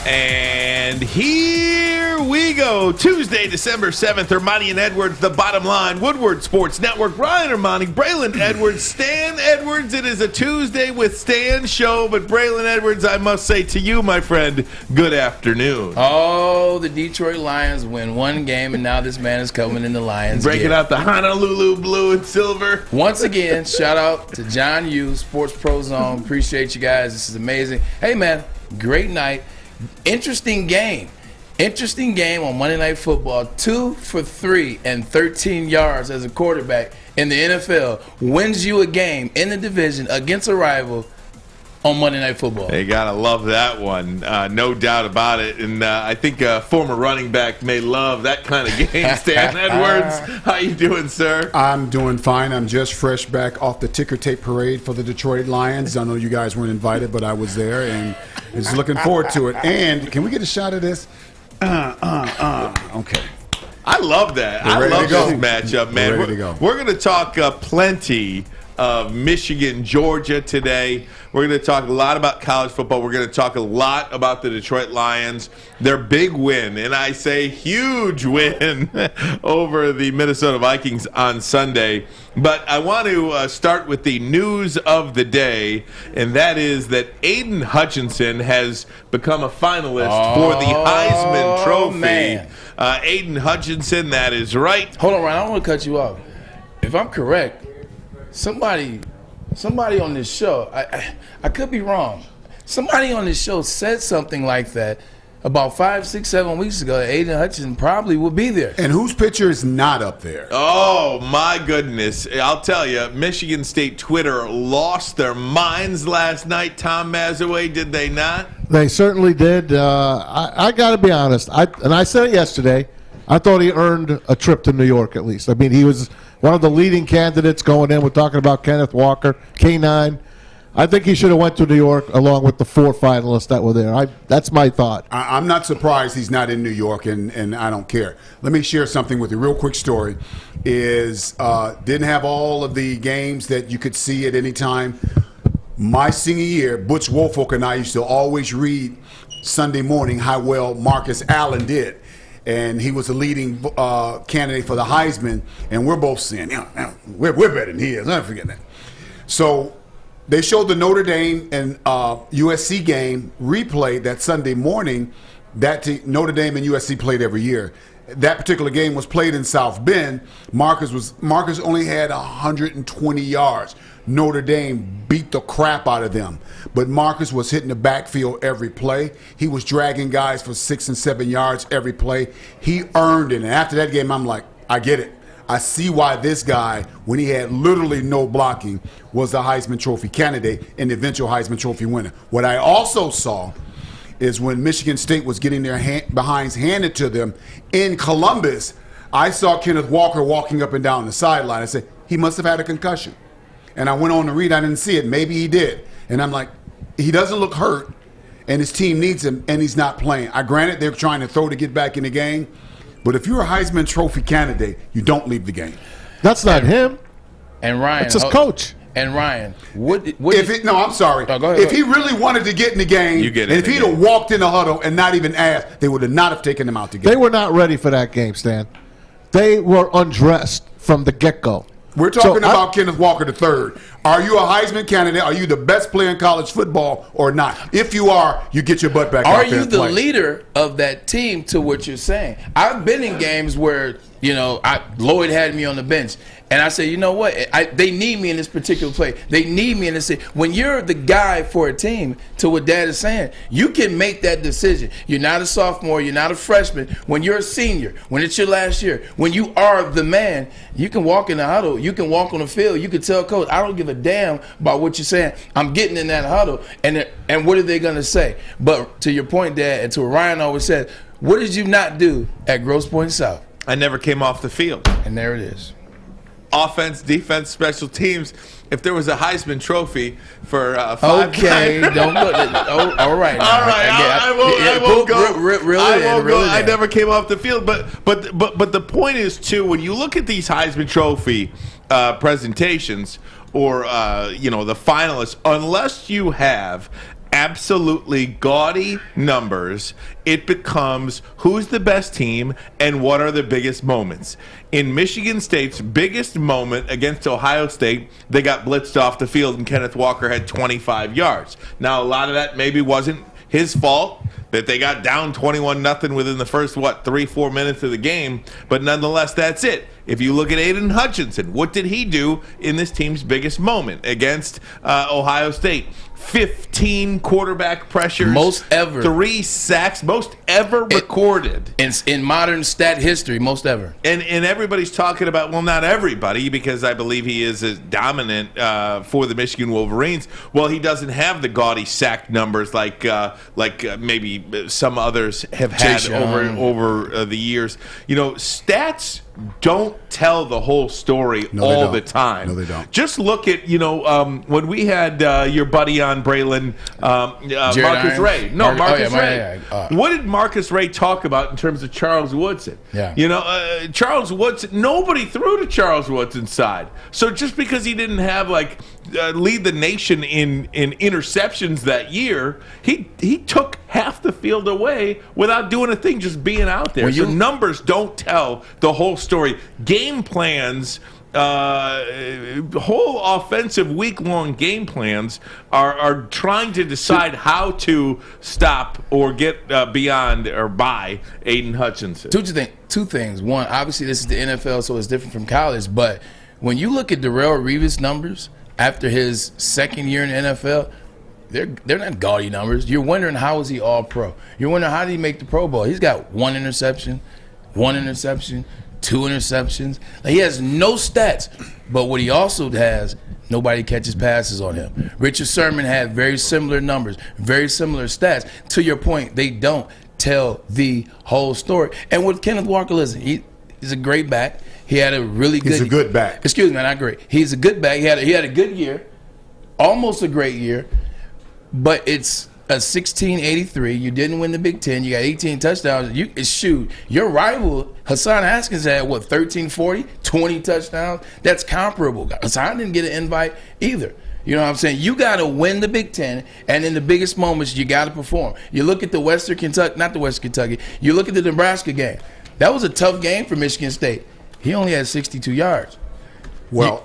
And here we go. Tuesday, December 7th. Armani and Edwards, The Bottom Line. Woodward Sports Network. Brian Armani, Braylon Edwards, Stan Edwards. It is a Tuesday with Stan show. But Braylon Edwards, I must say to you, my friend, good afternoon. Oh, the Detroit Lions win one game, and now this man is coming in the Lions. Breaking out the Honolulu blue and silver. Once again, shout out to John Yu, Sports Pro Zone. Appreciate you guys. This is amazing. Hey, man, great night. Interesting game on Monday Night Football. 2 for 3 and 13 yards as a quarterback in the NFL wins you a game in the division against a rival on Monday Night Football. They gotta love that one, no doubt about it. And I think a former running back may love that kind of game. Stan Edwards, how you doing, sir? I'm doing fine. I'm just fresh back off the ticker tape parade for the Detroit Lions. I know you guys weren't invited, but I was there and is looking forward to it. And can we get a shot of this? Okay. I love that. I love this matchup, man. We're going to talk plenty of Michigan, Georgia today. We're going to talk a lot about college football. We're going to talk a lot about the Detroit Lions, their big win, and I say huge win over the Minnesota Vikings on Sunday. But I want to start with the news of the day, and that is that Aiden Hutchinson has become a finalist for the Heisman Trophy. Man. Aiden Hutchinson, that is right. Hold on, Ryan. I don't want to cut you off. If I'm correct, somebody on this show, I could be wrong. Somebody on this show said something like that about 5, 6, 7 weeks ago. Aiden Hutchinson probably will be there. And whose picture is not up there? Oh, my goodness. I'll tell you, Michigan State Twitter lost their minds last night. Tom Mazaway, did they not? They certainly did. I got to be honest. I said it yesterday. I thought he earned a trip to New York at least. I mean, he was one of the leading candidates going in. We're talking about Kenneth Walker, K9. I think he should have went to New York along with the 4 finalists that were there. That's my thought. I'm not surprised he's not in New York, and I don't care. Let me share something with you. Real quick story is didn't have all of the games that you could see at any time. My senior year, Butch Woolfolk and I used to always read Sunday morning how well Marcus Allen did. And he was the leading candidate for the Heisman, and we're both saying, we're better than he is. I forget that. So they showed the Notre Dame and USC game replay that Sunday morning. Notre Dame and USC played every year. That particular game was played in South Bend. Marcus only had 120 yards. Notre Dame beat the crap out of them. But Marcus was hitting the backfield every play. He was dragging guys for 6 and 7 yards every play. He earned it. And after that game, I'm like, I get it. I see why this guy, when he had literally no blocking, was the Heisman Trophy candidate and the eventual Heisman Trophy winner. What I also saw is when Michigan State was getting their behinds handed to them in Columbus, I saw Kenneth Walker walking up and down the sideline. I said, he must have had a concussion. And I went on to read, I didn't see it. Maybe he did. And I'm like, he doesn't look hurt, and his team needs him, and he's not playing. Granted, they're trying to throw to get back in the game, but if you're a Heisman Trophy candidate, you don't leave the game. That's not him. And Ryan. It's his coach. And Ryan, I'm sorry. Oh, go ahead, if he really wanted to get in the game, and if he'd have walked in the huddle and not even asked, they would have not have taken him out the game. They were not ready for that game, Stan. They were undressed from the get-go. We're talking about Kenneth Walker III. Are you a Heisman candidate? Are you the best player in college football or not? If you are, you get your butt back out there. Are you the leader of that team to what you're saying? I've been in games where, Lloyd had me on the bench. And I said, you know what? They need me in this particular play. They need me in this. When you're the guy for a team, to what Dad is saying, you can make that decision. You're not a sophomore. You're not a freshman. When you're a senior, when it's your last year, when you are the man, you can walk in the huddle. You can walk on the field. You can tell coach, I don't give a damn about what you're saying. I'm getting in that huddle. And what are they going to say? But to your point, Dad, and to what Ryan always said, what did you not do at Grosse Pointe South? I never came off the field. And there it is. Offense, defense, special teams. If there was a Heisman Trophy for 5 okay, don't go. All right. I won't go. I never came off the field, but the point is too, when you look at these Heisman Trophy presentations or the finalists, unless you have absolutely gaudy numbers, it becomes who's the best team and what are the biggest moments. In Michigan State's biggest moment against Ohio State, they got blitzed off the field and Kenneth Walker had 25 yards. Now, a lot of that maybe wasn't his fault, that they got down 21-0 within the first, 3-4 minutes of the game. But nonetheless, that's it. If you look at Aiden Hutchinson, what did he do in this team's biggest moment against Ohio State? 15 quarterback pressures. Most ever. 3 sacks. Most ever recorded. In modern stat history, most ever. And everybody's talking about, well, not everybody, because I believe he is as dominant for the Michigan Wolverines. Well, he doesn't have the gaudy sack numbers like maybe some others have had over the years. You know, stats don't tell the whole story all the time. No, they don't. Just look at, when we had your buddy on, Braylon, Marcus Ray. No, Marcus Ray. What did Marcus Ray talk about in terms of Charles Woodson? Yeah. Charles Woodson, nobody threw to Charles Woodson's side. So just because he didn't have, lead the nation in interceptions that year, he took half the field away without doing a thing, just being out there. So numbers don't tell the whole story. Game plans, whole offensive week-long game plans are trying to decide how to stop or get beyond or by Aiden Hutchinson. Two things. One, obviously this is the NFL, so it's different from college, but when you look at Darrelle Revis' numbers after his second year in the NFL, they're not gaudy numbers. You're wondering, how is he all pro? You're wondering, how did he make the Pro Bowl? He's got 1 interception, 2 interceptions. He has no stats, but what he also has, nobody catches passes on him. Richard Sherman had very similar numbers, very similar stats. To your point, they don't tell the whole story. And with Kenneth Walker, listen, he's a great back. He had a really good. He's a good back. Excuse me, not great. He's a good back. He had a good year, almost a great year, but it's a 1683. You didn't win the Big Ten. You got 18 touchdowns. Your rival Hassan Haskins had 1340, 20 touchdowns. That's comparable. Hassan didn't get an invite either. You know what I'm saying? You got to win the Big Ten, and in the biggest moments, you got to perform. You look at the Western Kentucky, not the Western Kentucky. You look at the Nebraska game. That was a tough game for Michigan State. He only had 62 yards. Well,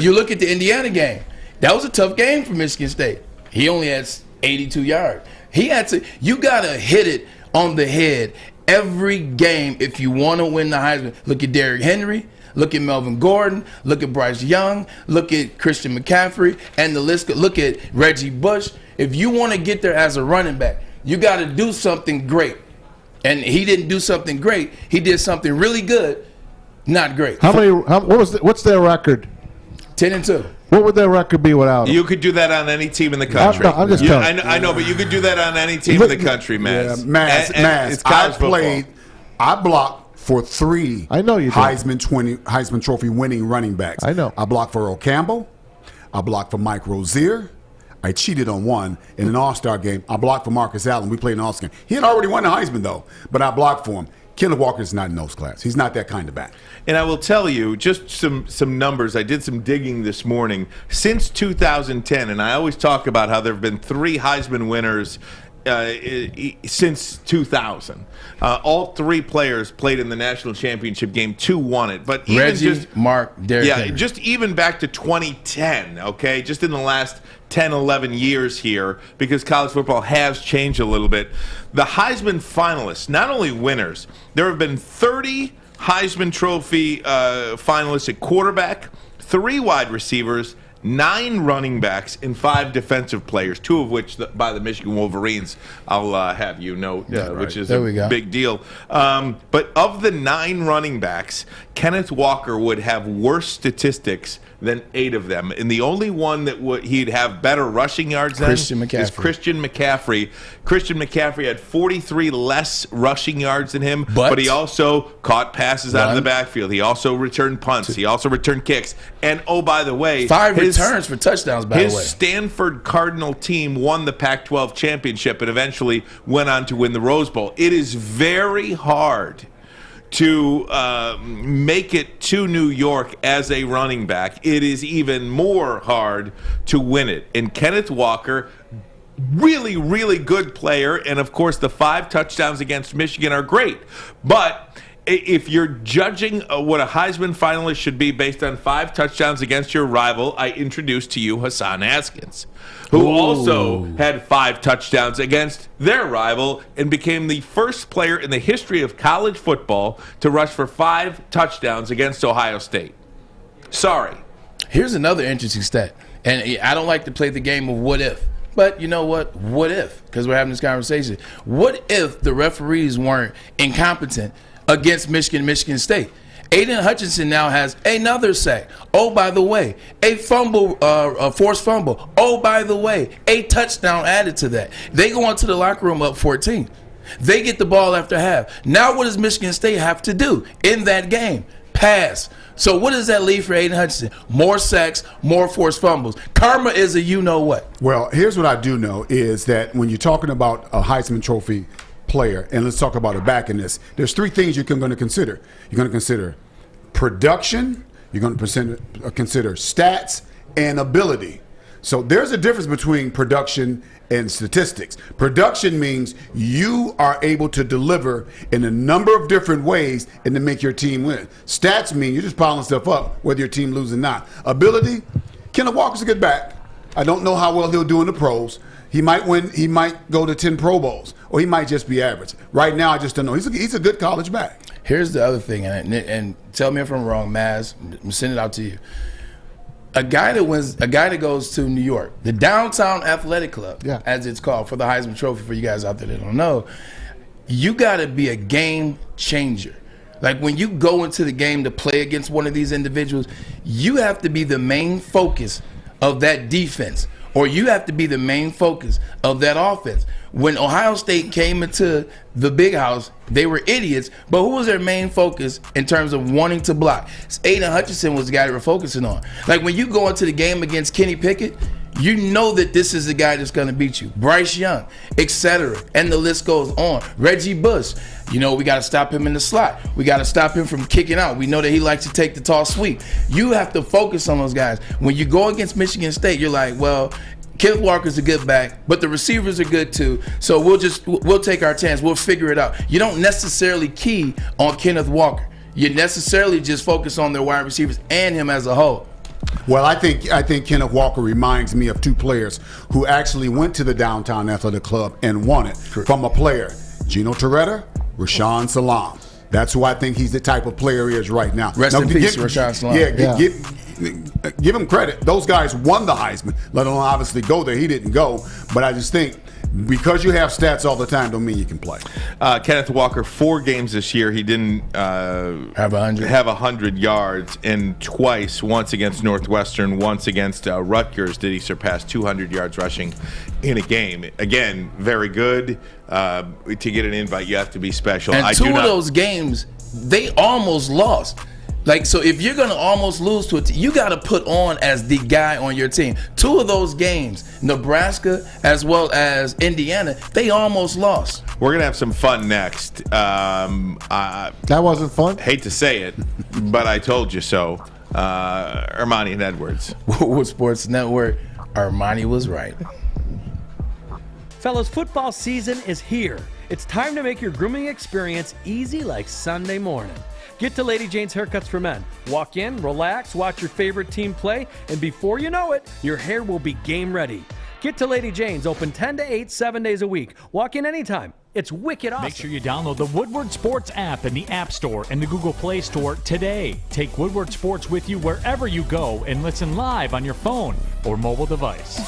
you look at the Indiana game. That was a tough game for Michigan State. He only had 82 yards. You got to hit it on the head every game if you want to win the Heisman. Look at Derrick Henry. Look at Melvin Gordon. Look at Bryce Young. Look at Christian McCaffrey. And the list. Look at Reggie Bush. If you want to get there as a running back, you got to do something great. And he didn't do something great. He did something really good, not great. What's their record? 10-2. What would their record be without him? You could do that on any team in the country. I'm just telling you. I know, but you could do that on any team in the country, Maz. Yeah, Maz. It's college football. I blocked for 3 I know you did. Heisman Trophy winning running backs. I know. I blocked for Earl Campbell. I blocked for Mike Rozier. I cheated on one in an All-Star game. I blocked for Marcus Allen. We played an All-Star game. He had already won the Heisman, though, but I blocked for him. Kenneth Walker is not in those class. He's not that kind of back. And I will tell you, just some numbers. I did some digging this morning. Since 2010, and I always talk about how there have been 3 Heisman winners since 2000. All 3 players played in the national championship game. 2 won it. But even Reggie, Mark, Derrick Henry. Just even back to 2010, okay? Just in the last 10, 11 years here, because college football has changed a little bit. The Heisman finalists, not only winners, there have been 30 Heisman Trophy finalists at quarterback, 3 wide receivers, 9 running backs, and 5 defensive players, 2 of which by the Michigan Wolverines, I'll have you note, which is a big deal. But of the 9 running backs, Kenneth Walker would have worse statistics than 8 of them. And the only one that he'd have better rushing yards than is Christian McCaffrey. Christian McCaffrey had 43 less rushing yards than him, but he also caught passes out of the backfield. He also returned punts. He also returned kicks. And, oh, by the way, 5 returns for touchdowns, by the way. His Stanford Cardinal team won the Pac-12 championship and eventually went on to win the Rose Bowl. It is very hard to make it to New York as a running back. It is even more hard to win it. And Kenneth Walker really, really good player. And, of course, the 5 touchdowns against Michigan are great. But if you're judging what a Heisman finalist should be based on 5 touchdowns against your rival, I introduced to you Hassan Haskins, who also had 5 touchdowns against their rival and became the first player in the history of college football to rush for 5 touchdowns against Ohio State. Sorry. Here's another interesting stat. And I don't like to play the game of what if. But you know what? What if? Because we're having this conversation. What if the referees weren't incompetent against Michigan State? Aiden Hutchinson now has another sack. Oh, by the way, a fumble, a forced fumble. Oh, by the way, a touchdown added to that. They go into the locker room up 14. They get the ball after half. Now what does Michigan State have to do in that game? Pass. So what does that leave for Aiden Hutchinson? More sacks, more forced fumbles. Karma is a you-know-what. Well, here's what I do know is that when you're talking about a Heisman Trophy player, and let's talk about it back in this, there's 3 things you're going to consider. You're going to consider production, you're going to consider stats, and ability. So there's a difference between production and statistics. Production means you are able to deliver in a number of different ways and to make your team win. Stats mean you're just piling stuff up, whether your team loses or not. Ability, Kenneth Walker's a good back. I don't know how well he'll do in the pros. He might win. He might go to 10 Pro Bowls, or he might just be average. Right now, I just don't know. He's a good college back. Here's the other thing, and tell me if I'm wrong, Maz. I'm sending it out to you. A guy that goes to New York, the Downtown Athletic Club, as it's called, for the Heisman Trophy, for you guys out there that don't know, you got to be a game changer. Like when you go into the game to play against one of these individuals, you have to be the main focus of that defense, or you have to be the main focus of that offense. When Ohio State came into the big house, they were idiots, but who was their main focus in terms of wanting to block? Aiden Hutchinson was the guy they were focusing on. Like when you go into the game against Kenny Pickett, you know that this is the guy that's going to beat you. Bryce Young, etc. And the list goes on. Reggie Bush, we got to stop him in the slot. We got to stop him from kicking out. We know that he likes to take the tall sweep. You have to focus on those guys. When you go against Michigan State, you're like, well, Kenneth Walker's a good back, but the receivers are good too. So we'll take our chance. We'll figure it out. You don't necessarily key on Kenneth Walker. You necessarily just focus on their wide receivers and him as a whole. Well, I think Kenneth Walker reminds me of 2 players who actually went to the Downtown Athletic Club and won it from a player. Gino Torretta, Rashawn Salam. That's who I think he's the type of player he is right now. Rest in peace, Rashawn Salam. Give him credit. Those guys won the Heisman, let alone obviously go there. He didn't go. But I just think because you have stats all the time don't mean you can play. Kenneth Walker, 4 games this year, he didn't have 100 yards, and twice, once against Northwestern, once against Rutgers, did he surpass 200 yards rushing in a game. Again, very good. To get an invite, you have to be special. And two of those games, they almost lost. Like, so if you're going to almost lose to a team, you got to put on as the guy on your team. 2 of those games, Nebraska as well as Indiana, they almost lost. We're going to have some fun next. That wasn't fun? Hate to say it, but I told you so. Armani and Edwards. Woodward Sports Network, Armani was right. Fellas, football season is here. It's time to make your grooming experience easy like Sunday morning. Get to Lady Jane's Haircuts for Men. Walk in, relax, watch your favorite team play, and before you know it, your hair will be game ready. Get to Lady Jane's, open 10 to 8, 7 days a week. Walk in anytime. It's wicked awesome. Make sure you download the Woodward Sports app in the App Store and the Google Play Store today. Take Woodward Sports with you wherever you go and listen live on your phone or mobile device.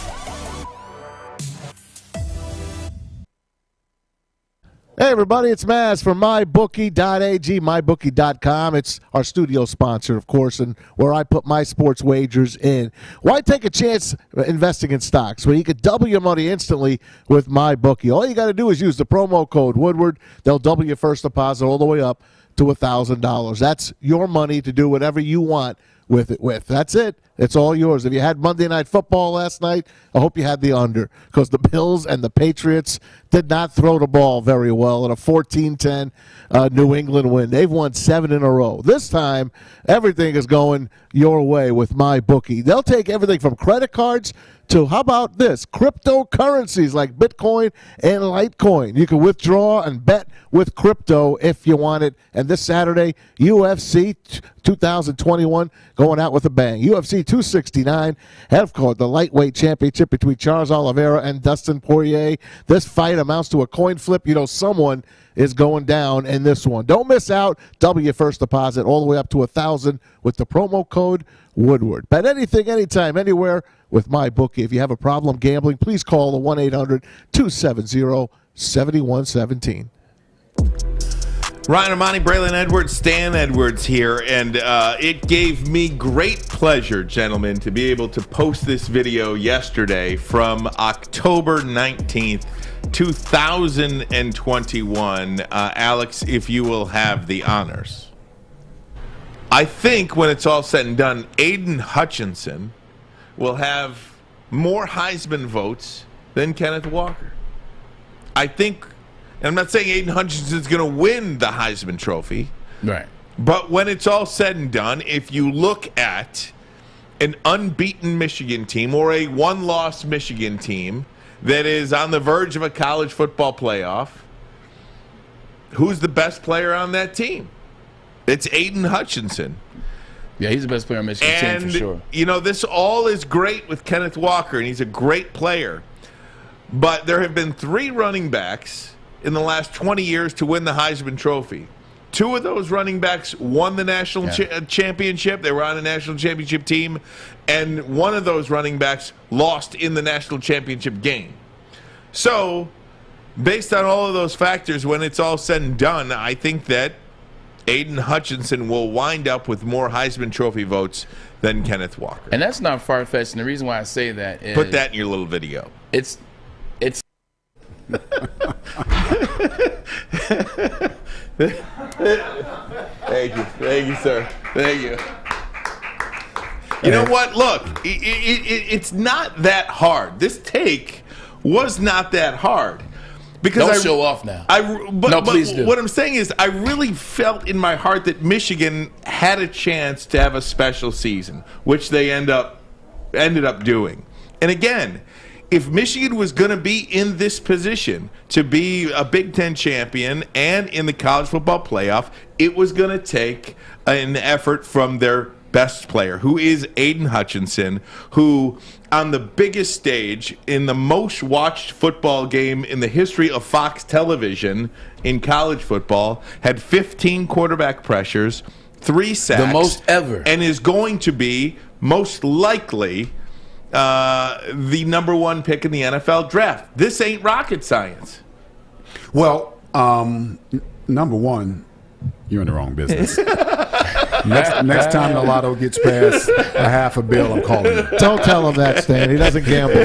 Hey, everybody, it's Maz from MyBookie.ag, MyBookie.com. It's our studio sponsor, of course, and where I put my sports wagers in. Why take a chance investing in stocks where you could double your money instantly with MyBookie? All you got to do is use the promo code Woodward. They'll double your first deposit all the way up to $1,000. That's your money to do whatever you want with it with. That's it. It's all yours. If you had Monday Night Football last night, I hope you had the under, because the Bills and the Patriots did not throw the ball very well in a 14-10 New England win. They've won 7 in a row. This time, everything is going your way with my bookie. They'll take everything from credit cards to, how about this, cryptocurrencies like Bitcoin and Litecoin. You can withdraw and bet with crypto if you want it. And this Saturday, UFC 2021 going out with a bang. UFC 269, and of course, the lightweight championship between Charles Oliveira and Dustin Poirier. This fight amounts to a coin flip. You know someone is going down in this one. Don't miss out. Double your first deposit all the way up to $1,000 with the promo code Woodward. Bet anything, anytime, anywhere with my bookie. If you have a problem gambling, please call the 1-800-270-7117. Ryan Armani, Braylon Edwards, Stan Edwards here, and it gave me great pleasure, gentlemen, to be able to post this video yesterday from October 19th, 2021. Alex, if you will have the honors. I think when it's all said and done, Aiden Hutchinson will have more Heisman votes than Kenneth Walker. I think, and I'm not saying Aiden Hutchinson is going to win the Heisman Trophy. Right. But when it's all said and done, if you look at an unbeaten Michigan team or a one-loss Michigan team that is on the verge of a college football playoff, who's the best player on that team? It's Aiden Hutchinson. Yeah, he's the best player on Michigan team for sure. You know, this all is great with Kenneth Walker, and he's a great player. But there have been 3 running backs in the last 20 years to win the Heisman Trophy. 2 of those running backs won the national championship. They were on a national championship team. And one of those running backs lost in the national championship game. So, based on all of those factors, when it's all said and done, I think that Aiden Hutchinson will wind up with more Heisman Trophy votes than Kenneth Walker. And that's not far-fetched. And the reason why I say that is... Put that in your little video. It's Thank you, sir. Thank you. You know what? Look, it's not that hard. This take was not that hard. Because Don't show off now. Please do. What I'm saying is, I really felt in my heart that Michigan had a chance to have a special season, which they ended up doing. And again, if Michigan was going to be in this position to be a Big Ten champion and in the college football playoff, it was going to take an effort from their best player, who is Aiden Hutchinson, who on the biggest stage in the most watched football game in the history of Fox television in college football had 15 quarterback pressures, 3 sacks. The most ever. And is going to be most likely the number 1 pick in the NFL draft. This ain't rocket science. Well, number one, you're in the wrong business. Next time the lotto gets past $500 million, I'm calling you. Don't tell him that, Stan. He doesn't gamble.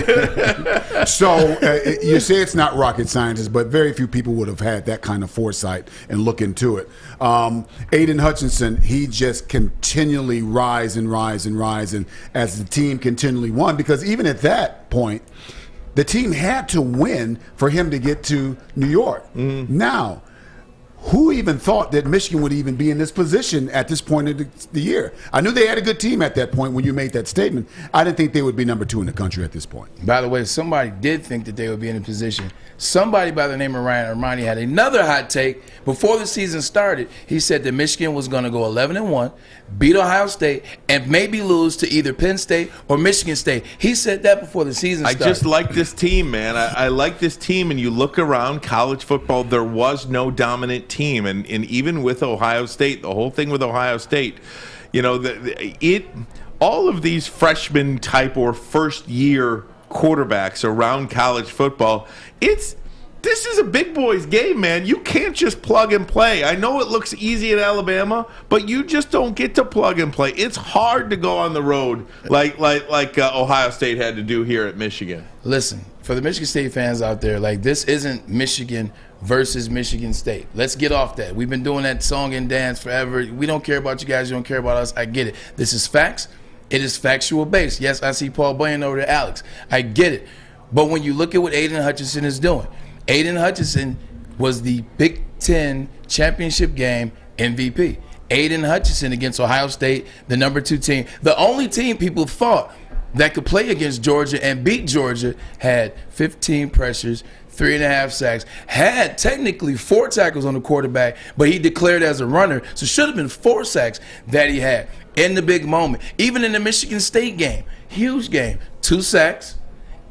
So you say it's not rocket science, but very few people would have had that kind of foresight and look into it. Aiden Hutchinson, he just continually rise and as the team continually won, because even at that point, the team had to win for him to get to New York. Now, who even thought that Michigan would even be in this position at this point of the year? I knew they had a good team at that point when you made that statement. I didn't think they would be number 2 in the country at this point. By the way, somebody did think that they would be in a position. Somebody by the name of Ryan Armani had another hot take before the season started. He said that Michigan was going to go 11-1, beat Ohio State, and maybe lose to either Penn State or Michigan State. He said that before the season started. I just like this team, man. I like this team, and you look around college football, there was no dominant team, and even with Ohio State, the whole thing with Ohio State, you know, all of these freshman type or first year quarterbacks around college football, this is a big boys game, man. You can't just plug and play. I know it looks easy at Alabama, but you just don't get to plug and play. It's hard to go on the road like Ohio State had to do here at Michigan. Listen, for the Michigan State fans out there, like, this isn't Michigan versus Michigan State. Let's get off that. We've been doing that song and dance forever. We don't care about you guys. You don't care about us. I get it. This is facts. It is factual based. Yes, I see Paul Bunyan over there, Alex. I get it. But when you look at what Aiden Hutchinson is doing, Aiden Hutchinson was the Big Ten championship game MVP. Aiden Hutchinson against Ohio State, the number 2 team. The only team people thought that could play against Georgia and beat Georgia had 15 pressures, 3.5 sacks, had technically 4 tackles on the quarterback, but he declared as a runner, so should have been 4 sacks that he had in the big moment. Even in the Michigan State game, huge game, 2 sacks,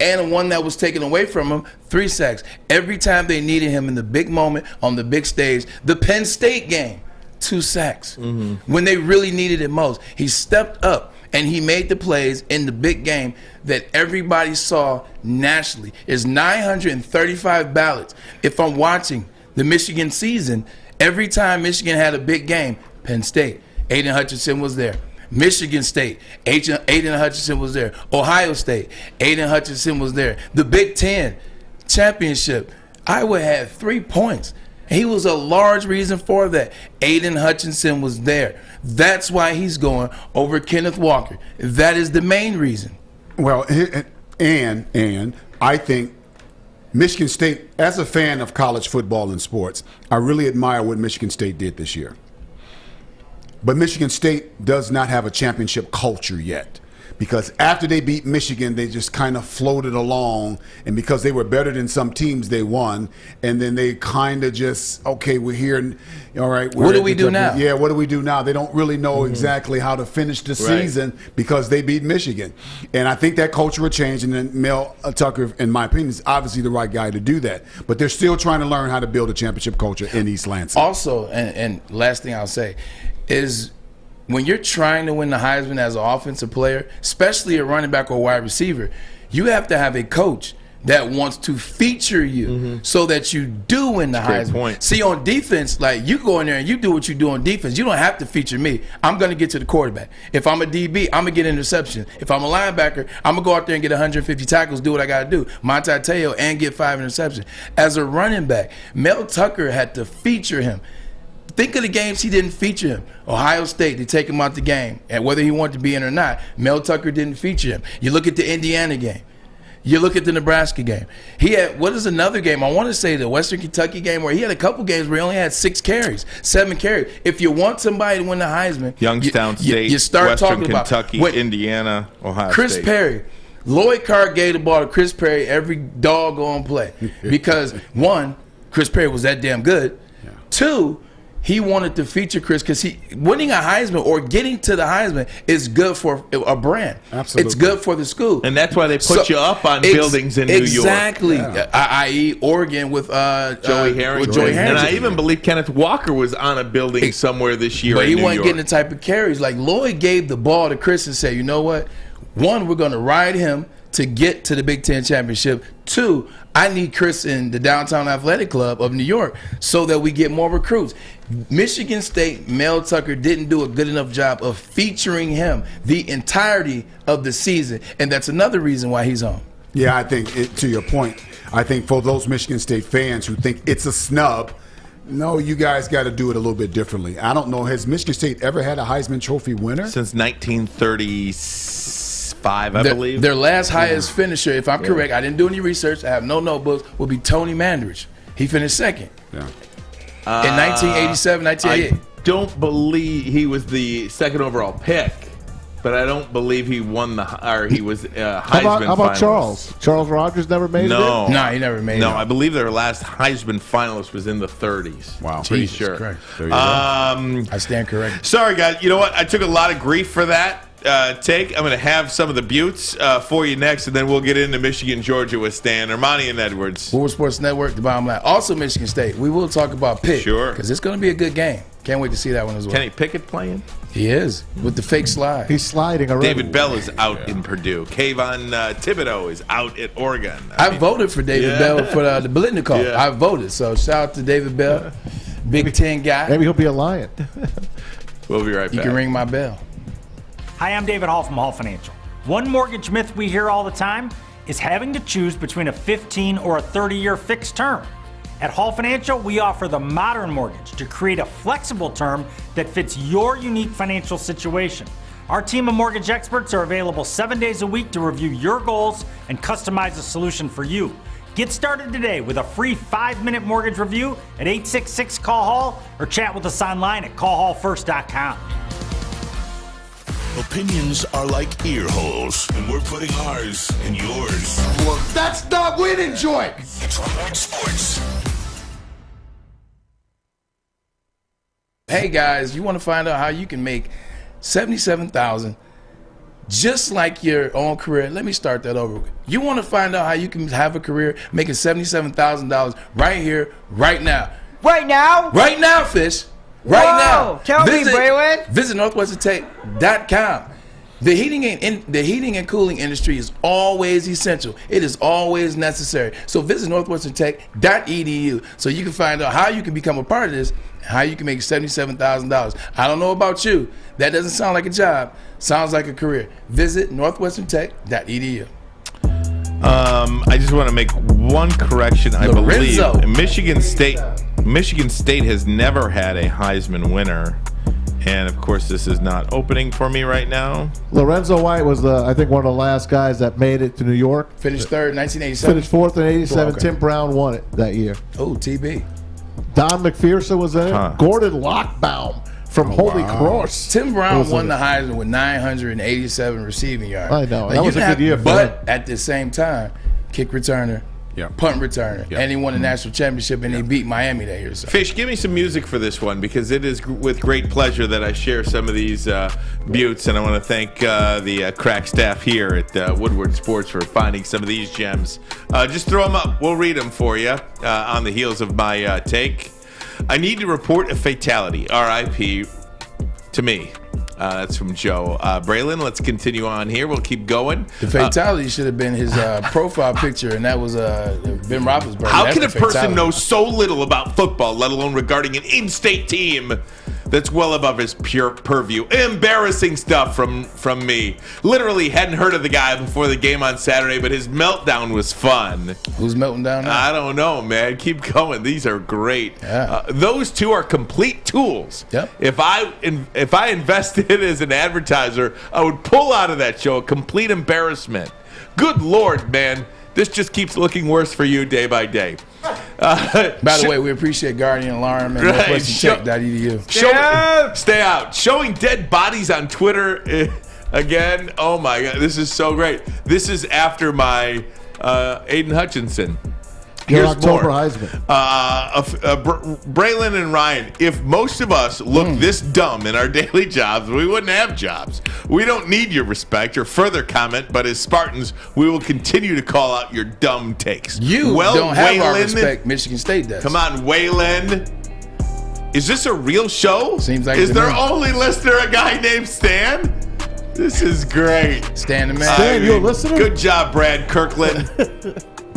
and one that was taken away from him, 3 sacks. Every time they needed him in the big moment on the big stage, the Penn State game, 2 sacks. When they really needed it most, he stepped up and he made the plays in the big game that everybody saw nationally. There's 935 ballots. If I'm watching the Michigan season, every time Michigan had a big game, Penn State, Aiden Hutchinson was there. Michigan State, Aiden Hutchinson was there. Ohio State, Aiden Hutchinson was there. The Big Ten championship, Iowa had 3 points. He was a large reason for that. Aiden Hutchinson was there. That's why he's going over Kenneth Walker. That is the main reason. Well, and I think Michigan State, as a fan of college football and sports, I really admire what Michigan State did this year. But Michigan State does not have a championship culture yet, because after they beat Michigan, they just kind of floated along, and because they were better than some teams, they won, and then they kind of just, okay, we're here, and, all right. What do we do now? Yeah, what do we do now? They don't really know exactly how to finish the season because they beat Michigan. And I think that culture will change, and then Mel Tucker, in my opinion, is obviously the right guy to do that. But they're still trying to learn how to build a championship culture in East Lansing. Also, and last thing I'll say, is when you're trying to win the Heisman as an offensive player, especially a running back or a wide receiver, you have to have a coach that wants to feature you so that you do win the Heisman. Point. See, on defense, like, you go in there and you do what you do on defense. You don't have to feature me. I'm going to get to the quarterback. If I'm a DB, I'm going to get interception. If I'm a linebacker, I'm going to go out there and get 150 tackles, do what I got to do, Monte Teo, and get 5 interceptions. As a running back, Mel Tucker had to feature him. Think of the games he didn't feature him. Ohio State, they take him out the game. And whether he wanted to be in or not, Mel Tucker didn't feature him. You look at the Indiana game. You look at the Nebraska game. He had, what is another game? I want to say the Western Kentucky game, where he had a couple games where he only had 6 carries, 7 carries. If you want somebody to win the Heisman, Youngstown State, you start Western talking Kentucky, about Indiana, Ohio Chris State. Perry. Lloyd Carr gave the ball to Chris Perry every doggone play. Because, 1, Chris Perry was that damn good. 2, he wanted to feature Chris because winning a Heisman or getting to the Heisman is good for a brand. Absolutely. It's good for the school. And that's why they put you up on buildings in New York. Exactly. I.e. Oregon with Joey Harrington. And I even believe Kenneth Walker was on a building somewhere this year But in he New wasn't York. getting the type of carries. Like, Lloyd gave the ball to Chris and said, you know what? 1, we're going to ride him to get to the Big Ten championship. 2, I need Chris in the Downtown Athletic Club of New York so that we get more recruits. Michigan State, Mel Tucker didn't do a good enough job of featuring him the entirety of the season, and that's another reason why he's on. Yeah, I think, to your point, I think for those Michigan State fans who think it's a snub, no, you guys got to do it a little bit differently. I don't know, has Michigan State ever had a Heisman Trophy winner? Since 1935, I believe. Their last highest finisher, if I'm correct, I didn't do any research, I have no notebooks, would be Tony Mandarich. He finished 2nd. Yeah. In 1987, 1988. I don't believe he was the 2nd overall pick, but I don't believe he won he was Heisman How about finalist. Charles? Charles Rogers never made it No. in? No, he never made it. No, I believe their last Heisman finalist was in the 30s. Wow. Pretty Jesus sure. Christ. There you go. I stand corrected. Sorry, guys. You know what? I took a lot of grief for that take. I'm going to have some of the buttes for you next, and then we'll get into Michigan, Georgia with Stan, Armani, and Edwards. Woodward Sports Network, the bottom line. Also, Michigan State. We will talk about Pitt. Sure. Because it's going to be a good game. Can't wait to see that one as well. Kenny Pickett playing? He is, with the fake slide. He's sliding already. David Bell is out in Purdue. Kayvon Thibodeau is out at Oregon. I voted for David Bell for the Blitnikoff. Yeah. I voted. So shout out to David Bell, Big Ten guy. Maybe he'll be a Lion. We'll be right You back. can ring my bell. Hi, I'm David Hall from Hall Financial. One mortgage myth we hear all the time is having to choose between a 15 or a 30-year fixed term. At Hall Financial, we offer the modern mortgage to create a flexible term that fits your unique financial situation. Our team of mortgage experts are available 7 days a week to review your goals and customize a solution for you. Get started today with a free 5-minute mortgage review at 866-CALL-HALL or chat with us online at callhallfirst.com. Opinions are like ear holes, and we're putting ours in yours. Well, that's not winning, Joique. It's Woodward Sports. Hey guys, you want to find out how you can make $77,000 just like your own career? Let me start that over. You want to find out how you can have a career making $77,000 right here, right now. Right now? Right now, Fish. Right now. Tell me, Braylon. Visit NorthwesternTech.com. The heating and cooling industry is always essential. It is always necessary. So visit NorthwesternTech.edu so you can find out how you can become a part of this, how you can make $77,000. I don't know about you. That doesn't sound like a job. Sounds like a career. Visit NorthwesternTech.edu. I just want to make one correction. I believe Michigan State has never had a Heisman winner. And, of course, this is not opening for me right now. Lorenzo White was, I think, one of the last guys that made it to New York. Finished third in 1987. Finished fourth in 87. Oh, okay. Tim Brown won it that year. Oh, TB. Don McPherson was in it. Gordon Lockbaum from Holy Cross. Tim Brown won the Heisman with 987 receiving yards. I know. That was a good year for him. But at the same time, kick returner, punt returner, and he won the national championship, and they beat Miami that year. So. Fish, give me some music for this one, because it is with great pleasure that I share some of these buttes, and I want to thank the crack staff here at Woodward Sports for finding some of these gems. Just throw them up. We'll read them for you on the heels of my take. I need to report a fatality, RIP, to me. That's from Joe. Braylon, let's continue on here. We'll keep going. The fatality should have been his profile picture, and that was Ben Roethlisberger. How can a person know so little about football, let alone regarding an in-state team that's well above his pure purview? Embarrassing stuff from me. Literally hadn't heard of the guy before the game on Saturday, but his meltdown was fun. Who's melting down now? I don't know, man. Keep going. These are great. Yeah. Those two are complete tools. Yep. If I invested as an advertiser, I would pull out of that show a complete embarrassment. Good Lord, man. This just keeps looking worse for you day by day. By the way, we appreciate Guardian Alarm and NorthwesternTech.edu. Stay out. Showing dead bodies on Twitter again. Oh my God, this is so great. This is after my Aiden Hutchinson. Your Here's October more. Heisman. Braylon and Ryan, if most of us looked this dumb in our daily jobs, we wouldn't have jobs. We don't need your respect or further comment, but as Spartans, we will continue to call out your dumb takes. You don't have our respect. Michigan State does. Come on, Waylon. Is this a real show? Seems like Is there only listener a guy named Stan? This is great. Stan the man. Stan, you a listener? Good job, Brad Kirkland.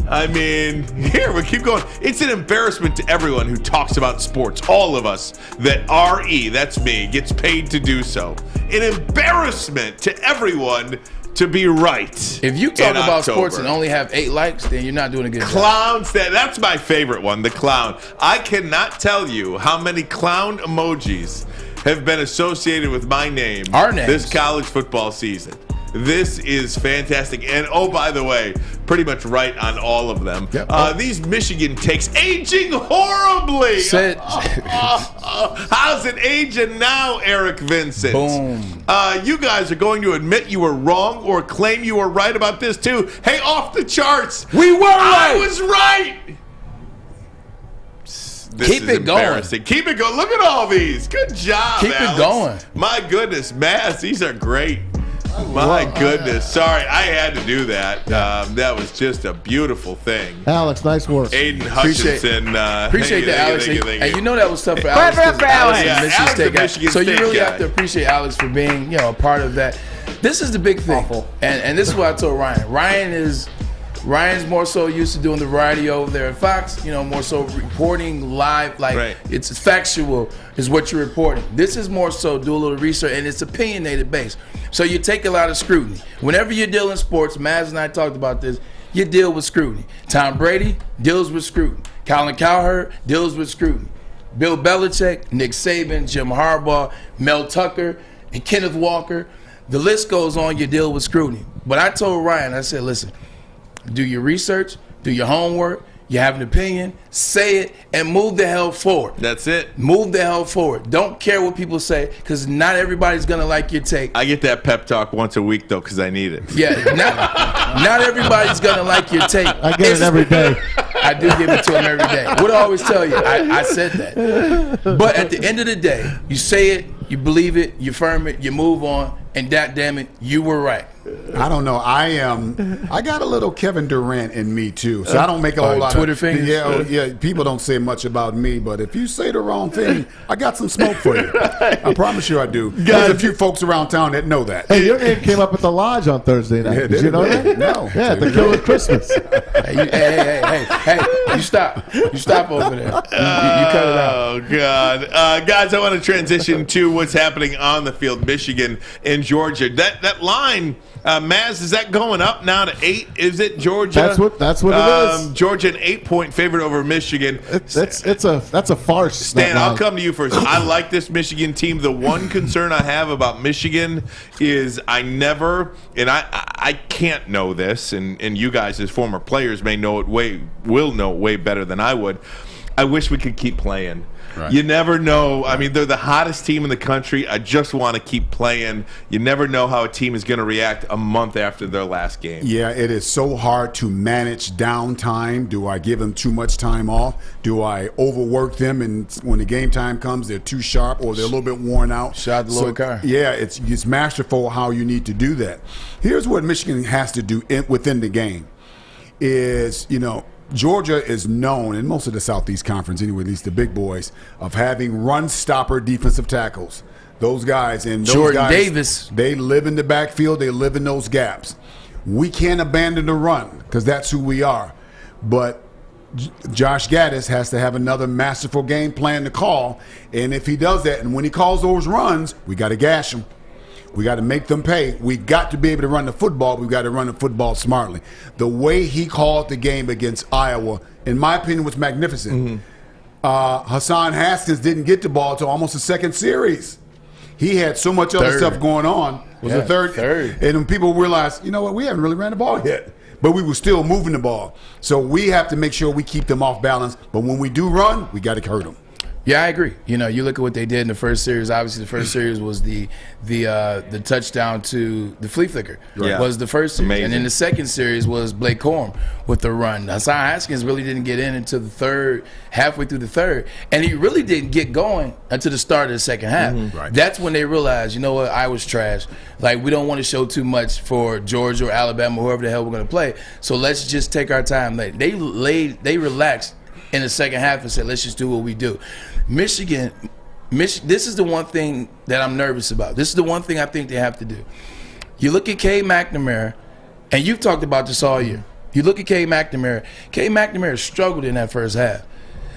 I mean, here, we keep going. It's an embarrassment to everyone who talks about sports, all of us, that RE, that's me, gets paid to do so. An embarrassment to everyone to be right. If you talk about sports and only have 8 likes, then you're not doing a good job. Clowns, that's my favorite one, the clown. I cannot tell you how many clown emojis have been associated with my name this college football season. This is fantastic. And, oh, by the way, pretty much right on all of them. Yep. These Michigan takes aging horribly. How's it aging now, Eric Vincent? Boom. You guys are going to admit you were wrong or claim you were right about this, too. Hey, off the charts. We were right. I was right. This Keep it going. Keep it going. Look at all these. Good job, Keep Alex. it going. My goodness, Mass, these are great. My goodness. Sorry, I had to do that. That was just a beautiful thing. Alex, nice work. Aiden Hutchinson. Appreciate that, Alex. Thank you. And you know that was tough for Alex. Alex is Michigan State guy. So you really have to appreciate Alex for being, a part of that. This is the big thing. And this is what I told Ryan. Ryan's more so used to doing the variety over there at Fox, more so reporting live, it's factual is what you're reporting. This is more so do a little research, and it's opinionated based. So you take a lot of scrutiny. Whenever you're dealing sports, Maz and I talked about this, you deal with scrutiny. Tom Brady deals with scrutiny. Colin Cowherd deals with scrutiny. Bill Belichick, Nick Saban, Jim Harbaugh, Mel Tucker, and Kenneth Walker. The list goes on. You deal with scrutiny. But I told Ryan, I said, listen, do your research, do your homework. You have an opinion, say it, and move the hell forward. That's it. Move the hell forward. Don't care what people say, because not everybody's going to like your take. I get that pep talk once a week, though, because I need it. Yeah, not everybody's going to like your take. I get it every day. I do give it to him every day. What I always tell you, I said that. But at the end of the day, you say it, you believe it, you affirm it, you move on, and that damn it, you were right. I don't know. I got a little Kevin Durant in me too, so I don't make a whole lot Twitter of fingers. Yeah. People don't say much about me, but if you say the wrong thing, I got some smoke for you. I promise you, I do. There's a few folks around town that know that. Hey, your name came up at the lodge on Thursday night. Yeah, Did you know that? No. Yeah, the Killer Christmas. Hey, you stop. You stop over there. You cut it out. Oh, God. Guys, I want to transition to what's happening on the field, Michigan and Georgia. That line, Maz, is that going up now to 8? Is it Georgia? That's what it is. Georgia an 8-point favorite over Michigan. That's a farce. Stan, I'll come to you first. I like this Michigan team. The one concern I have about Michigan is I can't know this, and you guys as former players will know it way better than I would. I wish we could keep playing. Right. You never know. I mean, they're the hottest team in the country. I just want to keep playing. You never know how a team is going to react a month after their last game. Yeah, it is so hard to manage downtime. Do I give them too much time off? Do I overwork them, and when the game time comes, they're too sharp or they're a little bit worn out? Shot the Lloyd Carr. Yeah, it's masterful how you need to do that. Here's what Michigan has to do within the game is, Georgia is known, in most of the Southeast Conference anyway, at least the big boys, of having run-stopper defensive tackles. Those guys, Jordan Davis, they live in the backfield. They live in those gaps. We can't abandon the run because that's who we are. But Josh Gaddis has to have another masterful game plan to call. And if he does that, and when he calls those runs, we got to gash him. We got to make them pay. We got to be able to run the football. We've got to run the football smartly. The way he called the game against Iowa, in my opinion, was magnificent. Mm-hmm. Hassan Haskins didn't get the ball until almost the second series. He had so much other stuff going on. It was the third. And when people realized, you know what, we haven't really ran the ball yet. But we were still moving the ball. So we have to make sure we keep them off balance. But when we do run, we got to hurt them. Yeah, I agree. You look at what they did in the first series. Obviously, the first series was the touchdown to the flea flicker. Right. Was the first series. Amazing. And then the second series was Blake Corum with the run. Hassan Haskins really didn't get in until halfway through the third. And he really didn't get going until the start of the second half. Mm-hmm. Right. That's when they realized, you know what, I was trash. Like, we don't want to show too much for Georgia or Alabama, whoever the hell we're going to play. So let's just take our time. They relaxed in the second half and said, let's just do what we do. Michigan, this is the one thing that I'm nervous about. This is the one thing I think they have to do. You look at Tate Myre, and you've talked about this all year. You look at Tate Myre struggled in that first half.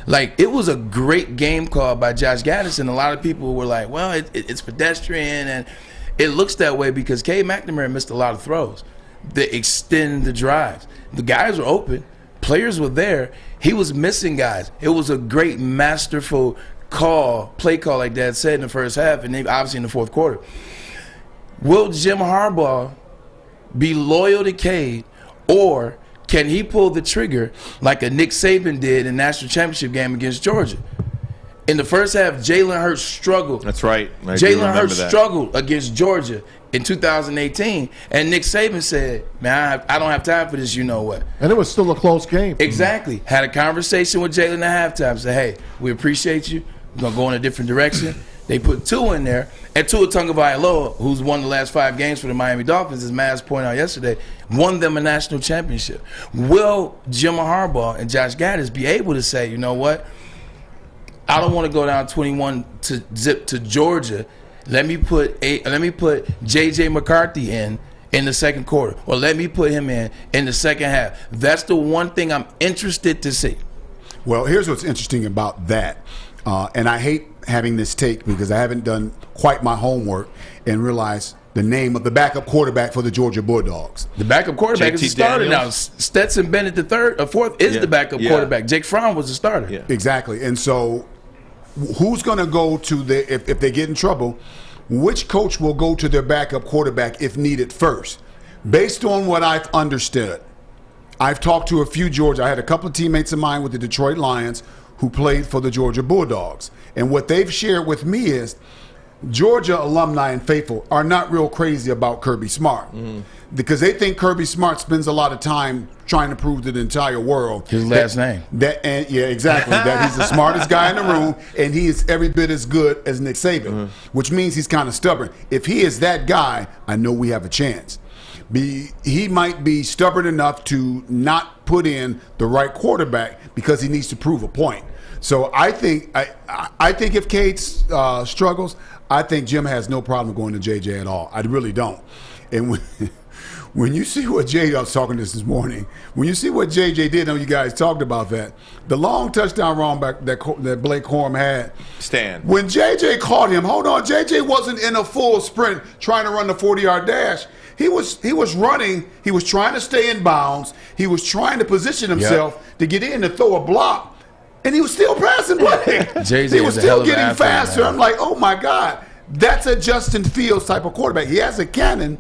Like, it was a great game call by Josh Gaddis, and a lot of people were like, well, it's pedestrian, and it looks that way because Tate Myre missed a lot of throws that extend the drives. The guys were open. Players were there. He was missing guys. It was a great, masterful play call, like Dad said, in the first half, and then obviously in the fourth quarter. Will Jim Harbaugh be loyal to Cade, or can he pull the trigger like a Nick Saban did in the national championship game against Georgia? In the first half, Jalen Hurts struggled. That's right. Jalen Hurts struggled against Georgia in 2018, and Nick Saban said, man, I don't have time for this, you know what. And it was still a close game. Exactly. Had a conversation with Jalen at halftime, said, hey, we appreciate you. We're going to go in a different direction. They put Tua in there, and Tua Tagovailoa, who's won the last 5 games for the Miami Dolphins, as Maz pointed out yesterday, won them a national championship. Will Jim Harbaugh and Josh Gaddis be able to say, you know what, I don't want to go down 21 to zip to Georgia. Let me put J.J. McCarthy in the second quarter, or let me put him in the second half. That's the one thing I'm interested to see. Well, here's what's interesting about that, and I hate having this take because I haven't done quite my homework and realized the name of the backup quarterback for the Georgia Bulldogs. The backup quarterback is the starter now. Stetson Bennett, the fourth is the backup quarterback. Jake Fromm was the starter. Yeah. Exactly, and so who's going to go to if they get in trouble, which coach will go to their backup quarterback if needed first? Based on what I've understood, I've talked to a few Georgia. I had a couple of teammates of mine with the Detroit Lions who played for the Georgia Bulldogs. And what they've shared with me is Georgia alumni and faithful are not real crazy about Kirby Smart because they think Kirby Smart spends a lot of time trying to prove to the entire world his last name. Yeah, exactly. That he's the smartest guy in the room and he is every bit as good as Nick Saban, which means he's kind of stubborn. If he is that guy, I know we have a chance. He might be stubborn enough to not put in the right quarterback because he needs to prove a point. So I think if Cade struggles, I think Jim has no problem going to JJ at all. I really don't. And when you see what I was talking this morning, when you see what JJ did, I know you guys talked about that. The long touchdown run back that Blake Corum had. Stan. When JJ caught him, hold on, JJ wasn't in a full sprint trying to run the 40-yard dash. He was running. He was trying to stay in bounds. He was trying to position himself to get in to throw a block. And he was still passing Blake. Jay-Z he was still getting athlete, faster. man. I'm like, oh my God, that's a Justin Fields type of quarterback. He has a cannon,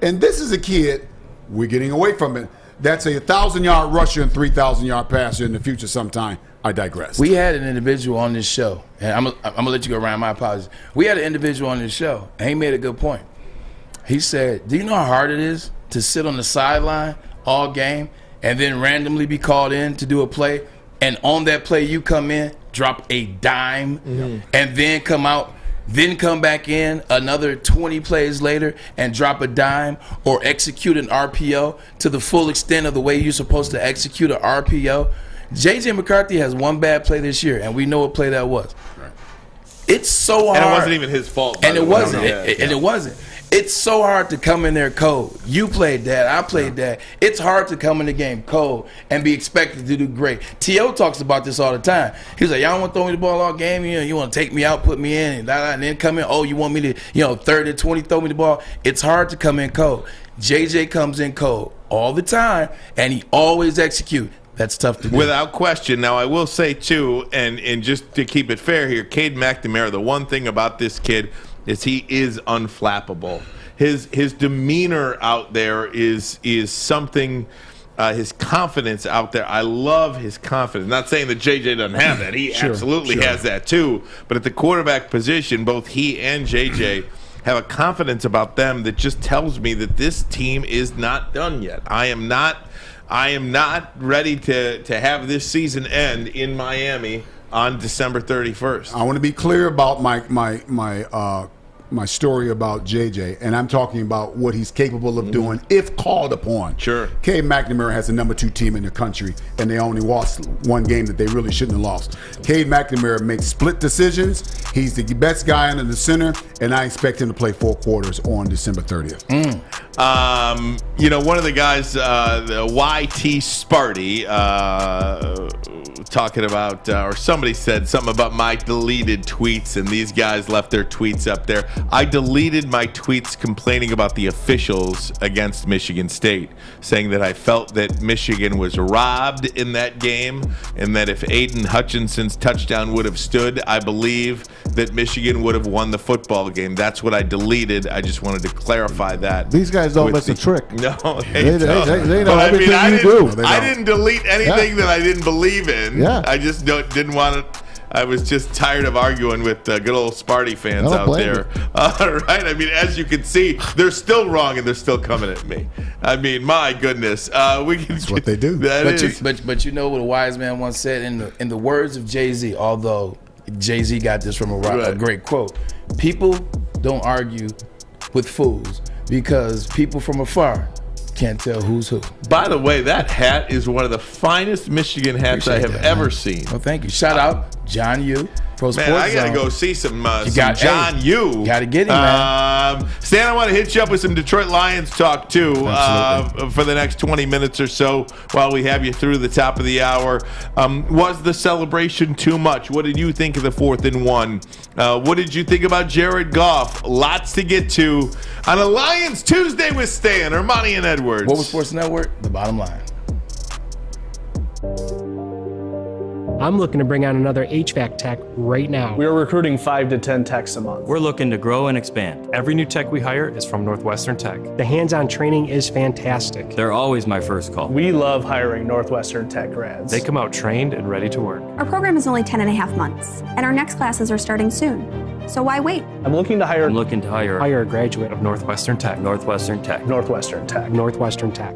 and this is a kid. We're getting away from it. That's a 1,000-yard rusher and 3,000-yard passer in the future. Sometime. I digress. We had an individual on this show, and I'm gonna let you go around. My apologies. We had an individual on this show, and he made a good point. He said, "Do you know how hard it is to sit on the sideline all game and then randomly be called in to do a play?" And on that play, you come in, drop a dime, and then come out, then come back in another 20 plays later and drop a dime or execute an RPO to the full extent of the way you're supposed to execute an RPO. J.J. McCarthy has one bad play this year, and we know what play that was. It's so hard. And it wasn't even his fault. And it wasn't. And it wasn't. It's so hard to come in there cold. You played that. I played that. It's hard to come in the game cold and be expected to do great. T.O. talks about this all the time. He's like, y'all want to throw me the ball all game? You want to take me out, put me in, and then come in. Oh, you want me to, 3rd and 20, throw me the ball? It's hard to come in cold. J.J. comes in cold all the time, and he always executes. That's tough to do. Without question. Now, I will say, too, and just to keep it fair here, Tate Myre, the one thing about this kid is he is unflappable. His demeanor out there is something, his confidence out there. I love his confidence. Not saying that JJ doesn't have that. He absolutely has that too. But at the quarterback position, both he and JJ have a confidence about them that just tells me that this team is not done yet. I am not ready to have this season end in Miami on December 31st. I want to be clear about my story about JJ, and I'm talking about what he's capable of doing if called upon. Sure. Tate Myre has the number 2 team in the country, and they only lost one game that they really shouldn't have lost. Tate Myre makes split decisions. He's the best guy under the center, and I expect him to play 4 quarters on December 30th. One of the guys, the YT Sparty, talking about, or somebody said something about my deleted tweets, and these guys left their tweets up there. I deleted my tweets complaining about the officials against Michigan State, saying that I felt that Michigan was robbed in that game, and that if Aiden Hutchinson's touchdown would have stood, I believe that Michigan would have won the football game. That's what I deleted. I just wanted to clarify that. These guys don't miss a trick. No, they don't. They know everything you do. I didn't delete anything that I didn't believe in. Yeah. I just didn't want to. I was just tired of arguing with good old Sparty fans out there. All right. I mean, as you can see, they're still wrong and they're still coming at me. I mean, my goodness. That's what they do. But you know what a wise man once said in the words of Jay-Z, although Jay-Z got this from a great quote. People don't argue with fools because people from afar can't tell who's who. By the way, that hat is one of the finest Michigan hats I have ever seen. Well, thank you. Shout out John Yu. Pro Sports Man, I got to Zone. go see some John Yu. You got to get him, man. Stan, I want to hit you up with some Detroit Lions talk, too, for the next 20 minutes or so while we have you through the top of the hour. Was the celebration too much? What did you think of the 4th and 1? What did you think about Jared Goff? Lots to get to on a Lions Tuesday with Stan, Armani and Edwards. What was Sports Network? The Bottom Line. I'm looking to bring on another HVAC tech right now. We are recruiting 5 to 10 techs a month. We're looking to grow and expand. Every new tech we hire is from Northwestern Tech. The hands-on training is fantastic. They're always my first call. We love hiring Northwestern Tech grads. They come out trained and ready to work. Our program is only 10.5 months, and our next classes are starting soon. So why wait? I'm looking to hire a graduate of Northwestern Tech. Northwestern Tech. Northwestern Tech.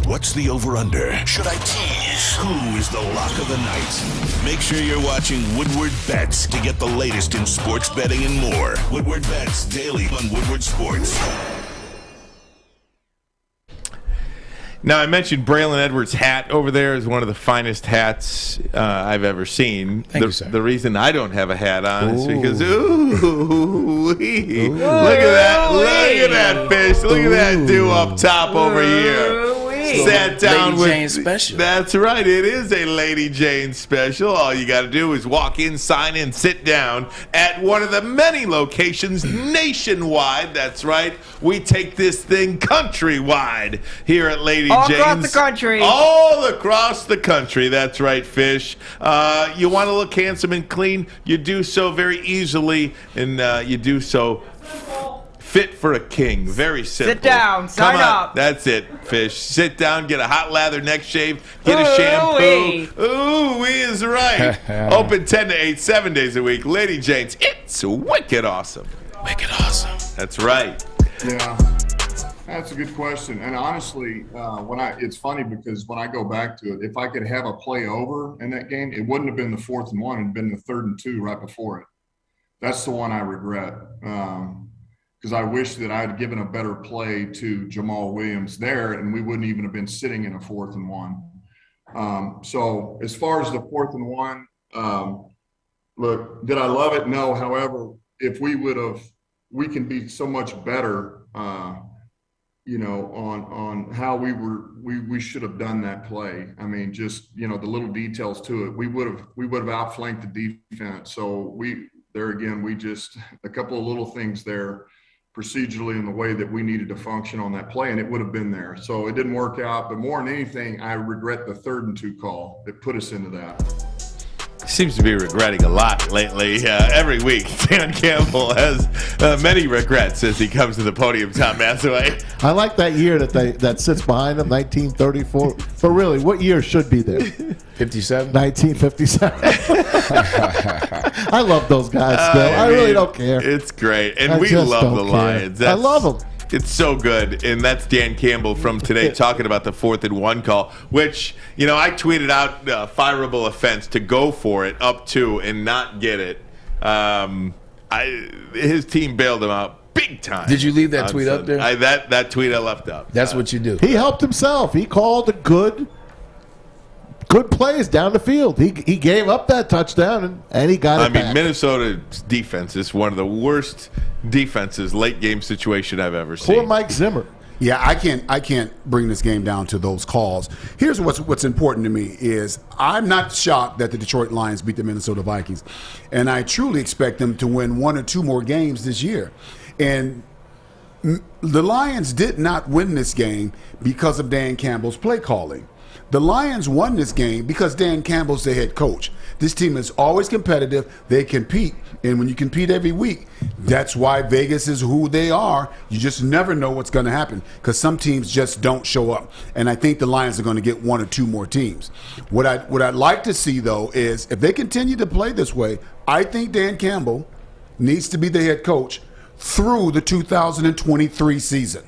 What's the over-under? Should I tease? Who is the lock of the night? Make sure you're watching Woodward Bets to get the latest in sports betting and more. Woodward Bets daily on Woodward Sports. Now, I mentioned Braylon Edwards' hat over there is one of the finest hats I've ever seen. Thank you, sir. The reason I don't have a hat on is because, look at that fish. Look at that dew up top over here. Sat down Lady with Jane special. That's right. It is a Lady Jane special. All you got to do is walk in, sign in, sit down at one of the many locations nationwide. That's right. We take this thing countrywide here at Lady Jane's. All across the country. All across the country. That's right, Fish. You want to look handsome and clean? You do so very easily, and you do so fit for a king. Very simple. Sit down. Sign up. That's it, Fish. Sit down, get a hot lather neck shave, get a shampoo. Ooh-wee is right. Open 10 to 8, 7 days a week. Lady Jane's, it's wicked awesome. Wicked awesome. That's right. Yeah, that's a good question. And honestly, it's funny because when I go back to it, if I could have a play over in that game, it wouldn't have been the 4th and 1, it'd been the 3rd and 2 right before it. That's the one I regret. Because I wish that I had given a better play to Jamal Williams there, and we wouldn't even have been sitting in a 4th and 1. So as far as the 4th and 1, look, did I love it? No. However, if we can be so much better, on how we should have done that play. I mean, just the little details to it. We would have outflanked the defense. So we just a couple of little things there procedurally in the way that we needed to function on that play, and it would have been there. So it didn't work out, but more than anything, I regret the 3rd and 2 call that put us into that. Seems to be regretting a lot lately. Every week, Dan Campbell has many regrets as he comes to the podium, Tom Massaway. I like that year that sits behind him, 1934. But really, what year should be there? 57? 1957. I love those guys still. I really don't care. It's great. And we love the Lions. I love them. It's so good. And that's Dan Campbell from today talking about the 4th and 1 call, which, I tweeted out fireable offense to go for it up to and not get it. His team bailed him out big time. Did you leave that tweet up there? That tweet I left up. That's what you do. He helped himself. He called a good plays down the field. He gave up that touchdown and he got it back. Minnesota's defense is one of the worst defenses, late game situation I've ever seen. Poor Mike Zimmer. Yeah, I can't bring this game down to those calls. Here's what's important to me is I'm not shocked that the Detroit Lions beat the Minnesota Vikings, and I truly expect them to win 1 or 2 more games this year. And the Lions did not win this game because of Dan Campbell's play calling. The Lions won this game because Dan Campbell's the head coach. This team is always competitive. They compete. And when you compete every week, that's why Vegas is who they are. You just never know what's going to happen because some teams just don't show up. And I think the Lions are going to get 1 or 2 more teams. What I'd like to see, though, is if they continue to play this way, I think Dan Campbell needs to be the head coach through the 2023 season.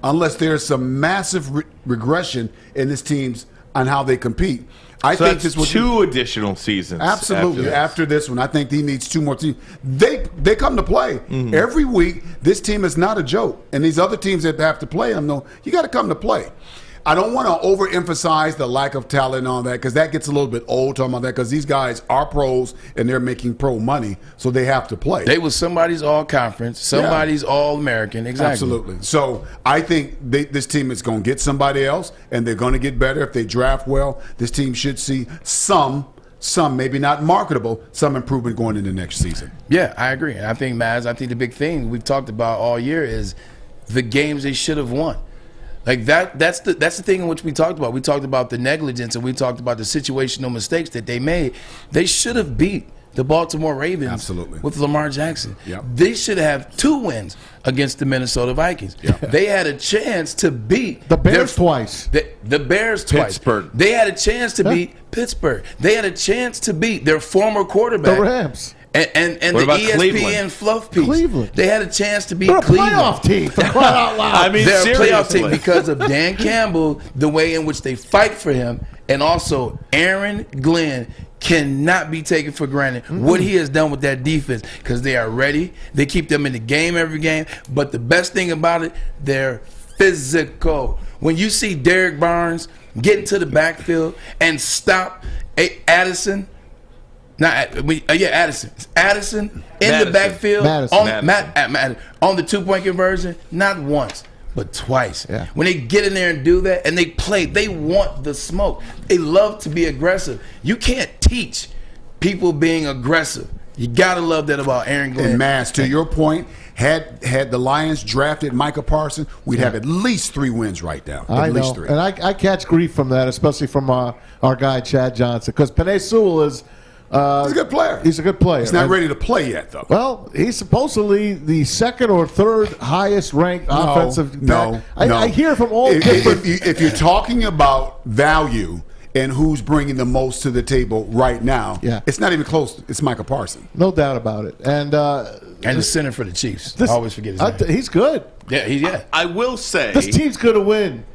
Unless there's some massive regression in this team's on how they compete. I think this was 2 additional seasons. Absolutely. After this one, I think he needs 2 more teams. They come to play. Every week. This team is not a joke. And these other teams that have to play them, you got to come to play. I don't want to overemphasize the lack of talent and all that because that gets a little bit old talking about that because these guys are pros and they're making pro money, so they have to play. They was somebody's all-conference, somebody's all-American. Exactly. Absolutely. So I think this team is going to get somebody else, and they're going to get better if they draft well. This team should see some, maybe not marketable, some improvement going into next season. Yeah, I agree. And I think the big thing we've talked about all year is the games they should have won. Like that's the thing in which we talked about. We talked about the negligence and we talked about the situational mistakes that they made. They should have beat the Baltimore Ravens with Lamar Jackson. Yep. They should have 2 wins against the Minnesota Vikings. Yep. They had a chance to beat the Bears twice. The Bears twice. Pittsburgh. They had a chance to beat Pittsburgh. They had a chance to beat their former quarterback. The Rams. And the ESPN Cleveland? fluff piece. Cleveland. They had a chance to beat They're a Cleveland. playoff team, for crying out loud. I mean, They're seriously. a playoff team because of Dan Campbell, the way in which they fight for him, and also Aaron Glenn cannot be taken for granted. What he has done with that defense, because they are ready. They keep them in the game every game. But the best thing about it, they're physical. When you see Derek Barnes get into the backfield and stop Addison. Addison. Addison in the backfield on the 2-point conversion, not once, but twice. Yeah. When they get in there and do that, and they play, they want the smoke. They love to be aggressive. You can't teach people being aggressive. You gotta love that about Aaron Glenn. And Mass, to your point, had the Lions drafted Micah Parsons, we'd have at least 3 wins right now. At least 3. And I catch grief from that, especially from our guy Chad Johnson, because Penei Sewell is. He's a good player. He's a good player. He's not ready to play yet, though. Well, he's supposedly the 2nd or 3rd highest ranked offensive. No. I hear from all different. If you're talking about value and who's bringing the most to the table right now, it's not even close. It's Micah Parsons. No doubt about it. And the center for the Chiefs. I always forget his name. He's good. Yeah, I will say this team's going to win.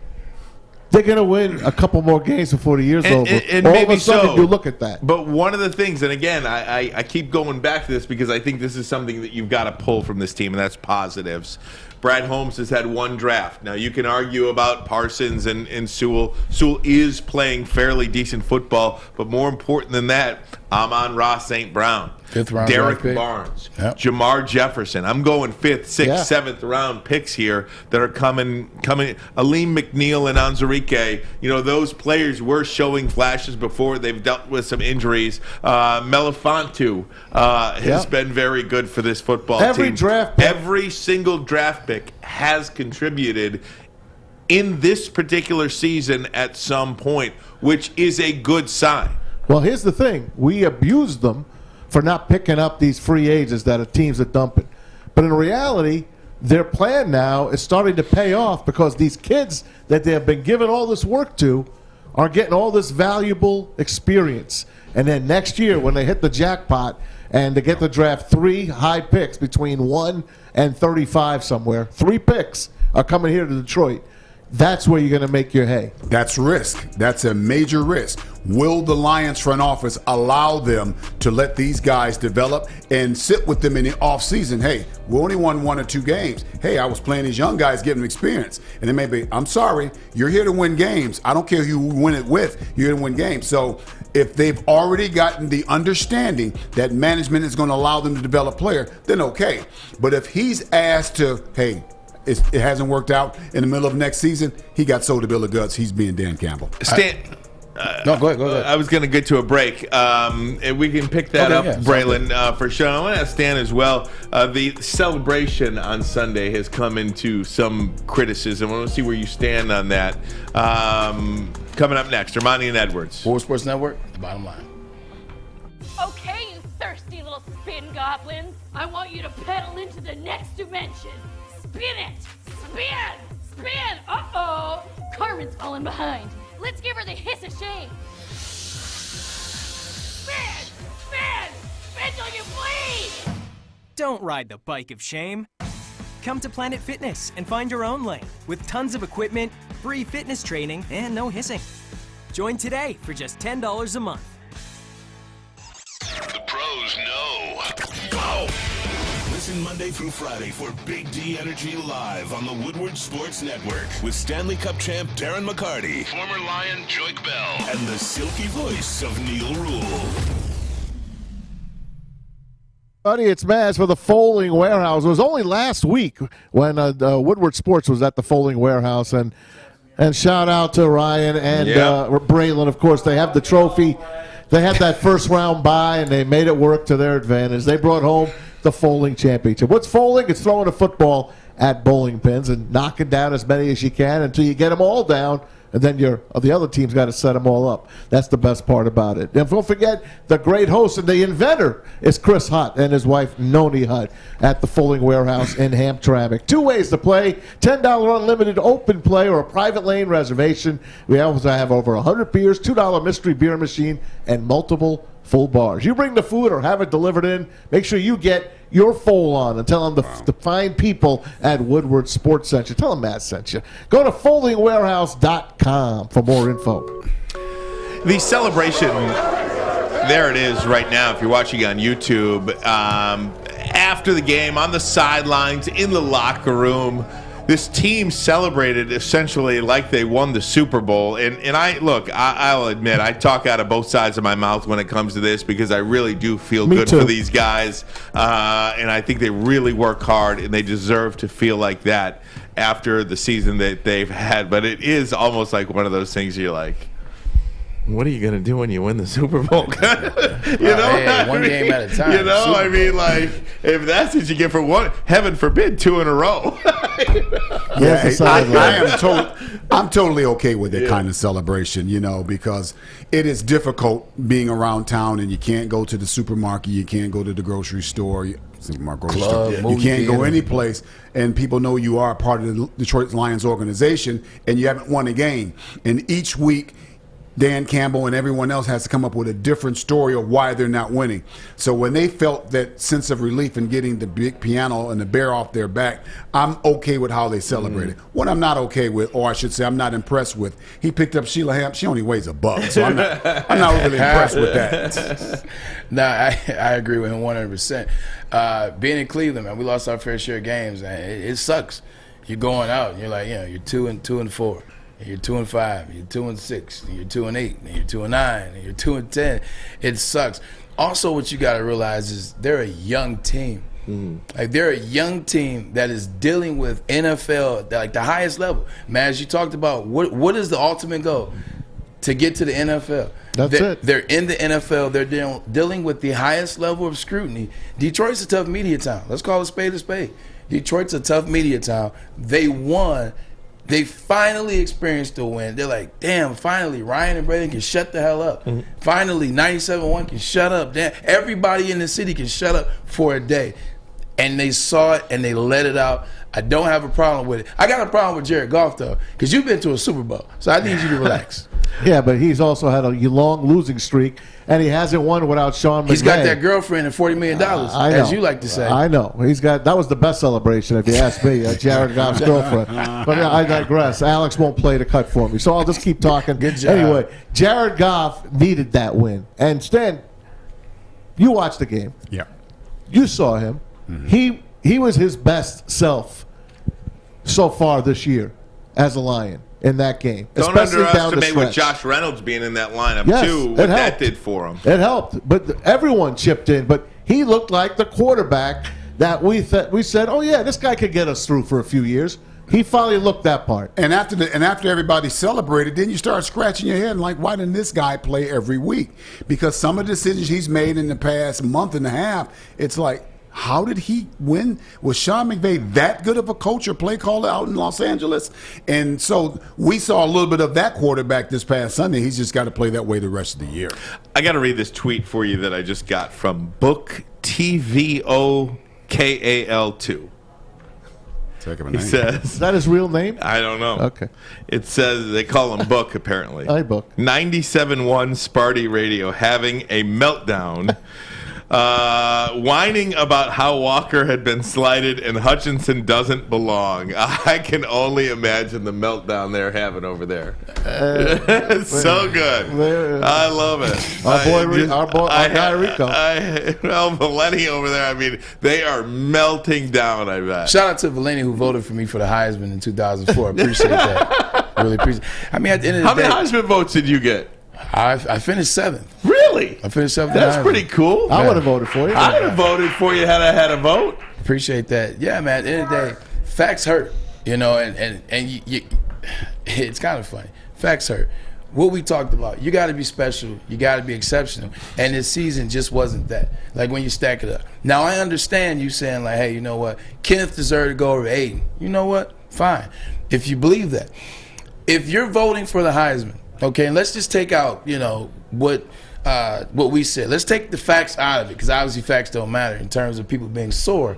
They're going to win a couple more games before the year's over. And all maybe of a sudden, so. you look at that. But one of the things, and again, I keep going back to this because I think this is something that you've got to pull from this team, and that's positives. Brad Holmes has had 1 draft. Now, you can argue about Parsons and Sewell. Sewell is playing fairly decent football, but more important than that, Amon-Ra St. Brown. 5th round Derek pick. Barnes, Yep. Jamar Jefferson. I'm going 5th, 6th, 7th round picks here that are coming. Aleem McNeil and Onwuzurike. Those players were showing flashes before. They've dealt with some injuries. Melifonte has been very good for this football team. Every single draft pick has contributed in this particular season at some point, which is a good sign. Well, here's the thing. We abused them for not picking up these free agents that teams are dumping. But in reality, their plan now is starting to pay off because these kids that they have been given all this work to are getting all this valuable experience. And then next year when they hit the jackpot and they get to draft 3 high picks between 1 and 35 somewhere, 3 picks are coming here to Detroit. That's where you're going to make your hay. That's risk. That's a major risk. Will the Lions front office allow them to let these guys develop and sit with them in the offseason? Hey, we only won 1 or 2 games. Hey, I was playing these young guys, giving them experience. And then maybe, I'm sorry, you're here to win games. I don't care who you win it with. You're here to win games. So if they've already gotten the understanding that management is going to allow them to develop player, then okay. But if he's asked to, hey, it hasn't worked out in the middle of next season, he got sold a bill of guts. He's being Dan Campbell. No, go ahead. I was going to get to a break. And we can pick that up, Braylon, for sure. I want to ask Stan as well. The celebration on Sunday has come into some criticism. I want to see where you stand on that. Coming up next, Armani and Edwards. Woodward Sports Network, the bottom line. Okay, you thirsty little spin goblins. I want you to pedal into the next dimension. Spin it! Spin! Spin! Uh-oh! Carmen's falling behind. Let's give her the hiss of shame. Spin! Spin! Spin till you bleed! Don't ride the bike of shame. Come to Planet Fitness and find your own lane with tons of equipment, free fitness training, and no hissing. Join today for just $10 a month. The pros know. Go! Listen Monday through Friday for Big D Energy Live on the Woodward Sports Network with Stanley Cup champ Darren McCarty, former Lion Joique Bell, and the silky voice of Neal Rule. Buddy, it's Maz for the Folding Warehouse. It was only last week when Woodward Sports was at the Folding Warehouse, and shout out to Ryan and Braylon. Of course, they have the trophy. They had that first round bye, and they made it work to their advantage. They brought home the Folding Championship. What's folding? It's throwing a football at bowling pins and knocking down as many as you can until you get them all down. And then the other team's got to set them all up. That's the best part about it. And don't forget, the great host and the inventor is Chris Hutt and his wife, Noni Hutt, at the Fulling Warehouse in Hamtramck. 2 ways to play: $10 unlimited open play or a private lane reservation. We also have over 100 beers, $2 mystery beer machine, and multiple full bars. You bring the food or have it delivered in. Make sure you get your foal on and tell them the fine people at Woodward Sports Center. Tell them Matt sent you. Go to foldingwarehouse.com for more info. The celebration, there it is right now if you're watching on YouTube. After the game, on the sidelines, in the locker room, this team celebrated essentially like they won the Super Bowl. And I'll admit, I talk out of both sides of my mouth when it comes to this because I really do feel good for these guys. And I think they really work hard, and they deserve to feel like that after the season that they've had. But it is almost like one of those things you're like, what are you going to do when you win the Super Bowl? One game at a time. You know, I mean, like, if that's what you get for one, heaven forbid, 2 in a row. I'm totally okay with that kind of celebration, you know, because it is difficult being around town and you can't go to the supermarket, you can't go to the grocery store, you can't go any place, and people know you are part of the Detroit Lions organization and you haven't won a game. And each week, Dan Campbell and everyone else has to come up with a different story of why they're not winning. So when they felt that sense of relief in getting the big piano and the bear off their back, I'm okay with how they celebrated. What I'm not okay with, or I should say I'm not impressed with, he picked up Sheila Hamp. She only weighs a buck, so I'm not really impressed with that. No, I agree with him 100%. Being in Cleveland, man, we lost our fair share of games, and it sucks. You're going out, and you're like, you're 2-4. You're 2-5, you're 2-6, you're 2-8, you're 2-9, and you're 2-10. It sucks. Also, what you got to realize is they're a young team. Like, they're a young team that is dealing with NFL, like the highest level. Man, as you talked about, what is the ultimate goal? To get to the NFL. They're in the NFL. They're dealing with the highest level of scrutiny. Detroit's a tough media town. Let's call a spade. Detroit's a tough media town. They won. They finally experienced a win. They're like, damn, finally, Ryan and Brandon can shut the hell up. Finally, 97-1 can shut up. Damn, everybody in the city can shut up for a day. And they saw it, and they let it out. I don't have a problem with it. I got a problem with Jared Goff, though, because you've been to a Super Bowl, so I need you to relax. Yeah, but he's also had a long losing streak, and he hasn't won without Sean McVay. He's got that girlfriend and $40 million, as you like to say. I know. That was the best celebration, if you ask me, Jared Goff's girlfriend. But I digress. Alex won't play the cut for me, so I'll just keep talking. Good job. Anyway, Jared Goff needed that win. And Stan, you watched the game. Yeah. You saw him. He was his best self so far this year as a Lion in that game. Don't underestimate what Josh Reynolds being in that lineup, too, what that did for him. It helped, but everyone chipped in. But he looked like the quarterback that we said, oh, yeah, this guy could get us through for a few years. He finally looked that part. And after everybody celebrated, then you start scratching your head and like, why didn't this guy play every week? Because some of the decisions he's made in the past month and a half, it's like, how did he win? Was Sean McVay that good of a coach or play caller out in Los Angeles? And so we saw a little bit of that quarterback this past Sunday. He's just got to play that way the rest of the year. I got to read this tweet for you that I just got from Book TVOKAL2. He says, is that his real name? I don't know. Okay. It says they call him Book apparently. Hi, Book. 97.1 Sparty Radio having a meltdown. Whining about how Walker had been slighted and Hutchinson doesn't belong. I can only imagine the meltdown they're having over there. So good. I love it. Our guy Rico. Valenti over there, I mean, they are melting down, I bet. Shout out to Valenti who voted for me for the Heisman in 2004. I appreciate that. Really appreciate it. I mean, at the end of the day. How many Heisman votes did you get? I finished 7th. Really? I finished 7th. That's pretty cool. I would have voted for you. I would have voted for you had I had a vote. Appreciate that. Yeah, man. At the end of the day, facts hurt. You know, and you it's kind of funny. Facts hurt. what we talked about. You got to be special. You got to be exceptional. And this season just wasn't that. Like when you stack it up. Now I understand you saying like, hey, you know what? Kenneth deserved to go over Aiden. You know what? Fine. If you believe that. If you're voting for the Heisman, okay, and let's just take out, what we said. Let's take the facts out of it, because obviously facts don't matter in terms of people being sore.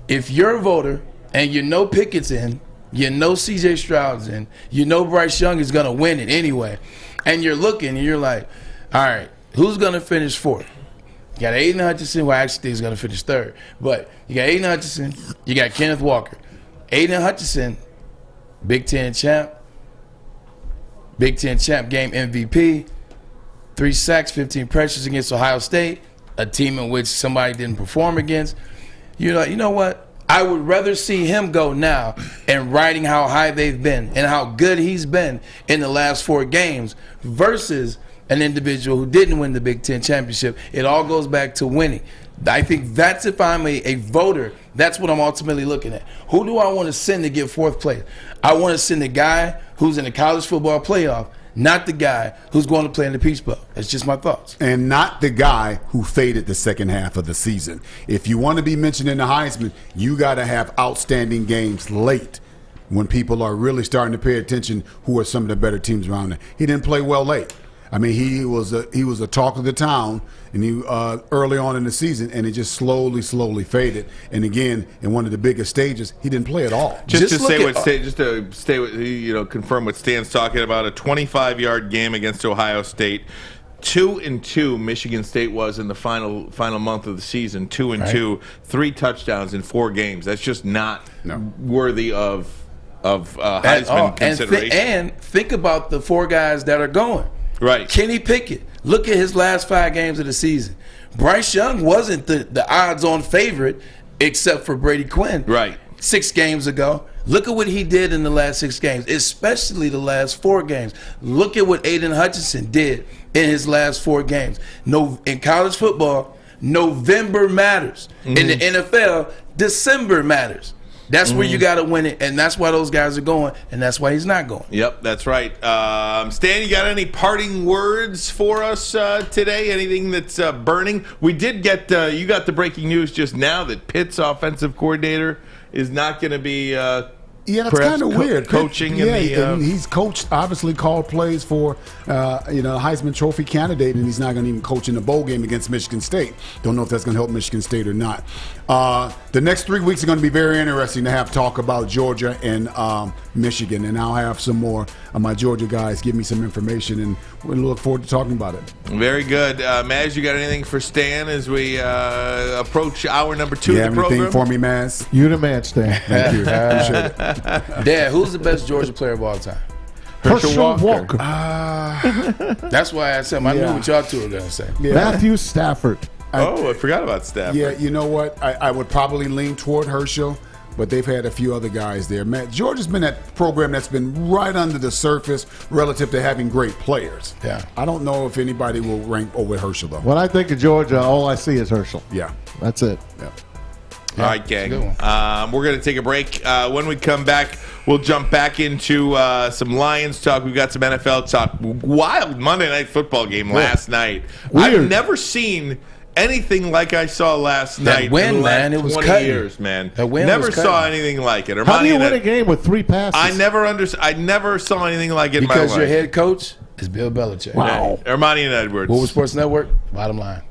If you're a voter and you know Pickett's in, you know C.J. Stroud's in, you know Bryce Young is going to win it anyway, and you're looking and you're like, all right, who's going to finish fourth? You got Aiden Hutchinson, who I actually think is going to finish third. But you got Aiden Hutchinson, you got Kenneth Walker. Aiden Hutchinson, Big Ten champ, game MVP, 3 sacks, 15 pressures against Ohio State, a team in which somebody didn't perform against. You're like, you know what? I would rather see him go now and writing how high they've been and how good he's been in the last 4 games versus an individual who didn't win the Big Ten championship. It all goes back to winning. I think that's, if I'm a voter, that's what I'm ultimately looking at. Who do I want to send to get 4th place? I want to send the guy who's in the college football playoff, not the guy who's going to play in the Peach Bowl. That's just my thoughts. And not the guy who faded the second half of the season. If you want to be mentioned in the Heisman, you got to have outstanding games late when people are really starting to pay attention who are some of the better teams around there. He didn't play well late. I mean, he was a talk of the town, and he early on in the season, and it just slowly faded. And again, in one of the biggest stages, he didn't play at all. Just to confirm what Stan's talking about, a 25-yard game against Ohio State. 2-2 Michigan State was in the final month of the season. 2-2, 3 touchdowns in 4 games. That's just not worthy of Heisman consideration. And think about the 4 guys that are going. Right. Kenny Pickett, look at his last 5 games of the season. Bryce Young wasn't the odds-on favorite except for Brady Quinn. Right. 6 games ago. Look at what he did in the last 6 games, especially the last 4 games. Look at what Aiden Hutchinson did in his last 4 games. In college football, November matters. Mm-hmm. In the NFL, December matters. That's where you got to win it, and that's why those guys are going, and that's why he's not going. Yep, that's right. Stan, you got any parting words for us today? Anything that's burning? We did get you got the breaking news just now that Pitt's offensive coordinator is not going to be that's kind of weird. Coaching and he's coached, obviously called plays for Heisman Trophy candidate, and he's not going to even coach in the bowl game against Michigan State. Don't know if that's going to help Michigan State or not. The next 3 weeks are going to be very interesting to have talk about Georgia and Michigan, and I'll have some more of my Georgia guys give me some information, and we look forward to talking about it. Very good. Maz, you got anything for Stan as we approach hour number 2 of the program? Anything for me, Maz? You the man, Stan. Thank you. Appreciate it. Dad, who's the best Georgia player of all time? Herschel Walker. That's why I said I knew what y'all 2 were going to say. Yeah. Matthew Stafford. I forgot about Stafford. Yeah, you know what? I would probably lean toward Herschel, but they've had a few other guys there. Georgia's been that program that's been right under the surface relative to having great players. Yeah. I don't know if anybody will rank over Herschel, though. When I think of Georgia, all I see is Herschel. Yeah. That's it. Yeah. All right, gang. We're going to take a break. When we come back, we'll jump back into some Lions talk. We've got some NFL talk. Wild Monday Night Football game last night. Weird. I've never seen anything like I saw last night. Win, in the last man, it was 20 cutting. years, man. That win never was saw cutting. anything like it. How do you win a game with 3 passes? I never saw anything like it in my life. Because your head coach is Bill Belichick. Wow. Armani and Edwards. Woodward Sports Network, bottom line.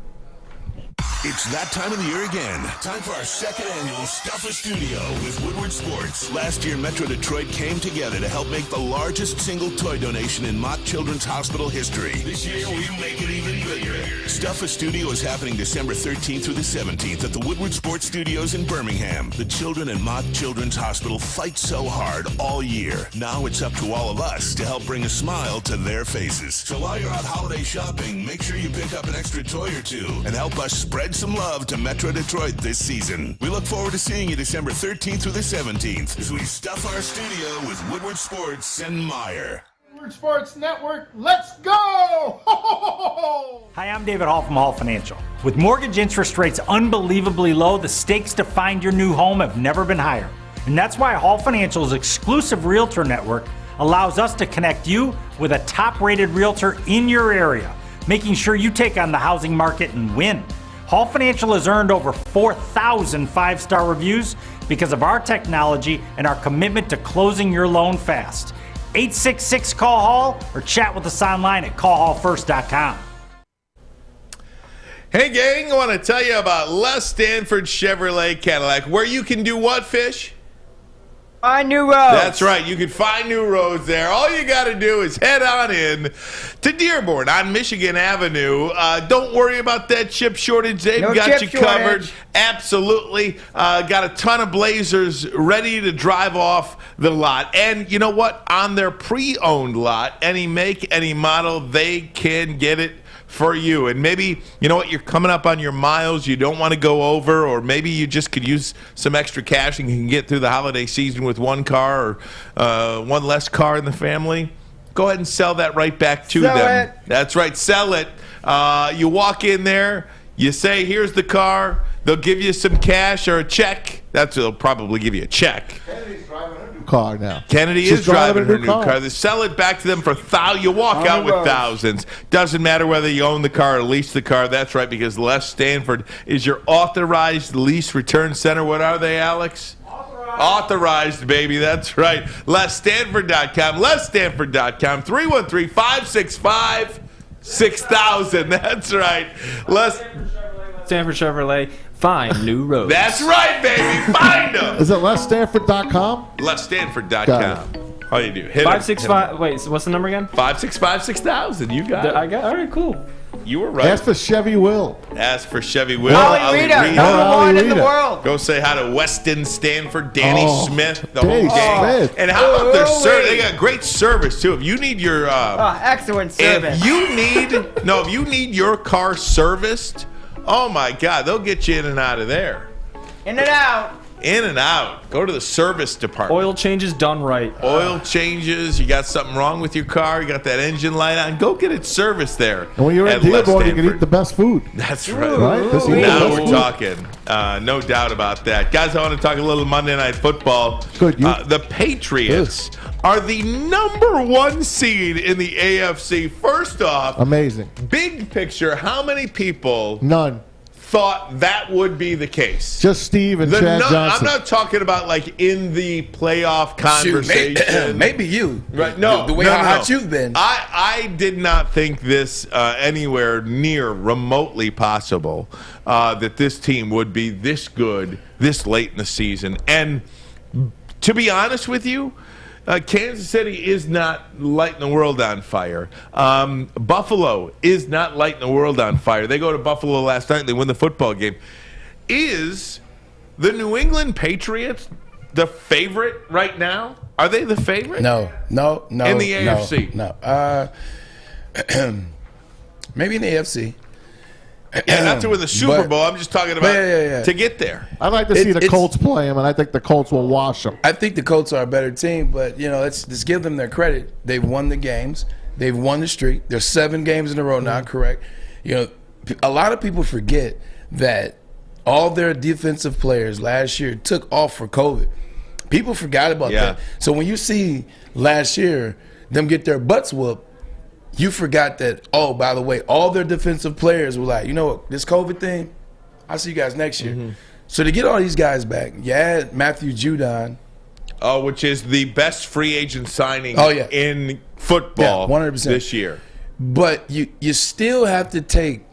It's that time of the year again. Time for our 2nd annual Stuffer Studio with Woodward Sports. Last year, Metro Detroit came together to help make the largest single toy donation in Mott Children's Hospital history. This year, we make it even bigger. Stuffer Studio is happening December 13th through the 17th at the Woodward Sports Studios in Birmingham. The children in Mott Children's Hospital fight so hard all year. Now it's up to all of us to help bring a smile to their faces. So while you're out holiday shopping, make sure you pick up an extra toy or 2 and help us spread some love to Metro Detroit this season. We look forward to seeing you December 13th through the 17th as we stuff our studio with Woodward Sports and Myre. Woodward Sports Network, let's go! Hi, I'm David Hall from Hall Financial. With mortgage interest rates unbelievably low, the stakes to find your new home have never been higher. And that's why Hall Financial's exclusive realtor network allows us to connect you with a top-rated realtor in your area, making sure you take on the housing market and win. Hall Financial has earned over 4,000 five-star reviews because of our technology and our commitment to closing your loan fast. 866-CALL-HALL or chat with us online at callhallfirst.com. Hey, gang, I want to tell you about Les Stanford Chevrolet Cadillac, where you can do what, Fish? Find new roads. That's right. You can find new roads there. All you got to do is head on in to Dearborn on Michigan Avenue. Don't worry about that chip shortage. They've got you covered. Absolutely. Got a ton of Blazers ready to drive off the lot. And you know what? On their pre-owned lot, any make, any model, they can get it for you. And maybe, you know what, you're coming up on your miles, you don't want to go over, or maybe you just could use some extra cash and you can get through the holiday season with one car or one less car in the family. Go ahead and sell that right back to them. That's right, sell it. You walk in there, you say, here's the car. They'll give you some cash or a check. They'll probably give you a check. Kennedy's driving her new car now. Kennedy is driving her new car. They sell it back to them for you walk out with thousands. Doesn't matter whether you own the car or lease the car. That's right, because Les Stanford is your authorized lease return center. What are they, Alex? Authorized, baby. That's right. LesStanford.com. LesStanford.com. 313-565-6000. That's right. Stanford Chevrolet. Find new roads. That's right, baby. Find them. Is it LesStanford.com? LesStanford.com. All you do, hit 565. Wait, so what's the number again? 565-6000. You got it. I got. All right, cool. You were right. Ask for Chevy Will. Ask for Chevy Will. Ollie Rita, number one in the world. Go say hi to Weston Stanford, Danny Smith, the Danny whole gang. Smith. And how about their service? They got great service too. If you need your excellent service. If you need your car serviced, oh my God, they'll get you in and out of there. In and out. In and out. Go to the service department. Oil changes done right. Oil changes. You got something wrong with your car. You got that engine light on. Go get it serviced there. And when you're in Dearborn, you can eat the best food. That's right. Now we're talking. No doubt about that. Guys, I want to talk a little Monday Night Football. Good. The Patriots are the number one seed in the AFC. First off, amazing. Big picture, how many people thought that would be the case? Just Steve and Chad Johnson. I'm not talking about like in the playoff conversation. Maybe you. Right? No, the way how hot you've been. I did not think this anywhere near remotely possible that this team would be this good this late in the season. And to be honest with you, Kansas City is not lighting the world on fire. Buffalo is not lighting the world on fire. They go to Buffalo last night and they win the football game. Is the New England Patriots the favorite right now? Are they the favorite? No. In the AFC? No. Maybe in the AFC. Yeah, not to win the Super Bowl. I'm just talking about to get there. I'd like to see the Colts play them, and I think the Colts will wash them. I think the Colts are a better team, but let's give them their credit. They've won the games. They've won the streak. There's 7 games in a row now, correct? A lot of people forget that all their defensive players last year took off for COVID. People forgot about that. So when you see last year them get their butts whooped, you forgot that, oh, by the way, all their defensive players were like, you know what, this COVID thing, I'll see you guys next year. Mm-hmm. So to get all these guys back, you had Matthew Judon. Oh, which is the best free agent signing in football 100%. This year. But you still have to take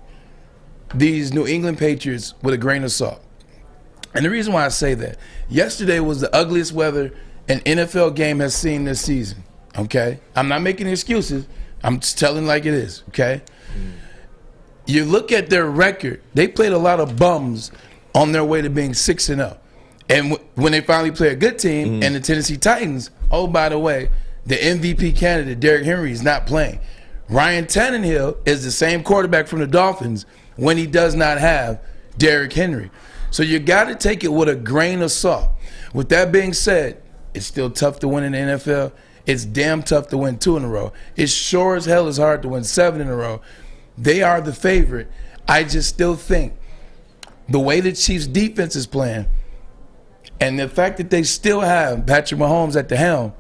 these New England Patriots with a grain of salt. And the reason why I say that, yesterday was the ugliest weather an NFL game has seen this season, okay? I'm not making excuses. I'm just telling like it is, okay? You look at their record, they played a lot of bums on their way to being 6-0. And when they finally play a good team and the Tennessee Titans, oh, by the way, the MVP candidate, Derrick Henry, is not playing. Ryan Tannehill is the same quarterback from the Dolphins when he does not have Derrick Henry. So you got to take it with a grain of salt. With that being said, it's still tough to win in the NFL. It's damn tough to win 2 in a row. It sure as hell is hard to win 7 in a row. They are the favorite. I just still think the way the Chiefs' defense is playing and the fact that they still have Patrick Mahomes at the helm,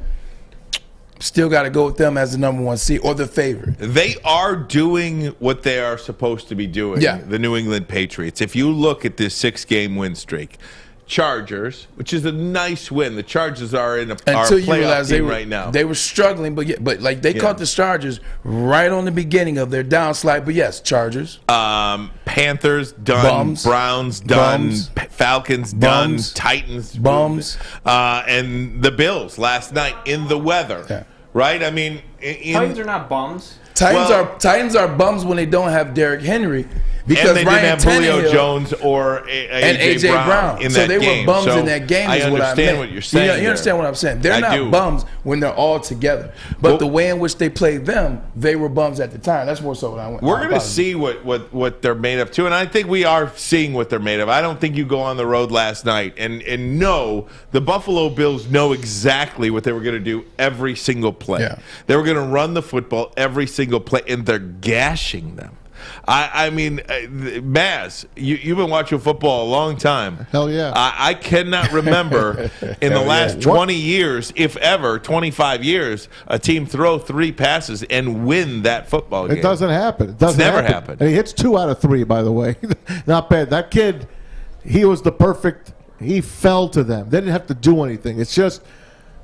still got to go with them as the number 1 seed or the favorite. They are doing what they are supposed to be doing, the New England Patriots. If you look at this 6-game win streak, Chargers, which is a nice win. The Chargers are in a playoff team right now. They were struggling, but like they caught the Chargers right on the beginning of their downslide. But yes, Chargers. Panthers done, Bums. Browns done, Bums. Falcons Bums. done, Titans Bums. And the Bills last night in the weather, right? I mean, Titans are not bums. Titans are bums when they don't have Derrick Henry. Because and they Ryan didn't have Julio Tannehill Jones or A.J. Brown in so that they game. were bums So in that game. I Is what I understand meant. what you're saying. You understand what I'm saying? They're not bums when they're all together. But the way in which they played them, they were bums at the time. That's more so what I went. We're going to see what they're made of too, and I think we are seeing what they're made of. I don't think you go on the road last night and know the Buffalo Bills know exactly what they were going to do every single play. Yeah. They were going to run the football every single play, and they're gashing them. I mean, Maz, you've been watching football a long time. Hell yeah. I cannot remember in the last 20 years, if ever, 25 years, a team throw 3 passes and win that football game. It doesn't happen. It doesn't never happen. happened. And he hits 2 out of 3, by the way. Not bad. That kid, he was the perfect. He fell to them. They didn't have to do anything. It's just,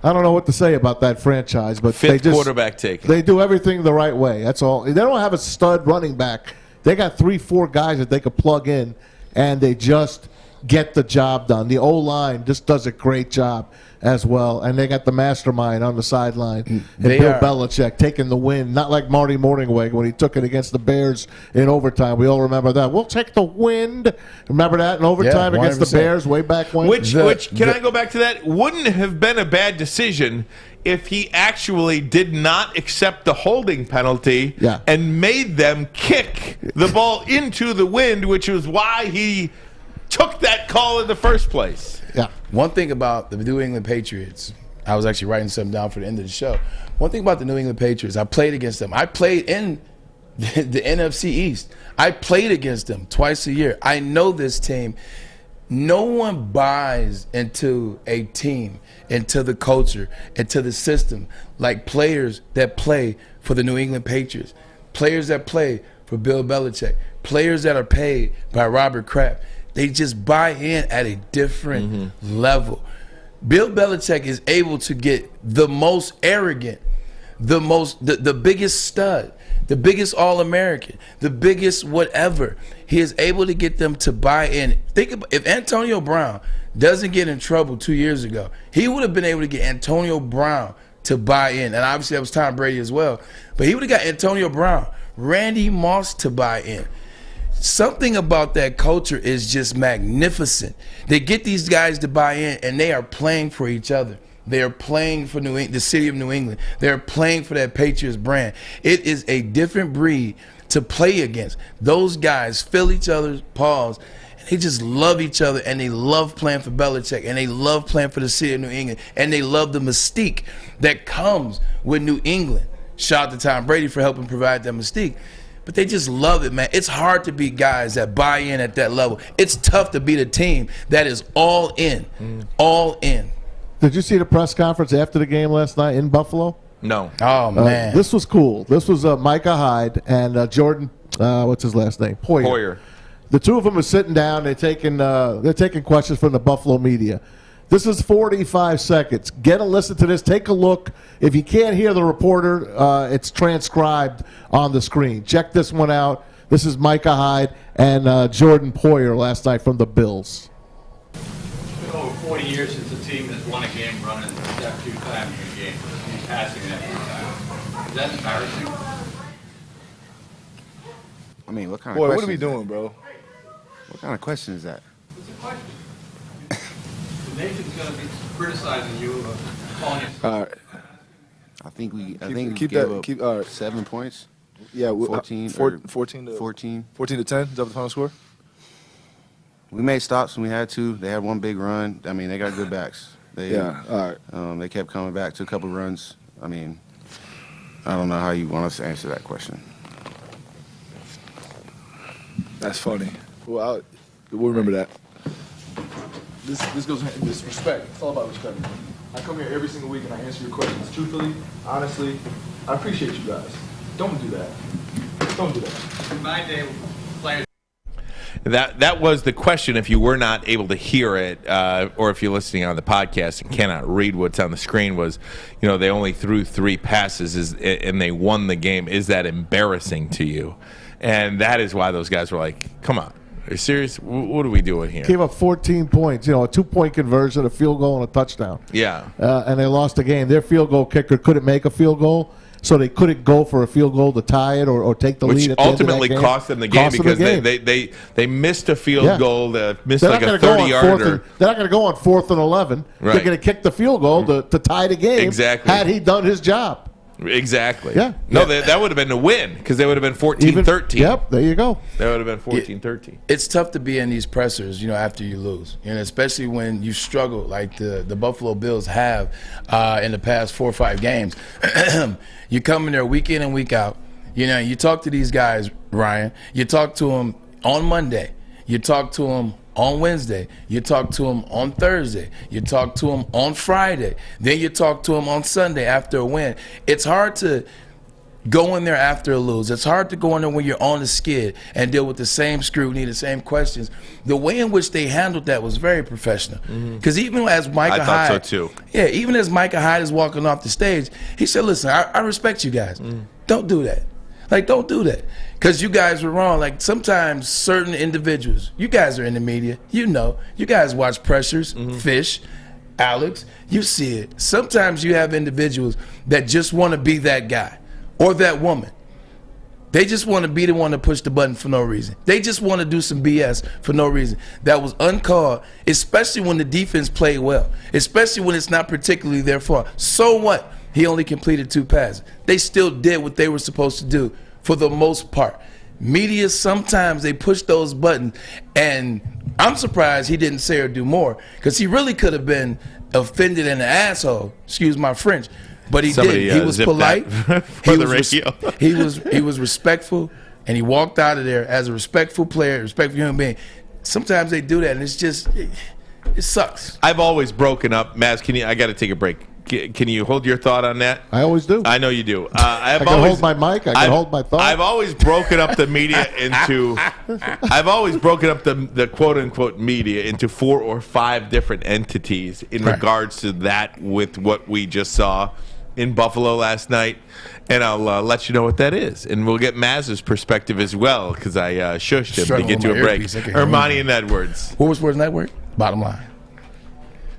I don't know what to say about that franchise, but Fifth they just quarterback taken. They do everything the right way. That's all. They don't have a stud running back. They got 3-4 guys that they could plug in, and they just get the job done. The O-line just does a great job as well, and they got the mastermind on the sideline. And Bill Belichick taking the win, not like Marty Morningweg when he took it against the Bears in overtime. We all remember that. We'll take the wind. Remember that in overtime against the Bears way back when? Which can I go back to that? Wouldn't have been a bad decision if he actually did not accept the holding penalty and made them kick the ball into the wind, which was why he took that call in the first place. Yeah. One thing about the New England Patriots, I was actually writing something down for the end of the show. One thing about the New England Patriots, I played against them. I played in the NFC East. I played against them twice a year. I know this team. No one buys into a team, into the culture, into the system like players that play for the New England Patriots, players that play for Bill Belichick, players that are paid by Robert Kraft. They just buy in at a different level. Bill Belichick is able to get the most arrogant, the biggest stud, the biggest All-American, the biggest whatever. He is able to get them to buy in. Think about if Antonio Brown doesn't get in trouble 2 years ago, he would have been able to get Antonio Brown to buy in. And obviously that was Tom Brady as well. But he would have got Antonio Brown, Randy Moss to buy in. Something about that culture is just magnificent. They get these guys to buy in, and they are playing for each other. They are playing for the city of New England. They're playing for that Patriots brand. It is a different breed to play against. Those guys feel each other's paws, and they just love each other, and they love playing for Belichick, and they love playing for the city of New England, and they love the mystique that comes with New England. Shout out to Tom Brady for helping provide that mystique. But they just love it, man. It's hard to beat guys that buy in at that level. It's tough to beat a team that is all in, all in. Did you see the press conference after the game last night in Buffalo? No. Oh, man. This was cool. This was Micah Hyde and Jordan, what's his last name? Poyer. The two of them are sitting down. They're taking questions from the Buffalo media. This is 45 seconds. Get a listen to this. Take a look. If you can't hear the reporter, it's transcribed on the screen. Check this one out. This is Micah Hyde and Jordan Poyer last night from the Bills. It's been over 40 years since the team has won a game running that few times in a game. He's passing that few times. Is that embarrassing? I mean, what kind Boy, of question? What are we doing, bro? What kind of question is that? It's a question. The nation's going to be criticizing you, calling you. All right. I think we keep gave that. up 7 points. Yeah, 14 14 to 10. Is that the final score? We made stops when we had to. They had one big run. I mean, they got good backs. All right. They kept coming back to a couple runs. I mean, I don't know how you want us to answer that question. That's funny. Well, we'll remember that. This goes in this respect. It's all about respect. I come here every single week and I answer your questions truthfully, honestly. I appreciate you guys. Don't do that. Don't do that. In my day, players. That was the question. If you were not able to hear it, or if you're listening on the podcast and cannot read what's on the screen, was, they only threw 3 passes and they won the game. Is that embarrassing to you? And that is why those guys were like, come on. Are you serious? What are we doing here? Gave up 14 points, a 2-point conversion, a field goal, and a touchdown. Yeah. And they lost the game. Their field goal kicker couldn't make a field goal, so they couldn't go for a field goal to tie it or take the lead at the end of that game. Which ultimately cost them the game because they missed a field goal, missed like a 30-yarder. They're not going to go on 4th and 11. Right. They're going to kick the field goal to tie the game. Exactly. Had he done his job. Exactly. Yeah. No, that would have been a win because they would have been 14-13. Yep, there you go. That would have been 14-13. It's tough to be in these pressers, after you lose, especially when you struggle like the Buffalo Bills have in the past 4 or 5 games. You come in there week in and week out. You talk to these guys, Ryan. You talk to them on Monday. You talk to them on Wednesday. You talk to them on Thursday. You talk to them on Friday. Then you talk to them on Sunday after a win. It's hard to go in there after a lose. It's hard to go in there when you're on the skid and deal with the same scrutiny, the same questions. The way in which they handled that was very professional. Because even as Micah Hyde, I thought so too. Yeah, even as Micah Hyde is walking off the stage, he said, "Listen, I respect you guys. Don't do that. Don't do that. Because you guys were wrong. Sometimes certain individuals, you guys are in the media, you guys watch pressures, Fish, Alex, you see it. Sometimes you have individuals that just want to be that guy or that woman. They just want to be the one to push the button for no reason. They just want to do some BS for no reason. That was uncalled, especially when the defense played well, especially when it's not particularly their fault. So what? He only completed 2 passes. They still did what they were supposed to do for the most part. Media, sometimes they push those buttons, and I'm surprised he didn't say or do more because he really could have been offended and an asshole, excuse my French, but he didn't. He was polite. For the radio. He was respectful, and he walked out of there as a respectful player, respectful human being. Sometimes they do that, and it's just, it sucks. I've always broken up. Maz, I got to take a break. Can you hold your thought on that? I always do. I know you do. I can hold my mic. I can hold my thought. I've always broken up the media into. I've always broken up the quote unquote media into 4 or 5 different entities in regards to that with what we just saw in Buffalo last night, and I'll let you know what that is, and we'll get Maz's perspective as well because I shushed him to get to a break. Armani and Edwards. What was Sports Network? Bottom line.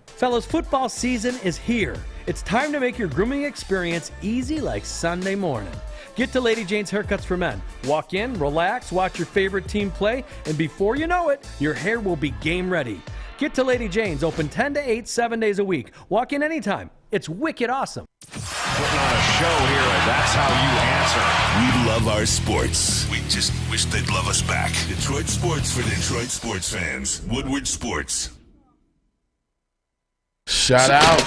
Fellas, football season is here. It's time to make your grooming experience easy like Sunday morning. Get to Lady Jane's Haircuts for Men. Walk in, relax, watch your favorite team play, and before you know it, your hair will be game ready. Get to Lady Jane's, open 10 to 8, 7 days a week. Walk in anytime. It's wicked awesome. Putting on a show here, and that's how you answer. We love our sports. We just wish they'd love us back. Detroit sports for Detroit sports fans. Woodward Sports. Shout out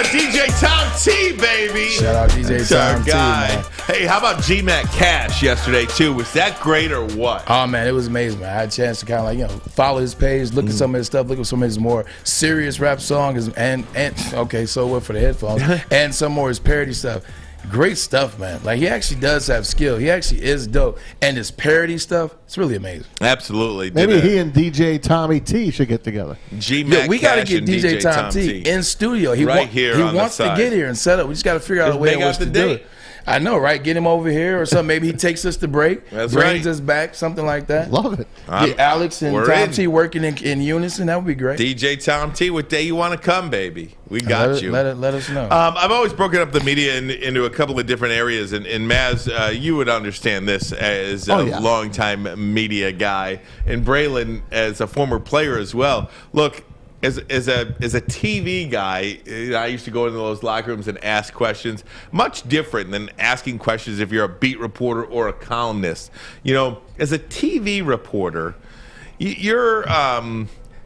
DJ Tom T, baby. Shout out DJ Tom T, man. Hey, how about GMAC Cash yesterday too? Was that great or what? Oh man, it was amazing, man. I had a chance to kind of follow his page, look at some of his stuff, look at some of his more serious rap songs, and okay, so what for the headphones, and some more his parody stuff. Great stuff, man. He actually does have skill. He actually is dope. And his parody stuff, it's really amazing. Absolutely. Maybe he and DJ Tommy T should get together. GMAC we got to get DJ Tom T in studio. He wants to get here and set up. We just got to figure out a way in which to do it. I know, right? Get him over here or something. Maybe he takes us to break, brings us back, something like that. Love it. Get Alex and Tom T working in unison. That would be great. DJ Tom T, what day you want to come, baby? We got you. Let us know. I've always broken up the media into a couple of different areas, and Maz, you would understand this as a longtime media guy, and Braylon as a former player as well. Look, as a TV guy, I used to go into those locker rooms and ask questions. Much different than asking questions if you're a beat reporter or a columnist. As a TV reporter, you're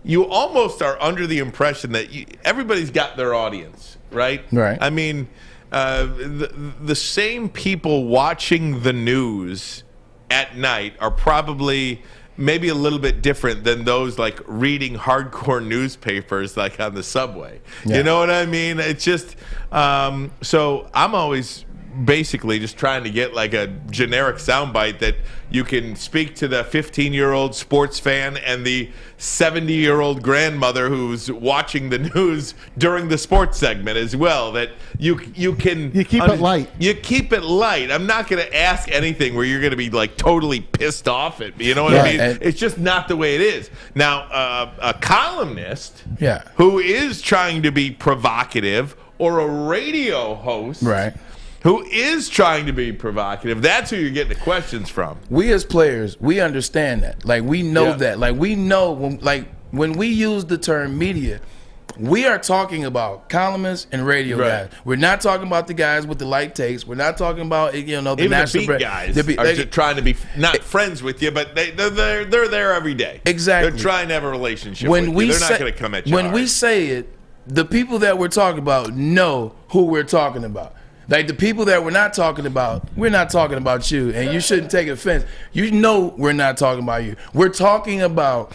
you almost are under the impression that everybody's got their audience, right? Right. I mean, the same people watching the news at night are probably maybe a little bit different than those like reading hardcore newspapers like on the subway. Yeah. You know what I mean? It's just so I'm always basically just trying to get like a generic soundbite that you can speak to the 15-year-old sports fan and the 70-year-old grandmother who's watching the news during the sports segment as well. That you keep it light. You keep it light. I'm not going to ask anything where you're going to be like totally pissed off at me. You know what I mean? It's just not the way it is. Now, a columnist who is trying to be provocative, or a radio host, who is trying to be provocative, that's who you're getting the questions from. We as players, we understand that. Like, we know that. Like, we know when we use the term media, we are talking about columnists and radio guys. We're not talking about the guys with the light takes. We're not talking about the Even national the beat guys are just trying to be not friends with you, but they're there every day. Exactly. They're trying to have a relationship with you. They're not going to come at you When hard. we say it, the people that we're talking about know who we're talking about. Like, the people that we're not talking about you, and you shouldn't take offense. You know we're not talking about you. We're talking about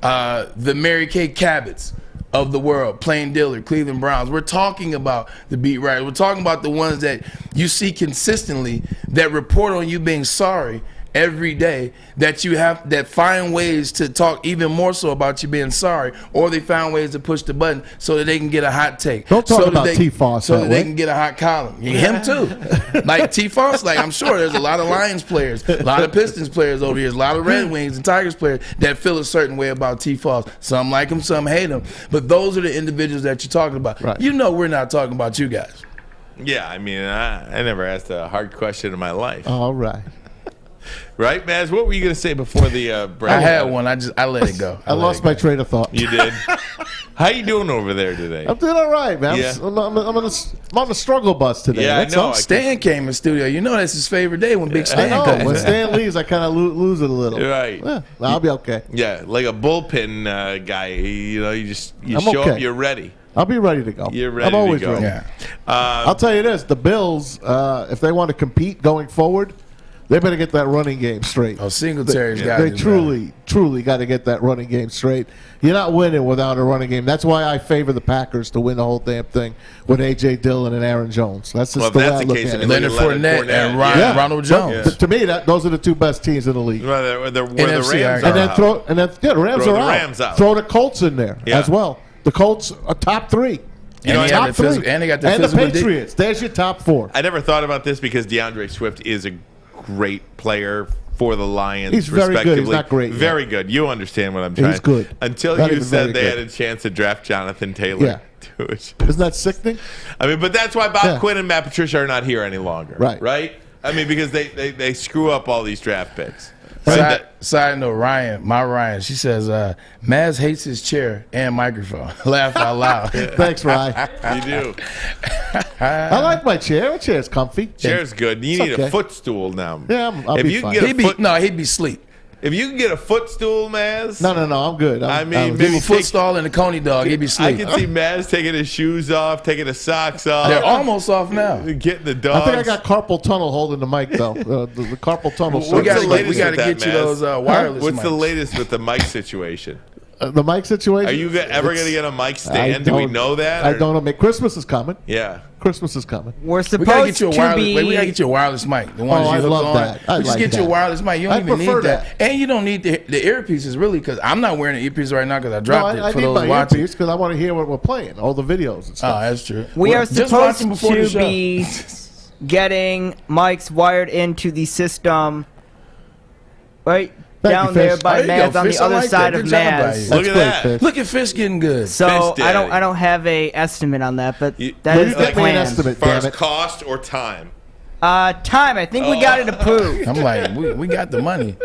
the Mary Kay Cabots of the world, Plain Dillard, Cleveland Browns. We're talking about the beat writers. We're talking about the ones that you see consistently that report on you being sorry every day, that find ways to talk even more so about you being sorry, or they found ways to push the button so that they can get a hot take. Don't talk about T-Foss so that that way. they can get a hot column. Him too. Like T-Foss, like I'm sure there's a lot of Lions players, a lot of Pistons players over here, a lot of Red Wings and Tigers players that feel a certain way about T-Foss. Some like him, some hate him. But those are the individuals that you're talking about. Right. You know we're not talking about you guys. Yeah, I mean, I never asked a hard question in my life. All right. Right, Maz? What were you going to say before the break? I had one. I let it go. I lost my train of thought. You did? How you doing over there today? I'm doing all right, man. Yeah. I'm on the struggle bus today. Yeah, That's I know. all. Stan came in studio. You know that's his favorite day when Big Stan I comes. know. When Stan leaves, I kind of lose it a little. Right. Yeah, I'll be okay. Yeah, like a bullpen guy. You know, you I'm show okay. up, you're ready. I'll be ready to go. You're ready I'm always to go. ready. Yeah. I'll tell you this: the Bills, if they want to compete going forward, they better get that running game straight. Oh, Singletary's got They it. truly got to get that running game straight. You're not winning without a running game. That's why I favor the Packers to win the whole damn thing with A.J. Dillon and Aaron Jones. That's just the way I look at it. Leonard Fournette and Ronald Jones. Yeah. To me, those are the two best teams in the league. Where the NFC Rams are are And then out. the Rams Throw are the out. Rams out. Throw the Colts in there as well. The Colts are top three. And they got the physical- and they got the physical Patriots. There's your top four. I never thought about this because DeAndre Swift is a great player for the Lions. He's very good. respectively. He's not great yet. Very good. You understand what I'm trying. He's good. Until Not you even said very they good. had a chance to draft Jonathan Taylor. Yeah. Isn't that sickening? I mean, but that's why Bob Yeah. Quinn and Matt Patricia are not here any longer. Right. Right? I mean, because they screw up all these draft picks. Side note, Ryan, she says, Maz hates his chair and microphone. Laugh out loud. Thanks, Ryan. You do. I like my chair. My chair's comfy. Chair's good. You It's need okay. a footstool now. Yeah, I'll if be you fine. can get a foot, he'd be asleep. if you can get a footstool, Maz. No, I'm good. I mean, Give maybe him a foot stall and a coney dog. He'd be I asleep. can see Maz taking his shoes off, taking his socks off. They're almost off now. Getting the I dogs. think I got carpal tunnel holding the mic though. The carpal tunnel. What's the latest we gotta with that, get you Maz? those wireless What's the mics. latest with the mic situation? The mic situation. Are you ever going to get a mic stand? Do we know that? I or- don't know. Christmas is coming. Yeah. Christmas is coming. We're We gotta supposed get you a to wireless. be. We gotta get you a wireless mic. The ones Oh, you I hook love on. that. I Just like get you a that. wireless mic. You don't I even prefer need that, and you don't need the earpieces really, because I'm not wearing an earpiece right now because I No, dropped I it for need those my watching. earpiece because I want to hear what we're playing, all the videos and Oh, stuff. that's true. We are Just watch supposed them before the to show. be getting mics wired into the system right Thank you, down there Fish. by There you go, Maz on Fish. the I other like side that. of Good job by Maz. Look That's at great, that. Fish. Look at Fish getting good. So Fish I Daddy. don't have a estimate on that, but You- that is you the get me an plan. estimate. As far Damn as it. cost or time? Time. I think we got it approved. I'm like, we got the money.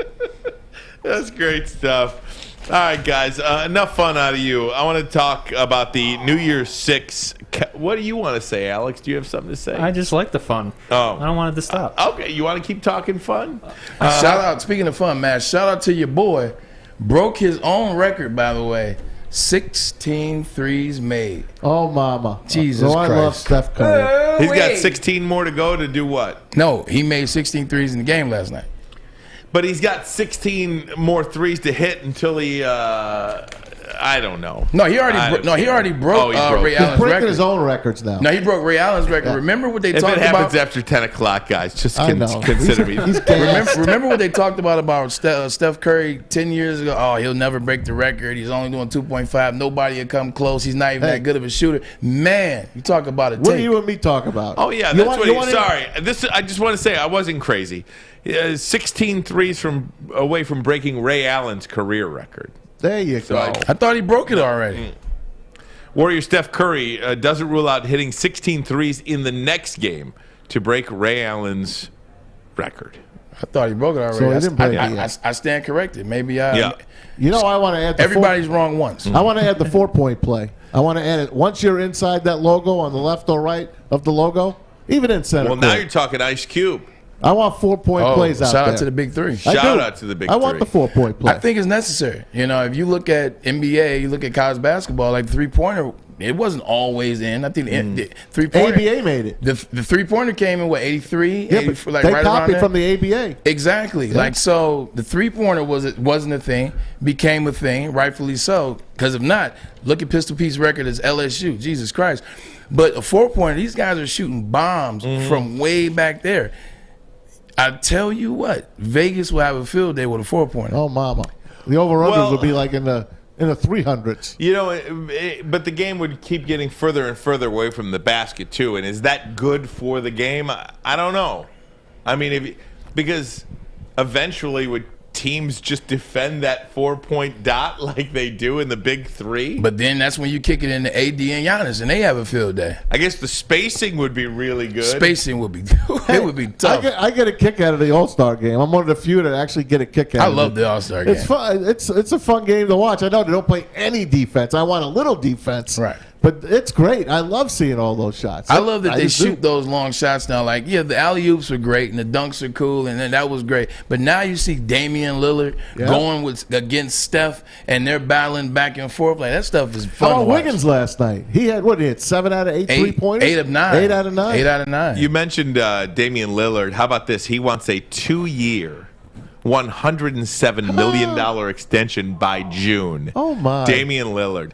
That's great stuff. All right, guys, enough fun out of you. I want to talk about the New Year's 6. What do you want to say, Alex? Do you have something to say? I just like the fun. Oh. I don't want it to stop. Okay, you want to keep talking fun? Shout out, speaking of fun, man, shout out to your boy. Broke his own record, by the way. 16 threes made. Oh, mama. Jesus I love Christ. Steph Curry. He's got 16 more to go to do what? No, he made 16 threes in the game last night. But he's got 16 more threes to hit until he. I don't know. No, he already broke Ray Allen's He's breaking record. his own records now. No, he broke Ray Allen's record. Yeah. Remember what they talked about? If it happens after 10 o'clock, guys, just consider me. Remember what they talked about Steph Curry 10 years ago? Oh, he'll never break the record. He's only doing 2.5. Nobody will come close. He's not even that good of a shooter. Man, you talk about it. What do you and me talk about? Oh, yeah. Sorry. I just want to say I wasn't crazy. 16 threes away from breaking Ray Allen's career record. There you go. I thought he broke it already. Warrior Steph Curry doesn't rule out hitting 16 threes in the next game to break Ray Allen's record. I thought he broke it already. So he didn't break it yet. I stand corrected. Maybe I want to add everybody's wrong once. I want to add the 4-point play. I want to add it. Once you're inside that logo on the left or right of the logo, even in center. Well, now you're talking Ice Cube. I want 4-point plays out there. Shout out to the big three. Shout out to the big three. I want the 4-point play. I think it's necessary. If you look at NBA, you look at college basketball, like the three-pointer, it wasn't always in. I think the three-pointer. ABA made it. The three-pointer came in, 83? Yeah, 84, they copied from the ABA. Exactly. Yeah. So the three-pointer wasn't a thing, became a thing, rightfully so. Because if not, look at Pistol Pete's record as LSU. Jesus Christ. But a 4-pointer, these guys are shooting bombs from way back there. I tell you what, Vegas will have a field day with a 4-pointer. Oh, mama. The over-unders would be like in the 300s. But the game would keep getting further and further away from the basket, too. And is that good for the game? I don't know. I mean, because eventually would teams just defend that 4-point dot like they do in the big three? But then that's when you kick it into AD and Giannis, and they have a field day. I guess the spacing would be really good. Spacing would be good. It would be tough. I get a kick out of the All-Star game. I'm one of the few that actually get a kick out of it. I love the All-Star game. It's fun. It's a fun game to watch. I know they don't play any defense. I want a little defense. Right. But it's great. I love seeing all those shots. I love that they shoot those long shots now. Like, the alley-oops are great, and the dunks are cool, and then that was great. But now you see Damian Lillard going against Steph, and they're battling back and forth. Like, that stuff is fun to watch. Wiggins last night? He had 7 out of 8 3-pointers? 8 of 9. 8 out of 9. 8 out of 9. You mentioned Damian Lillard. How about this? He wants a 2-year, $107 million extension by June. Oh, my. Damian Lillard.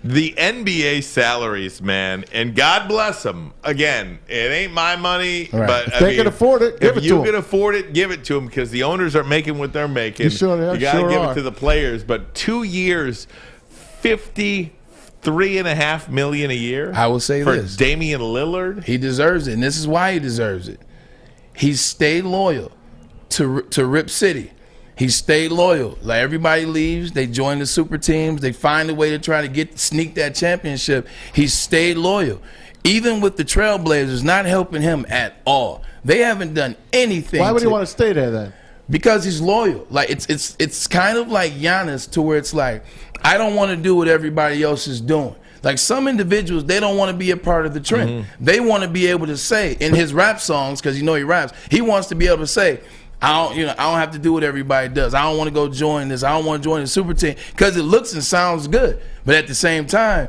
The NBA salaries, man, and God bless them. Again, it ain't my money, but if they can afford it, give it to them. If you can afford it, give it to them, because the owners are making what they're making. You got to give it to the players. But 2 years, $53.5 million a year. I will say for this: Damian Lillard, he deserves it, and this is why he deserves it. He stayed loyal to Rip City. He stayed loyal. Like, everybody leaves, they join the super teams, they find a way to try to sneak that championship. He stayed loyal. Even with the Trailblazers not helping him at all. They haven't done anything. Why would he want to stay there then? Because he's loyal. Like, it's kind of like Giannis, to where it's like, I don't want to do what everybody else is doing. Like, some individuals, they don't want to be a part of the trend. They want to be able to say in his rap songs, because he raps, he wants to be able to say, I don't have to do what everybody does. I don't want to go join this. I don't want to join the super team, because it looks and sounds good. But at the same time,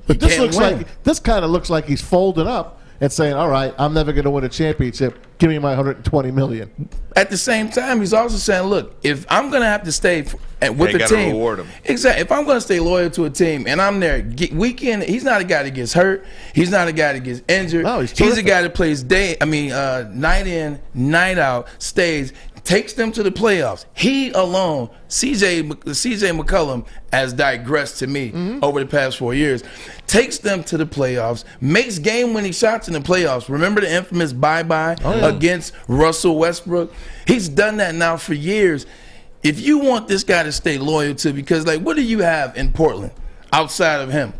but this kind of looks like he's folding up and saying, all right, I'm never going to win a championship. Give me my $120 million. At the same time, he's also saying, look, if I'm going to have to stay with the team, reward him. Exactly. If I'm going to stay loyal to a team and I'm there week in, he's not a guy that gets hurt. He's not a guy that gets injured. No, he's a guy that plays night in, night out, stays, takes them to the playoffs. He alone, CJ McCollum, has digressed to me over the past 4 years, takes them to the playoffs, makes game-winning shots in the playoffs. Remember the infamous bye-bye against Russell Westbrook? He's done that now for years. If you want this guy to stay loyal to, because, like, what do you have in Portland outside of him?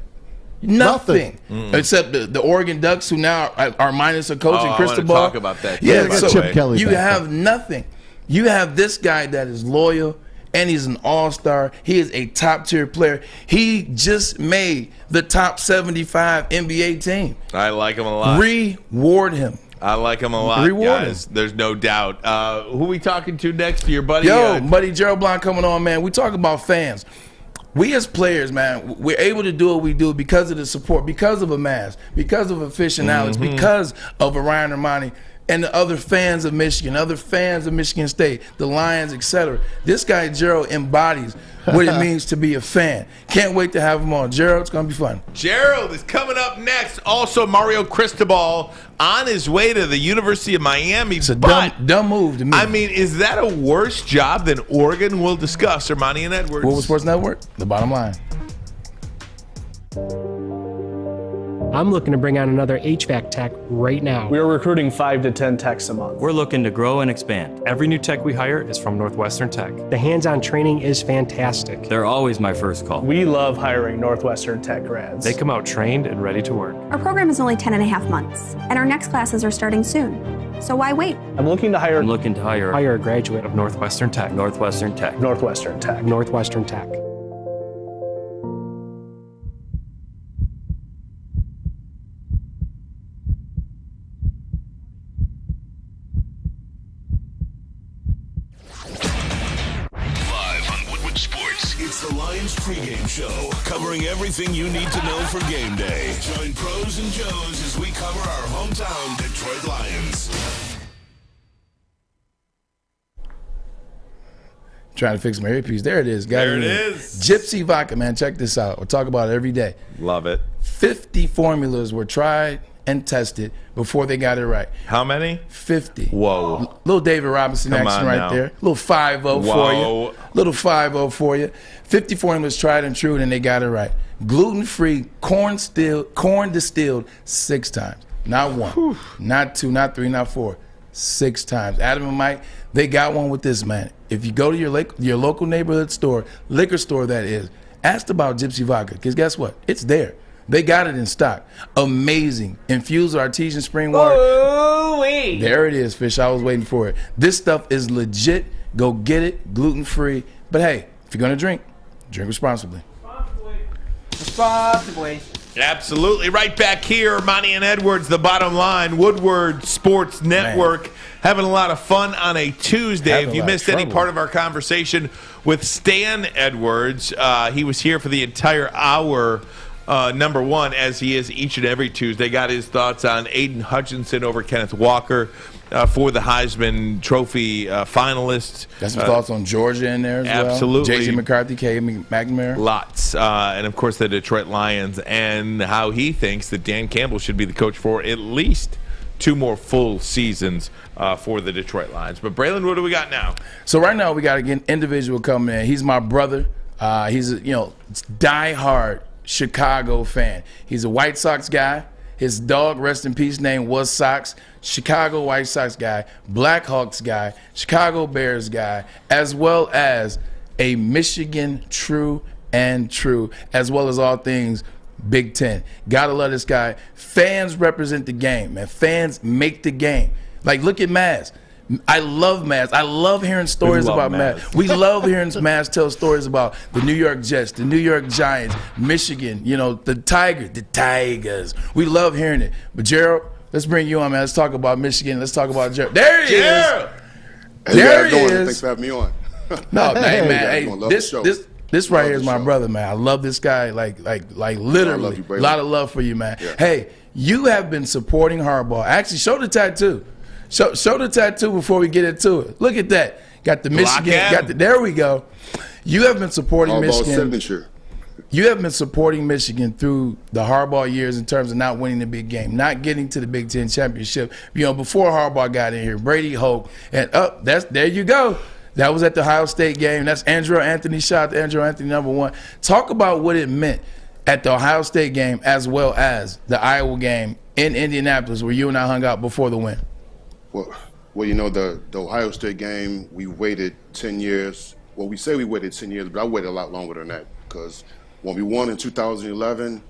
Nothing. Except the Oregon Ducks, who now are minus a coach in Cristobal. I want to talk about that. Yeah, so Chip Kelly you have nothing. You have this guy that is loyal, and he's an all-star. He is a top-tier player. He just made the top 75 NBA team. I like him a lot. Reward him. I like him a lot, guys. There's no doubt. Who we talking to next? Your buddy? Buddy Gerald Blanc coming on, man. We talk about fans. We as players, man, we're able to do what we do because of the support, because of Amaz, because of Aficionados, because of Orion Romani. and the other fans of Michigan, other fans of Michigan State, the Lions, etc. This guy, Gerald, embodies what it means to be a fan. Can't wait to have him on. Gerald, it's going to be fun. Gerald is coming up next. Also, Mario Cristobal on his way to the University of Miami. It's a dumb move to me. I mean, is that a worse job than Oregon? We'll discuss. Armani and Edwards. Woodward Sports Network, the bottom line. I'm looking to bring on another HVAC tech right now. We are recruiting 5 to 10 techs a month. We're looking to grow and expand. Every new tech we hire is from Northwestern Tech. The hands-on training is fantastic. They're always my first call. We love hiring Northwestern Tech grads. They come out trained and ready to work. Our program is only 10.5 months, and our next classes are starting soon. So why wait? I'm looking to hire Hire a graduate of Northwestern Tech. Northwestern Tech. Northwestern Tech. Northwestern Tech. It's the Lions pregame show, covering everything you need to know for game day. Join Pros and Joes as we cover our hometown Detroit Lions. Trying to fix my earpiece. There it is. There it is. Gypsy vodka, man. Check this out. We'll talk about it every day. Love it. 50 formulas were tried and tested before they got it right. How many? 50. Whoa. Little David Robinson Come action on right now. there. Little 5-0 for you. Little 5-0 for you. 50 formulas tried and true, and they got it right. Gluten-free, corn distilled 6 times. Not 1, not 2, not 3, not 4. 6 times. Adam and Mike, they got one with this, man. If you go to your local neighborhood store, liquor store that is, ask about Gypsy Vodka, because guess what? It's there. They got it in stock. Amazing. Infused artesian spring water. Ooh-wee. There it is, Fish. I was waiting for it. This stuff is legit. Go get it. Gluten-free. But hey, if you're going to drink responsibly. Responsibly. Absolutely. Right back here, Armani and Edwards, the bottom line, Woodward Sports Network. Having a lot of fun on a Tuesday. If you missed any part of our conversation with Stan Edwards, he was here for the entire hour. Number one, as he is each and every Tuesday, got his thoughts on Aiden Hutchinson over Kenneth Walker for the Heisman Trophy finalists. Got some thoughts on Georgia in there as well. Absolutely. J.J. McCarthy, K. McNamara. Lots. And, of course, the Detroit Lions and how he thinks that Dan Campbell should be the coach for at least 2 more full seasons for the Detroit Lions. But, Braylon, what do we got now? So right now we got an individual coming in. He's my brother. He's a diehard Chicago fan. He's a White Sox guy. His dog, rest in peace, name was Sox. Chicago White Sox guy, Blackhawks guy, Chicago Bears guy, as well as a Michigan true, as well as all things Big Ten. Gotta love this guy. Fans represent the game, man. Fans make the game. Like, look at Maz. I love Maz. I love hearing stories about Maz. We love hearing Maz tell stories about the New York Jets, the New York Giants, Michigan, the Tigers. We love hearing it. But Gerald, let's bring you on, man. Let's talk about Michigan. Let's talk about Gerald. There he is. There he is. Thanks for having me on. No, hey, man. Hey, this right here is my brother, man. I love this guy, like literally. A lot of love for you, man. Yeah. Hey, you have been supporting Harbaugh. Actually, show the tattoo. Show the tattoo before we get into it. Look at that. Got the Michigan. There we go. You have been supporting Michigan. Signature. You have been supporting Michigan through the Harbaugh years in terms of not winning the big game, not getting to the Big Ten championship. Before Harbaugh got in here, Brady Hoke, and there you go. That was at the Ohio State game. That's Andrew Anthony. Shout out to Andrew Anthony, #1. Talk about what it meant at the Ohio State game as well as the Iowa game in Indianapolis where you and I hung out before the win. Well, the Ohio State game, we waited 10 years. Well, we say we waited 10 years, but I waited a lot longer than that because when we won in 2011,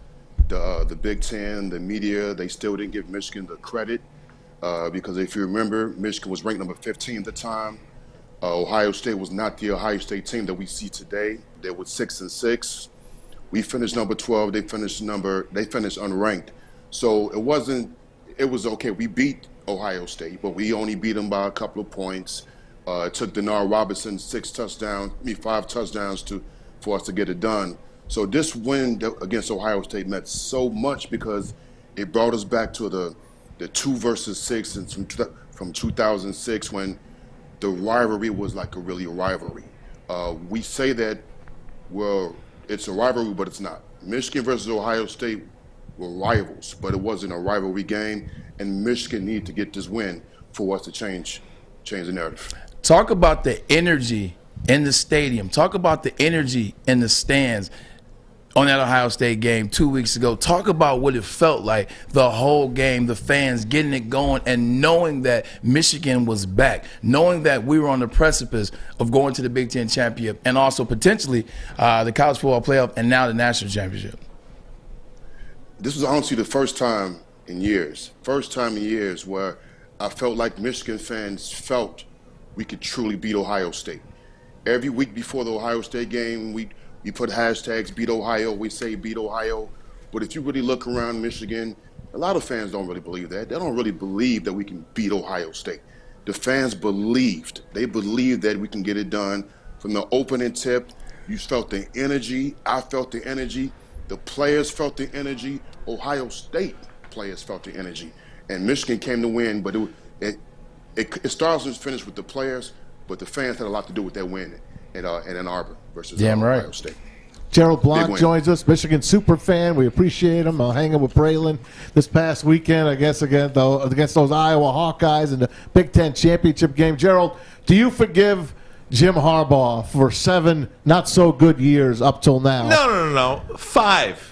the Big Ten, the media, they still didn't give Michigan the credit because if you remember, Michigan was ranked number 15 at the time. Ohio State was not the Ohio State team that we see today. They were 6-6. We finished number 12. They finished unranked. So it was okay. We beat Ohio State, but we only beat them by a couple of points. It took Denard Robinson 5 touchdowns for us to get it done. So this win against Ohio State meant so much because it brought us back to the the 2 versus 6 and from 2006 when the rivalry was like a rivalry. We say that, well, it's a rivalry, but it's not. Michigan versus Ohio State were rivals, but it wasn't a rivalry game, and Michigan needed to get this win for us to change the narrative. Talk about the energy in the stadium. Talk about the energy in the stands on that Ohio State game 2 weeks ago. Talk about what it felt like the whole game, the fans getting it going and knowing that Michigan was back, knowing that we were on the precipice of going to the Big Ten championship and also potentially the college football playoff and now the national championship. This was honestly the first time in years where I felt like Michigan fans felt we could truly beat Ohio State. Every week before the Ohio State game, we put hashtags beat Ohio, we say beat Ohio. But if you really look around Michigan, a lot of fans don't really believe that. They don't really believe that we can beat Ohio State. The fans believed. They believed that we can get it done. From the opening tip, you felt the energy. I felt the energy. The players felt the energy. Ohio State players felt the energy. And Michigan came to win, but it starts and finished with the players, but the fans had a lot to do with that win in Ann Arbor versus Ohio State. Gerald Blanc joins us, Michigan super fan. We appreciate him. Hanging with Braylon this past weekend, I guess, against those Iowa Hawkeyes in the Big Ten championship game. Gerald, do you forgive Jim Harbaugh for 7 not-so-good years up till now? No. 5.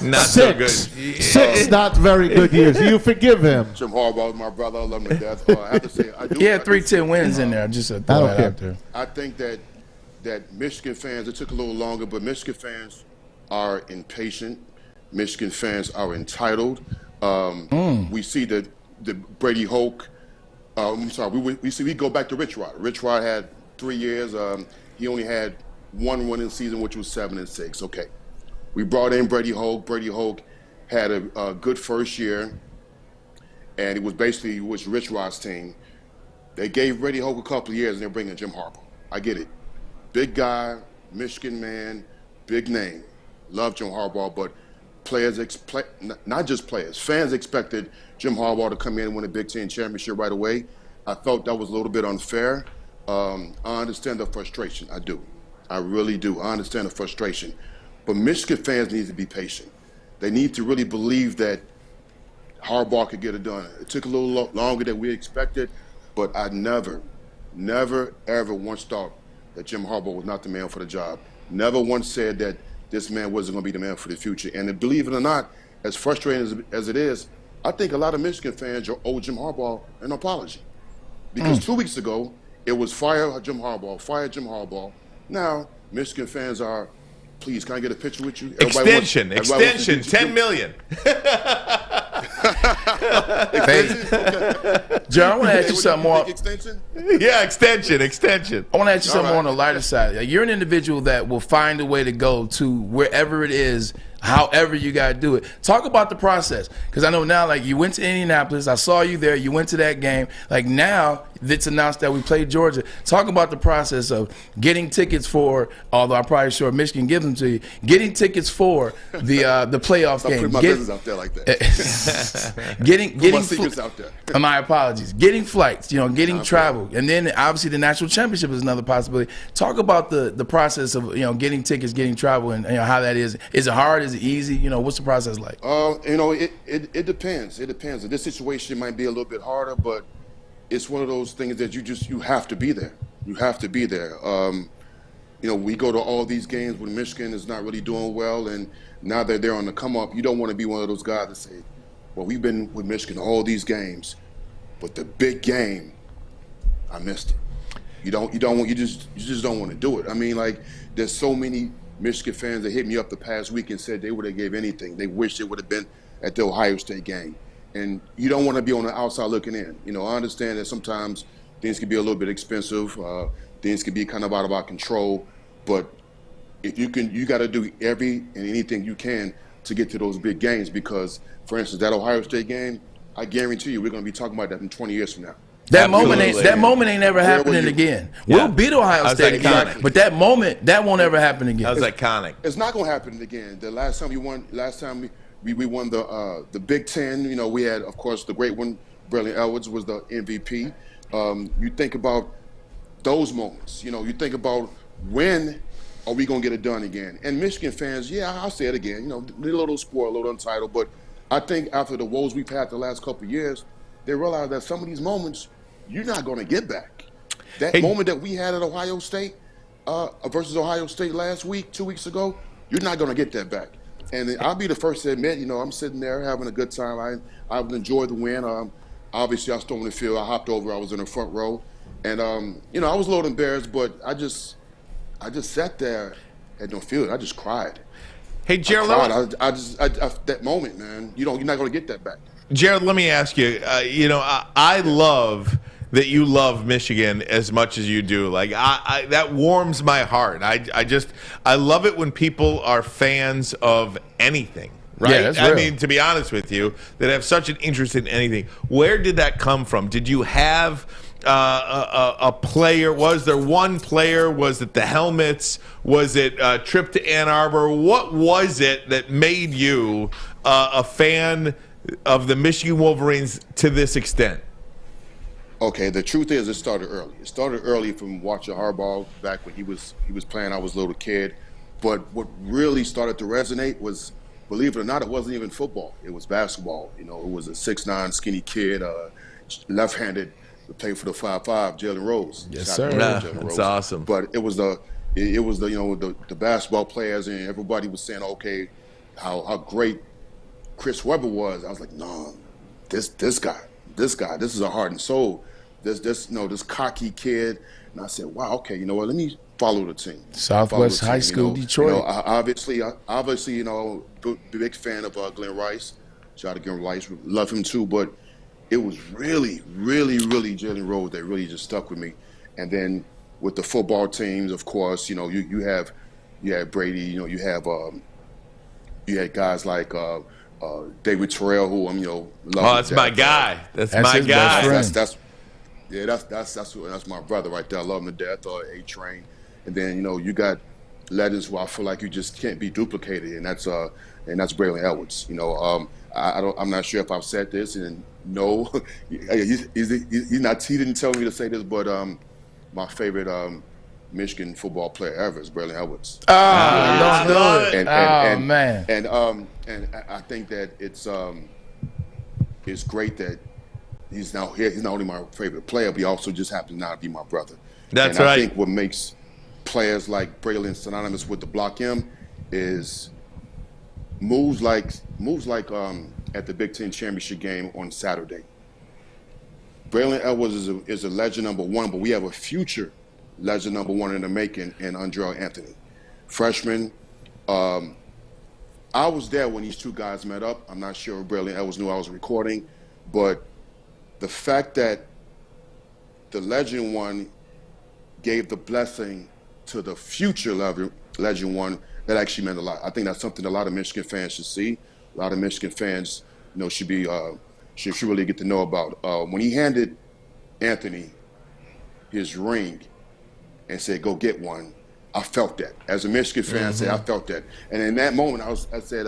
Not 6. so good. 6 not very good years. Do you forgive him? Jim Harbaugh is my brother. I love him to death. I have to say, I do. He had 3 10 wins in there. Just throw that out there. I think that Michigan fans, it took a little longer, but Michigan fans are impatient. Michigan fans are entitled. We see the Brady Hoke. We go back to Rich Rod. Rich Rod had 3 years. He only had 1 winning season, which was 7-6. Okay. We brought in Brady Hoke. Brady Hoke had a good first year, and it was Rich Rod's team. They gave Brady Hoke a couple of years, and they're bringing Jim Harbaugh. I get it. Big guy, Michigan man, big name. Love Jim Harbaugh, but not just players, fans expected Jim Harbaugh to come in and win a Big Ten championship right away. I felt that was a little bit unfair. I understand the frustration. I do. I really do. I understand the frustration. But Michigan fans need to be patient. They need to really believe that Harbaugh could get it done. It took a little longer than we expected, but I never, ever once thought that Jim Harbaugh was not the man for the job. Never once said that this man wasn't going to be the man for the future. And believe it or not, as frustrating as it is, I think a lot of Michigan fans owe Jim Harbaugh an apology. Because 2 weeks ago, it was fire Jim Harbaugh. Now, Michigan fans are, please, can I get a picture with you? Extension, $10 million. John, I want to ask you something more. Extension? Yeah, extension. I want to ask you something more on the lighter side. You're an individual that will find a way to go to wherever it is, however you got to do it. Talk about the process, because I know now, like, you went to Indianapolis. I saw you there. You went to that game. Like, now it's announced that we played Georgia. Talk about the process of getting tickets for, although I'm probably sure Michigan gives them to you, getting tickets for the playoff game. Put my business out there like that. getting my secrets out there. My apologies. Getting flights, getting travel, and then obviously the national championship is another possibility. Talk about the process of getting tickets, getting travel, and how that is. Is it hard? Is it easy? What's the process like? It depends. It depends. This situation might be a little bit harder, but it's one of those things that you have to be there. You have to be there. We go to all these games when Michigan is not really doing well, and now that they're on the come up, you don't want to be one of those guys that say, well, we've been with Michigan all these games, but the big game, I missed it. You just don't want to do it. I mean, like, there's so many Michigan fans that hit me up the past week and said they would have gave anything. They wish they would have been at the Ohio State game. And you don't want to be on the outside looking in. I understand that sometimes things can be a little bit expensive. Things can be kind of out of our control. But if you got to do every and anything you can to get to those big games, because, for instance, that Ohio State game, I guarantee you we're going to be talking about that in 20 years from now. That moment ain't ever happening again. Yeah. We'll beat Ohio State again, but that moment, that won't ever happen again. That was iconic. It's not going to happen again. The last time we won, we won the Big Ten. You know, we had, of course, the great one. Braylon Edwards was the MVP. You think about those moments. You know, you think about when are we going to get it done again? And Michigan fans, yeah, I'll say it again. You know, a little spoiled, a little untitled, but I think after the woes we've had the last couple of years, they realize that some of these moments you're not going to get back. That moment that we had at Ohio State versus Ohio State last week, 2 weeks ago, you're not going to get that back. And I'll be the first to admit, you know, I'm sitting there having a good time. I enjoyed the win. Obviously, I stormed the field. I hopped over. I was in the front row. And, you know, I was a little embarrassed, but I just sat there at no field. I just cried. Hey, Gerald. I that moment, man, you're not going to get that back. Gerald, let me ask you, you know, I love that you love Michigan as much as you do. Like, that warms my heart. I love it when people are fans of anything. Right? Yeah, that's real. I mean, to be honest with you, that have such an interest in anything. Where did that come from? Did you have a player? Was there one player? Was it the helmets? Was it a trip to Ann Arbor? What was it that made you a fan of the Michigan Wolverines to this extent? Okay, the truth is it started early. It started early from watching Harbaugh back when he was playing. I was a little kid. But what really started to resonate was, believe it or not, it wasn't even football. It was basketball. You know, it was a 6'9" skinny kid, left-handed, to play for the 5'5", Jalen Rose. Yes, sir. That's awesome. But it was the you know, the basketball players, and everybody was saying, okay, how great Chris Webber was. I was like, no, this guy, this is a heart and soul. This cocky kid. And I said, wow, okay, you know what? Let me follow the team. Southwest High School, Detroit. You know, obviously, you know, big fan of Glenn Rice. Shout out to Glenn Rice. Love him too. But it was really, really, really Jalen Rose that really just stuck with me. And then with the football teams, of course, you know, you had Brady. You know, you had guys like David Terrell, who I'm, you know, love. Oh, that's my guy. That's my guy. That's my brother right there. I love him to death. A-Train. And then, you know, you got legends who I feel like you just can't be duplicated, and that's Braylon Edwards. You know, I'm not sure if I've said this, and no, he didn't tell me to say this, but my favorite Michigan football player ever is Braylon Edwards. Don't do it. Man. And I think that it's great that he's now here. He's not only my favorite player, but he also just happens now to be my brother. That's right. I think what makes players like Braylon synonymous with the Block M is moves like at the Big Ten championship game on Saturday. Braylon Edwards is a legend number one, but we have a future legend number one in the making in Andrell Anthony, freshman. I was there when these two guys met up. I'm not sure if Braylon Edwards knew I was recording, but the fact that the legend one gave the blessing to the future legend one, that actually meant a lot. I think that's something a lot of Michigan fans should see. A lot of Michigan fans, you know, should really get to know about. When he handed Anthony his ring and said, "Go get one," I felt that. As a Michigan fan, I said, I felt that. And in that moment, I said,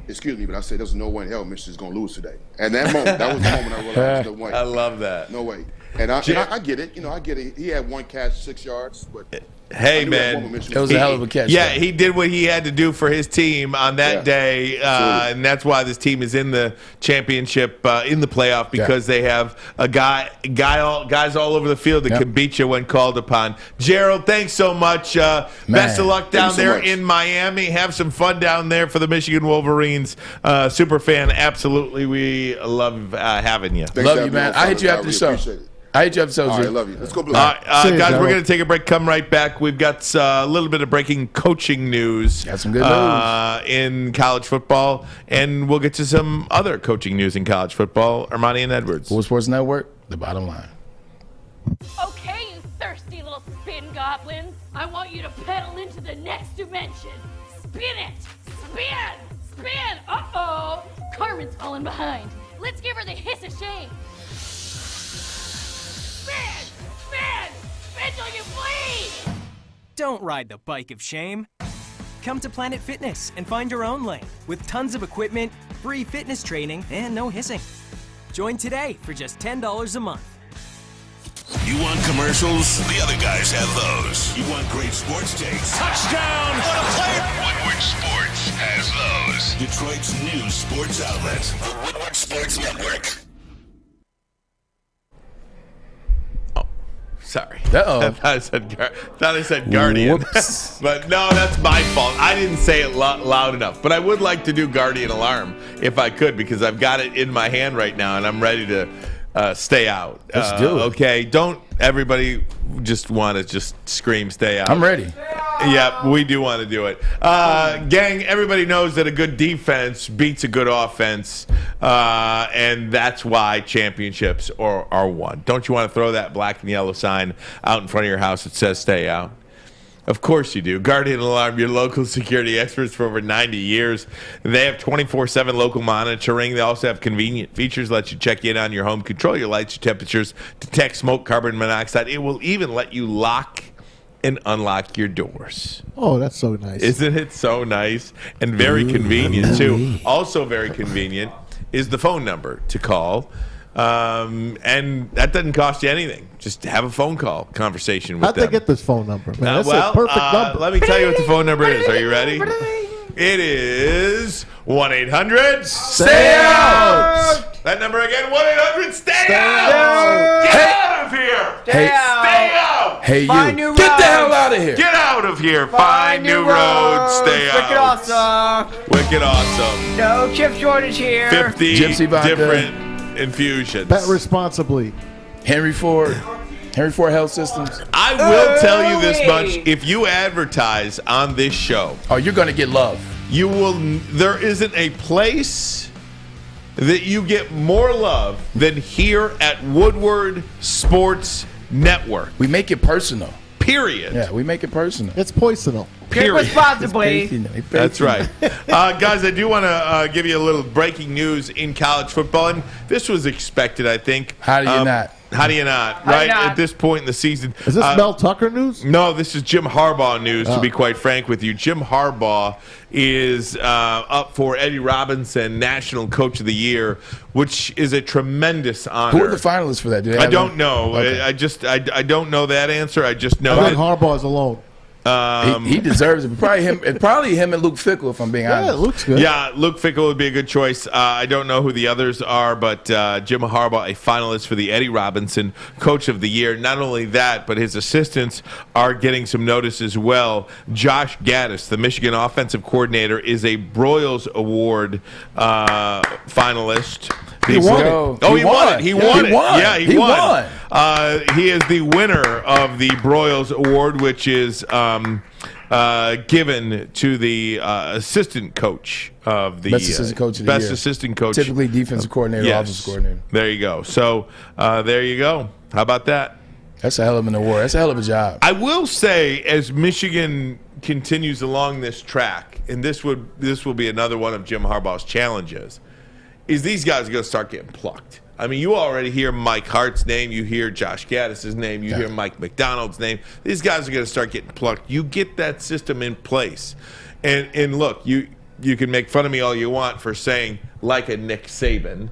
excuse me, but I said, there's no way in hell Michigan's going to lose today. And that moment, that was the moment I realized there's no way. I love that. No way. And I get it. You know, I get it. He had one catch, 6 yards, but hey, man, it was a hell of a catch. Yeah, he did what he had to do for his team on that day, and that's why this team is in the championship, in the playoff, because they have a guys all over the field that can beat you when called upon. Gerald, thanks so much. Best of luck down there in Miami. Have some fun down there for the Michigan Wolverines. Super fan, absolutely. We love having you. Love you, man. I hit you after the show. I hate you episodes. All right, I love you. Let's go, Blanc. Guys, we're going to take a break. Come right back. We've got a little bit of breaking coaching news. Got some good news in college football, and we'll get to some other coaching news in college football. Armani and Edwards. Full Sports Network, the bottom line. Okay, you thirsty little spin goblins. I want you to pedal into the next dimension. Spin it. Spin. Uh-oh. Carmen's falling behind. Let's give her the hiss of shame. Spin till you bleed! Don't ride the bike of shame. Come to Planet Fitness and find your own lane with tons of equipment, free fitness training, and no hissing. Join today for just $10 a month. You want commercials? The other guys have those. You want great sports takes? Touchdown! What a play! Woodward Sports has those. Detroit's new sports outlet, the Woodward Sports Network. Sorry. Uh-oh. I thought I said Guardian. But no, that's my fault. I didn't say it loud enough. But I would like to do Guardian Alarm if I could, because I've got it in my hand right now and I'm ready to stay out. Let's do it. Okay, don't everybody just want to just scream stay out. I'm ready. Yeah, we do want to do it. Gang, everybody knows that a good defense beats a good offense, and that's why championships are won. Don't you want to throw that black and yellow sign out in front of your house that says stay out? Of course you do. Guardian Alarm, your local security experts for over 90 years. They have 24/7 local monitoring. They also have convenient features, let you check in on your home, control your lights, your temperatures, detect smoke, carbon monoxide. It will even let you lock and unlock your doors. Oh, that's so nice. Isn't it so nice? And very convenient, too. Also very convenient is the phone number to call. And that doesn't cost you anything. Just have a phone call conversation with How'd them. they get this phone number, man? That's well, a perfect number. Let me tell you what the phone number is. Are you ready? It is 1-800-STAY-OUT. That number again, 1-800-STAY-OUT. Get out of here. Hey, stay out. Hey, you. Find new Get the roads. hell out of here. Get out of here. Find new roads. Stay out. Wicked awesome. Wicked awesome. No chip shortage here. 50 Gypsy vodka. different infusions. Bet responsibly. Henry Ford Health Systems. I will tell you this much. If you advertise on this show, oh, you're going to get love. You will. There isn't a place that you get more love than here at Woodward Sports Network. We make it personal. Period. Yeah, we make it personal. It's personal. Period. Responsibly. That's right. Guys, I do want to give you a little breaking news in college football, and this was expected, I think. How do you not? How do you not? How do you Right not? at this point in the season. Is this Mel Tucker news? No, this is Jim Harbaugh news, to be quite frank with you. Jim Harbaugh is up for Eddie Robinson National Coach of the Year, which is a tremendous honor. Who are the finalists for that? Do they I have don't them? know. Okay. I don't know that answer. I just know I think that Harbaugh's alone. He deserves it. Probably him and Luke Fickell, if I'm being honest. Yeah, Luke's good. Yeah, Luke Fickell would be a good choice. I don't know who the others are, but Jim Harbaugh, a finalist for the Eddie Robinson Coach of the Year. Not only that, but his assistants are getting some notice as well. Josh Gaddis, the Michigan offensive coordinator, is a Broyles Award finalist. He won it. Oh, he won it. He won it. Yeah, he won. won. He is the winner of the Broyles Award, which is given to the assistant coach of the Best assistant coach of the best year. assistant coach. Typically defensive coordinator, offensive coordinator. There you go. So there you go. How about that? That's a hell of an award. That's a hell of a job. I will say, as Michigan continues along this track, and this will be another one of Jim Harbaugh's challenges, is these guys are going to start getting plucked. I mean, you already hear Mike Hart's name. You hear Josh Gaddis' name. You hear Mike McDonald's name. These guys are going to start getting plucked. You get that system in place. And look, you can make fun of me all you want for saying like a Nick Saban,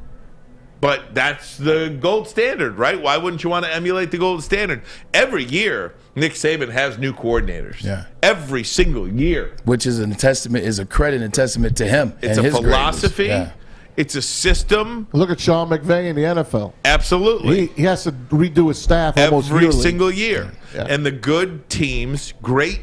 but that's the gold standard, right? Why wouldn't you want to emulate the gold standard? Every year, Nick Saban has new coordinators. Yeah. Every single year. Which is a credit and a testament to him. It's and a his philosophy. greatness. Yeah. It's a system. Look at Sean McVay in the NFL. Absolutely. He has to redo his staff almost every yearly. single year. Yeah. And the good teams, great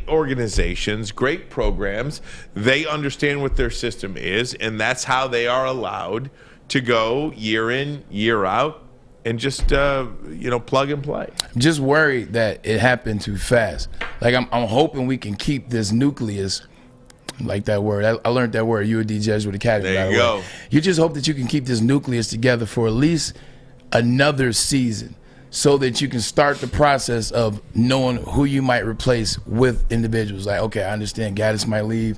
organizations, great programs, they understand what their system is, and that's how they are allowed to go year in, year out, and just plug and play. I'm just worried that it happened too fast. Like I'm hoping we can keep this nucleus. Like that word. I learned that word, UAD Jesuit Academy. There you go. You just hope that you can keep this nucleus together for at least another season so that you can start the process of knowing who you might replace with individuals. Like, okay, I understand Gaddis might leave.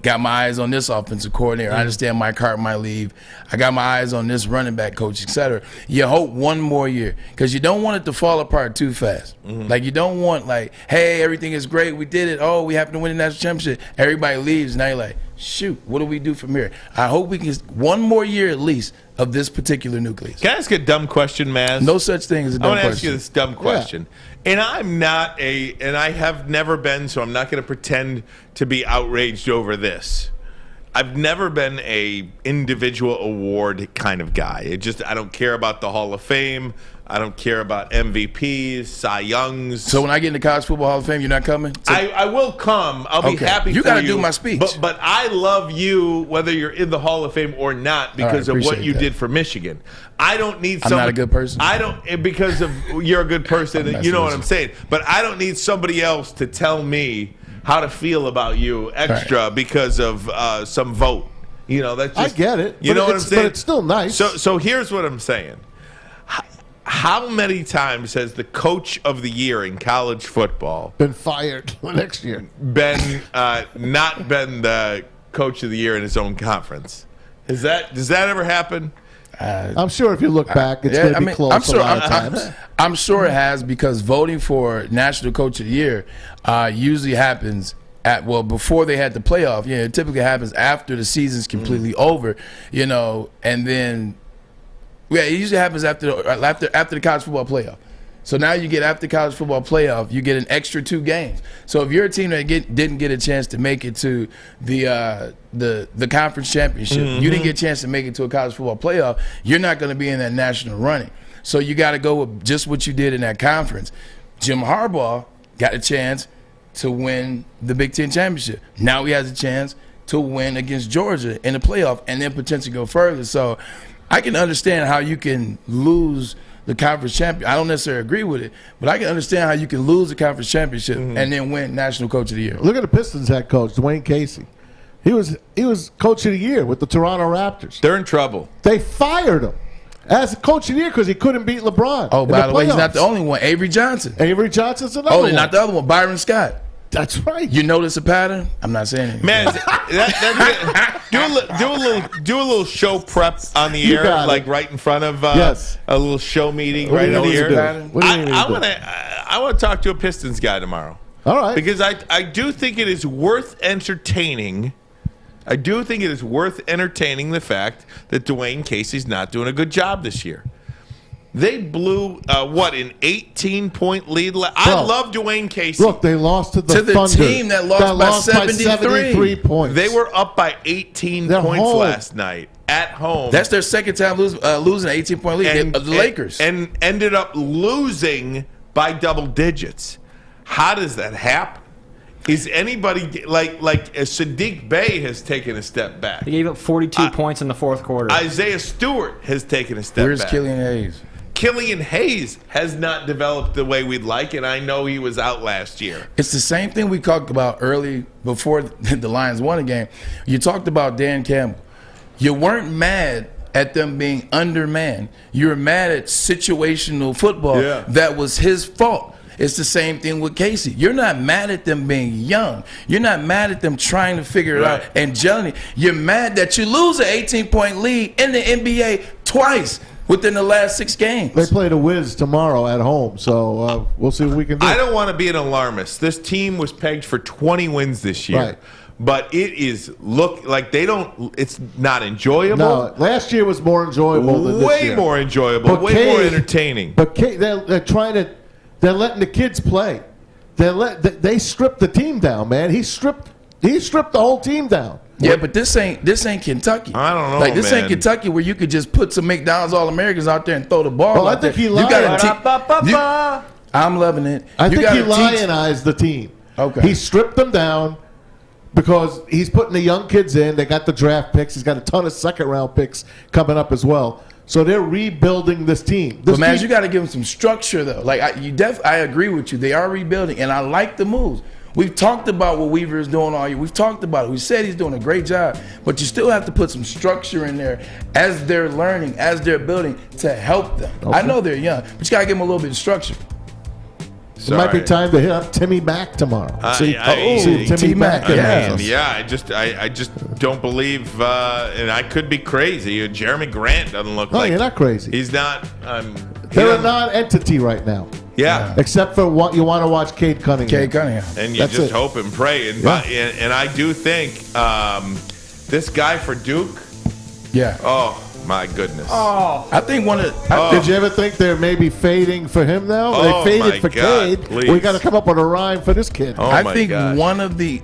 got my eyes on this offensive coordinator. I understand Mike Hart might leave. I got my eyes on this running back coach, etc. You hope one more year because you don't want it to fall apart too fast. Like you don't want like, hey, everything is great, we did it. Oh, we happen to win the national championship. Everybody leaves, and now you're like, shoot, what do we do from here? I hope we can one more year at least of this particular nucleus. Can I ask a dumb question, Maz? No such thing as a dumb question. I want to ask you this dumb question. And I'm not and I have never been, so I'm not going to pretend to be outraged over this. I've never been a individual award kind of guy. I don't care about the Hall of Fame. I don't care about MVPs, Cy Youngs. So when I get in the College Football Hall of Fame, you're not coming? I will come. I'll be happy for you. You got to do my speech. But I love you whether you're in the Hall of Fame or not because of what you did for Michigan. I don't need I'm not a good person. I don't, because of you're a good person. You know what I'm saying. But I don't need somebody else to tell me how to feel about you extra because of some vote. You know, that's just, I get it. You know what I'm saying? But it's still nice. So here's what I'm saying. How many times has the coach of the year in college football been fired next year? Not been the coach of the year in his own conference? Does that ever happen? I'm sure if you look back, it's going to be close a lot of times. I'm sure it has because voting for National Coach of the Year usually happens before they had the playoff. It typically happens after the season's completely over, and then. Yeah, it usually happens after the college football playoff. So now you get after college football playoff, you get an extra 2 games. So if you're a team that didn't get a chance to make it to the conference championship, you didn't get a chance to make it to a college football playoff, you're not going to be in that national running. So you got to go with just what you did in that conference. Jim Harbaugh got a chance to win the Big Ten championship. Now he has a chance to win against Georgia in the playoff and then potentially go further. So I can understand how you can lose the conference championship. I don't necessarily agree with it, but I can understand how you can lose the conference championship and then win National Coach of the Year. Look at the Pistons head coach, Dwayne Casey. He was Coach of the Year with the Toronto Raptors. They're in trouble. They fired him as Coach of the Year because he couldn't beat LeBron. Oh, by the way, he's not the only one. Avery Johnson. Avery Johnson's another one. Oh, not the other one. Byron Scott. That's right. You notice a pattern? I'm not saying anything. Man, do a little show prep on the air, like right in front of a little show meeting right on the air. I want to talk to a Pistons guy tomorrow. All right. Because I do think it is worth entertaining. I do think it is worth entertaining the fact that Dwayne Casey's not doing a good job this year. They blew, an 18-point lead? I love Dwayne Casey. Look, they lost to the Thunder. Team that lost by 73 points. They were up by 18 points last night at home. That's their second time losing an 18-point lead. The Lakers. And ended up losing by double digits. How does that happen? Is anybody like Sadiq Bey has taken a step back? They gave up 42 points in the fourth quarter. Isaiah Stewart has taken a step back. Where's Killian Hayes? Killian Hayes has not developed the way we'd like, and I know he was out last year. It's the same thing we talked about early before the Lions won a game. You talked about Dan Campbell. You weren't mad at them being undermanned. You were mad at situational football that was his fault. It's the same thing with Casey. You're not mad at them being young. You're not mad at them trying to figure it out and gelling. You're mad that you lose an 18-point lead in the NBA twice within the last 6 games. They play the Wiz tomorrow at home, so we'll see what we can do. I don't want to be an alarmist. This team was pegged for 20 wins this year. Right. But it's not enjoyable. No, last year was more enjoyable than this year. Way more enjoyable, more entertaining. But they're trying to, they're letting the kids play. They stripped the team down, man. He stripped the whole team down. Yeah, but this ain't Kentucky. I don't know, this ain't Kentucky where you could just put some McDonald's All-Americans out there and throw the ball. Well, I think he lied. I'm loving it. I think he lionized the team. Okay. He stripped them down because he's putting the young kids in. They got the draft picks. He's got a ton of second-round picks coming up as well. So they're rebuilding this team. But man, you got to give them some structure though. Like I agree with you. They are rebuilding, and I like the moves. We've talked about what Weaver is doing all year. We've talked about it. We said he's doing a great job, but you still have to put some structure in there as they're learning, as they're building to help them. Okay. I know they're young, but you got to give them a little bit of structure. Sorry. It might be time to hit up Timmy Mack tomorrow. See if Timmy Mack. I just don't believe, and I could be crazy. Jeremy Grant doesn't look like. You're not crazy. He's not. They're a non-entity right now. Yeah. Except for what you want to watch Cade Cunningham. And you just hope and pray. And I do think this guy for Duke. Yeah. Oh, my goodness. Oh. I think one of Did you ever think they're maybe fading for him now? Oh, they faded for God, Cade. please. We got to come up with a rhyme for this kid. Oh, I think one of the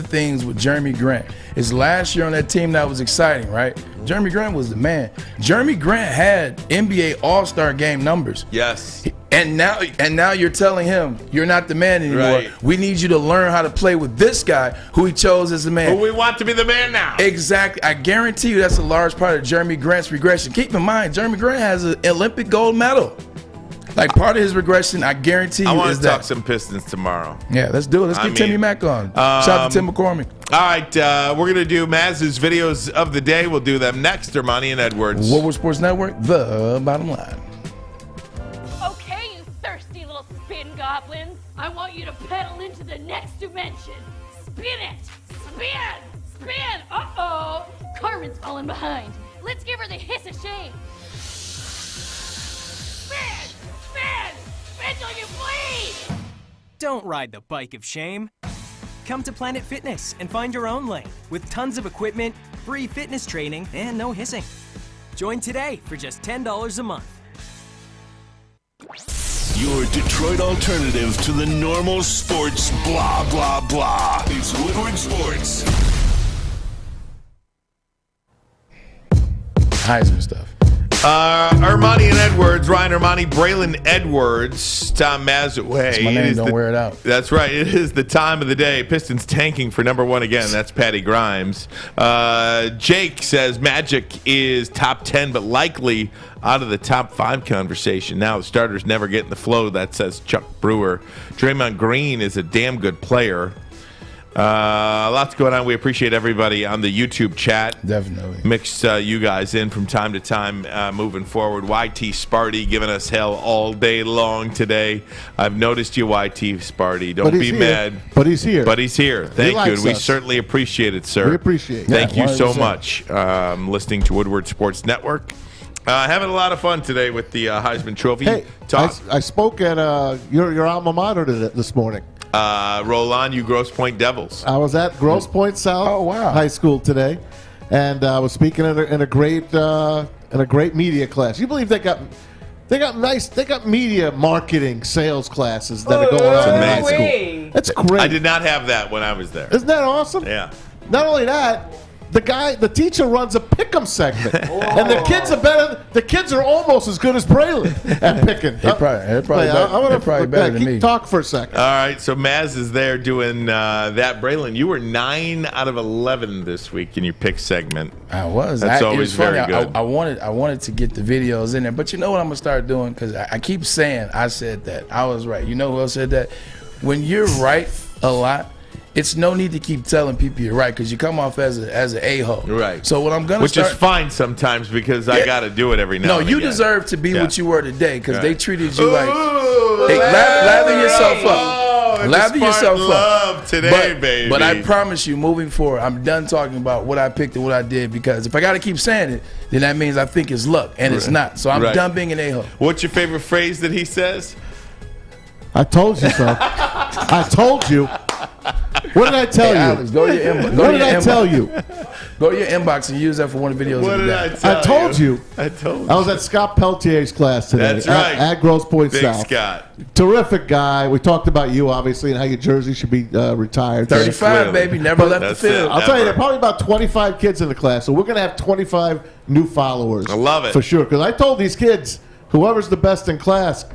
things with Jeremy Grant is last year on that team that was exciting, right? Jeremy Grant was the man. Jeremy Grant had NBA All-Star game numbers. Yes. And now you're telling him you're not the man anymore. Right. We need you to learn how to play with this guy who he chose as the man. Who we want to be the man now. Exactly. I guarantee you that's a large part of Jeremy Grant's regression. Keep in mind, Jeremy Grant has an Olympic gold medal. Like part of his regression, I guarantee you I want is to talk some Pistons tomorrow. Yeah, let's do it. Let's get Timmy Mack on. Shout out to Tim McCormick. All right, we're going to do Maz's videos of the day. We'll do them next. Armani and Edwards. Woodward Sports Network, the bottom line. Okay, you thirsty little spin goblins. I want you to pedal into the next dimension. Spin it! Spin! Spin! Uh-oh! Carmen's falling behind. Let's give her the hiss of shame. Spin! Spin! Spin till you bleed! Don't ride the bike of shame. Come to Planet Fitness and find your own lane with tons of equipment, free fitness training, and no hissing. Join today for just $10 a month. Your Detroit alternative to the normal sports blah, blah, blah. It's Woodward Sports. Heisman stuff. Armani and Edwards, Ryan Armani, Braylon Edwards, Tom Mazaway. My name, don't wear it out. That's right. It is the time of the day. Pistons tanking for number one again. That's Patty Grimes. Jake says Magic is top 10, but likely out of the top 5 conversation. Now the starters never get in the flow. That says Chuck Brewer. Draymond Green is a damn good player. Lots going on. We appreciate everybody on the YouTube chat. Definitely. Mix you guys in from time to time moving forward. YT Sparty giving us hell all day long today. I've noticed you, YT Sparty. Don't be mad. But he's here. But he's here. Thank you. And we us. certainly appreciate it, sir. We appreciate it. Thank you so 100%. much. Listening to Woodward Sports Network. Having a lot of fun today with the Heisman Trophy. Hey, I spoke at your alma mater this morning. Roll on, you Grosse Pointe Devils. I was at Grosse Pointe South High School today, and I was speaking in a great media class. You believe they got media marketing sales classes that are going on in high school. That's great. I did not have that when I was there. Isn't that awesome? Yeah. Not only that, the teacher runs a pick'em segment, and the kids are better. The kids are almost as good as Braylon at picking. They're probably better than me. Talk for a second. All right, so Maz is there doing that. Braylon, you were 9 out of 11 this week in your pick segment. I was. That's always very good. I wanted to get the videos in there, but you know what I'm gonna start doing, because I keep saying I said that. I was right. You know who else said that? When you're right a lot, it's no need to keep telling people you're right, because you come off as an a-hole. Right. So what I'm gonna Which is fine sometimes, because I got to do it every now and again. No, you deserve to be what you were today, because they treated you like. Hey, lather yourself up. Lather yourself up today, baby. But I promise you, moving forward, I'm done talking about what I picked and what I did, because if I got to keep saying it, then that means I think it's luck, and it's not. So I'm done being an a-hole. What's your favorite phrase that he says? I told you so. I told you. What did I tell you? Alex, go to your inbox. What did I tell you? Go to your inbox and use that for one of the videos. What of the did day. I tell I told you. I told you. I was at Scott Peltier's class today. That's right. At Grosse Pointe Big South. Scott. Terrific guy. We talked about you, obviously, and how your jersey should be retired. 35, baby. Never left the field. I'll tell you, there are probably about 25 kids in the class, so we're going to have 25 new followers. I love it. For sure, because I told these kids, whoever's the best in class,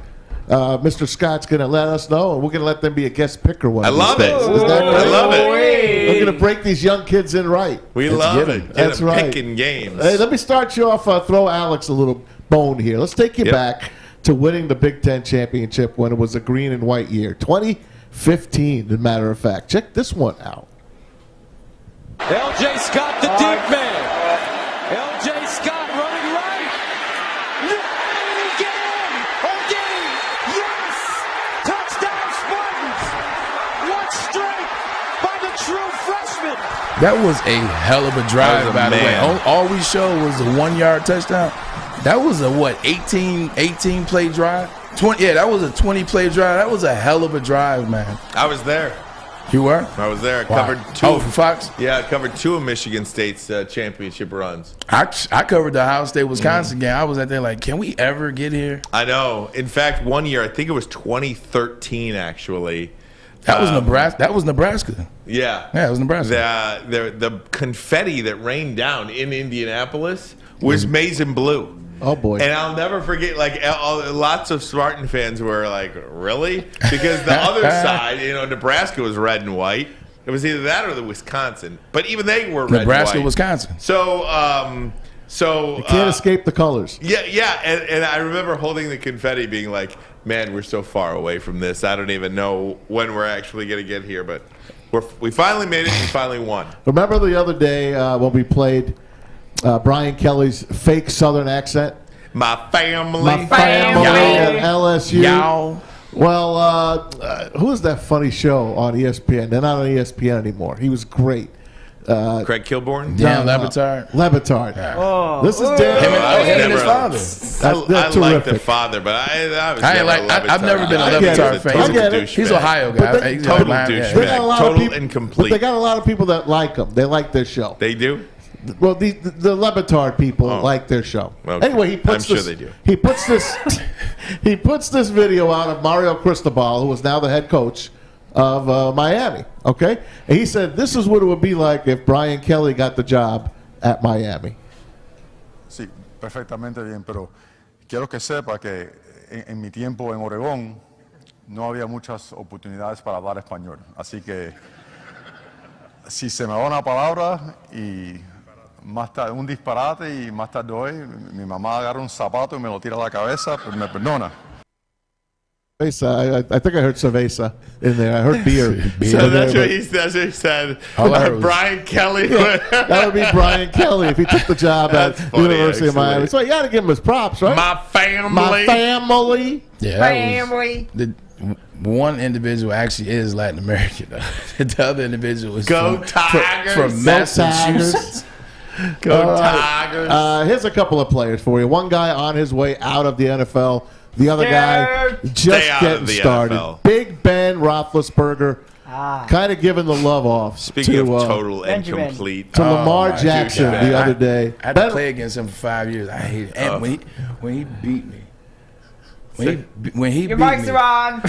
Mr. Scott's going to let us know, and we're going to let them be a guest picker one I of these love days. it. Isn't that I great? love it. We're going to break these young kids in right. We love it. That's right. Picking games. Hey, let me start you off. Throw Alex a little bone here. Let's take you back to winning the Big Ten championship when it was a green and white year. 2015, as a matter of fact. Check this one out. L.J. Scott, the deep man. L.J. Scott running right. No, get him! Again! Yes! Touchdown That was a hell of a drive, by the way. All we showed was the 1-yard touchdown. That was a, 18 play drive? 20. Yeah, that was a 20 play drive. That was a hell of a drive, man. I was there. You were? I was there. I Wow. covered 2. Oh, for Fox? Yeah, I covered 2 of Michigan State's championship runs. I covered the Ohio State-Wisconsin game. I was out there like, can we ever get here? I know. In fact, one year, I think it was 2013, actually. That was Nebraska. That was Nebraska. Yeah. Yeah, it was Nebraska. The confetti that rained down in Indianapolis was maize and blue. Oh, boy. And I'll never forget, like, lots of Spartan fans were like, really? Because the other side, Nebraska was red and white. It was either that or the Wisconsin. But even they were red Nebraska, and white. Wisconsin. So you can't escape the colors. Yeah. And I remember holding the confetti being like, man, we're so far away from this. I don't even know when we're actually going to get here. But we finally made it. We finally won. Remember the other day when we played Brian Kelly's fake Southern accent? My family at LSU. Y'all. Well, who was that funny show on ESPN? They're not on ESPN anymore. He was great. Craig Kilborn? Dan Levitard. Levitard. Oh. This is Dan. Him and his father. That's I like the terrific. father, but I've never been a Levitard fan. I get it. He's Ohio guy. He's total Atlanta. douchebag. Total incomplete. But they got a lot of people that like him. They like their show. They do? Well, the Levitard people like their show. Okay. Anyway, he puts I'm sure they do. He puts this video out of Mario Cristobal, who is now the head coach of Miami. Okay, and he said this is what it would be like if Brian Kelly got the job at Miami. Sí, perfectamente bien, pero quiero que sepa que en mi tiempo en Oregón no había muchas oportunidades para hablar español, así que si se me va una palabra y más tarde un disparate y más tarde hoy mi mamá agarra un zapato y me lo tira a la cabeza, pues me perdona. I think I heard cerveza in there. I heard beer. So that's what he said. Brian Kelly. That would be Brian Kelly if he took the job at University of Miami. So you got to give him his props, right? My family. My family. Yeah, family. One individual actually is Latin American. The other individual is Tigers. from Massachusetts. Go Tigers. Here's a couple of players for you. One guy on his way out of the NFL. The other guy just getting started. NFL. Big Ben Roethlisberger, kind of giving the love off. Speaking of total incomplete. To Lamar Jackson the other day. I had to play against him for 5 years. I hate it. And when he beat me. When he Your beat mics me, are on.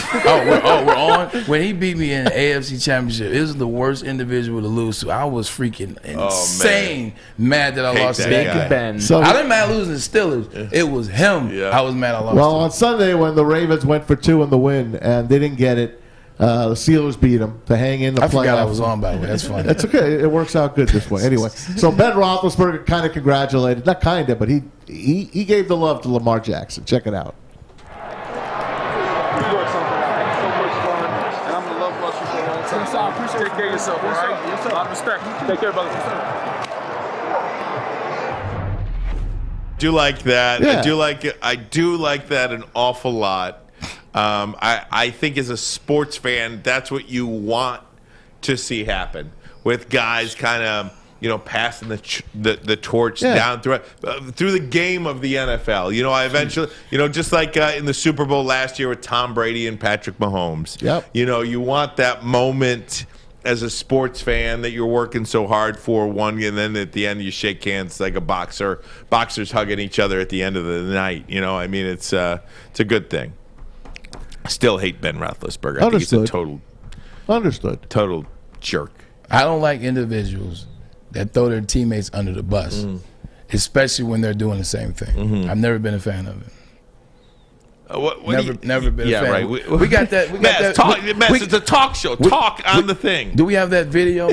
we're on. When he beat me in the AFC Championship, it was the worst individual to lose to. I was freaking insane mad that I lost to that guy. Ben. So, I didn't mad losing to Steelers. It was him. Yeah. I was mad I lost. Well, to. on Sunday when the Ravens went for 2 in the win and they didn't get it, the Steelers beat them to hang in the playoffs. I forgot I was on, by the way. That's funny. That's okay. It works out good this way. Anyway, so Ben Roethlisberger kind of congratulated, not kind of, but he gave the love to Lamar Jackson. Check it out. Take care of yourself, all right? A lot of respect. Take care, brother. Do like that. Yeah. I do like that an awful lot. I think as a sports fan, that's what you want to see happen with guys kind of passing the torch down through the game of the NFL. I eventually, just like in the Super Bowl last year with Tom Brady and Patrick Mahomes. Yep. You want that moment as a sports fan that you're working so hard for one, and then at the end you shake hands like a boxers hugging each other at the end of the night. It's a good thing. I still hate Ben Roethlisberger. I think he's a total jerk. I don't like individuals that throw their teammates under the bus, especially when they're doing the same thing. I've never been a fan of it. Never been a fan. Right. We got that. It's a talk show. Talk on the thing. Do we have that video,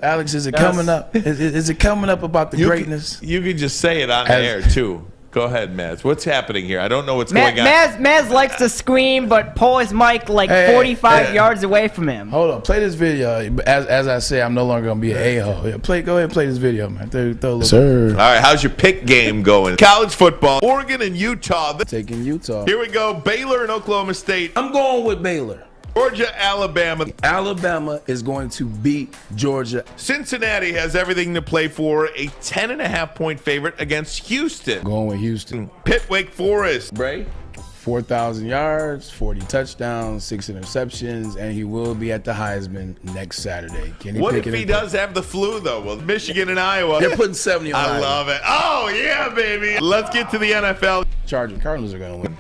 Alex? Is it coming up? Is it coming up about the greatness? You can just say it on air too. Go ahead, Maz. What's happening here? I don't know what's going on. Maz likes to scream, but pull his mic like 45 yards away from him. Hold on. Play this video. As I say, I'm no longer going to be an a-hole. Go ahead and play this video, man. Sir. All right, how's your pick game going? College football. Oregon and Utah. Taking Utah. Here we go. Baylor and Oklahoma State. I'm going with Baylor. Georgia, Alabama. Alabama is going to beat Georgia. Cincinnati has everything to play for. A 10.5-point favorite against Houston. Going with Houston. Pitt, Wake Forest. Bray, 4,000 yards, 40 touchdowns, 6 interceptions, and he will be at the Heisman next Saturday. What if he does have the flu, though? Well, Michigan and Iowa. They're putting 70 on I love it. Oh, yeah, baby. Let's get to the NFL. Chargers, Cardinals are going to win.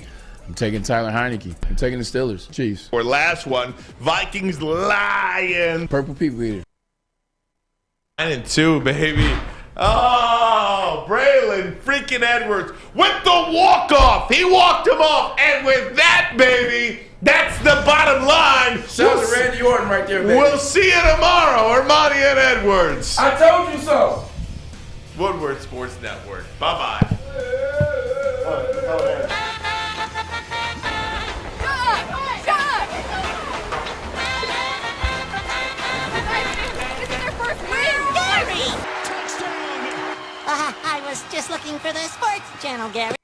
I'm taking Tyler Heineke. I'm taking the Steelers. Chiefs. Or last one, Vikings, Lions. Purple people eater. 9-2, baby. Oh, Braylon freaking Edwards with the walk-off. He walked him off. And with that, baby, that's the bottom line. Shout out to Randy Orton right there, baby. We'll see you tomorrow, Armani and Edwards. I told you so. Woodward Sports Network. Bye-bye. I was just looking for the sports channel, Gary.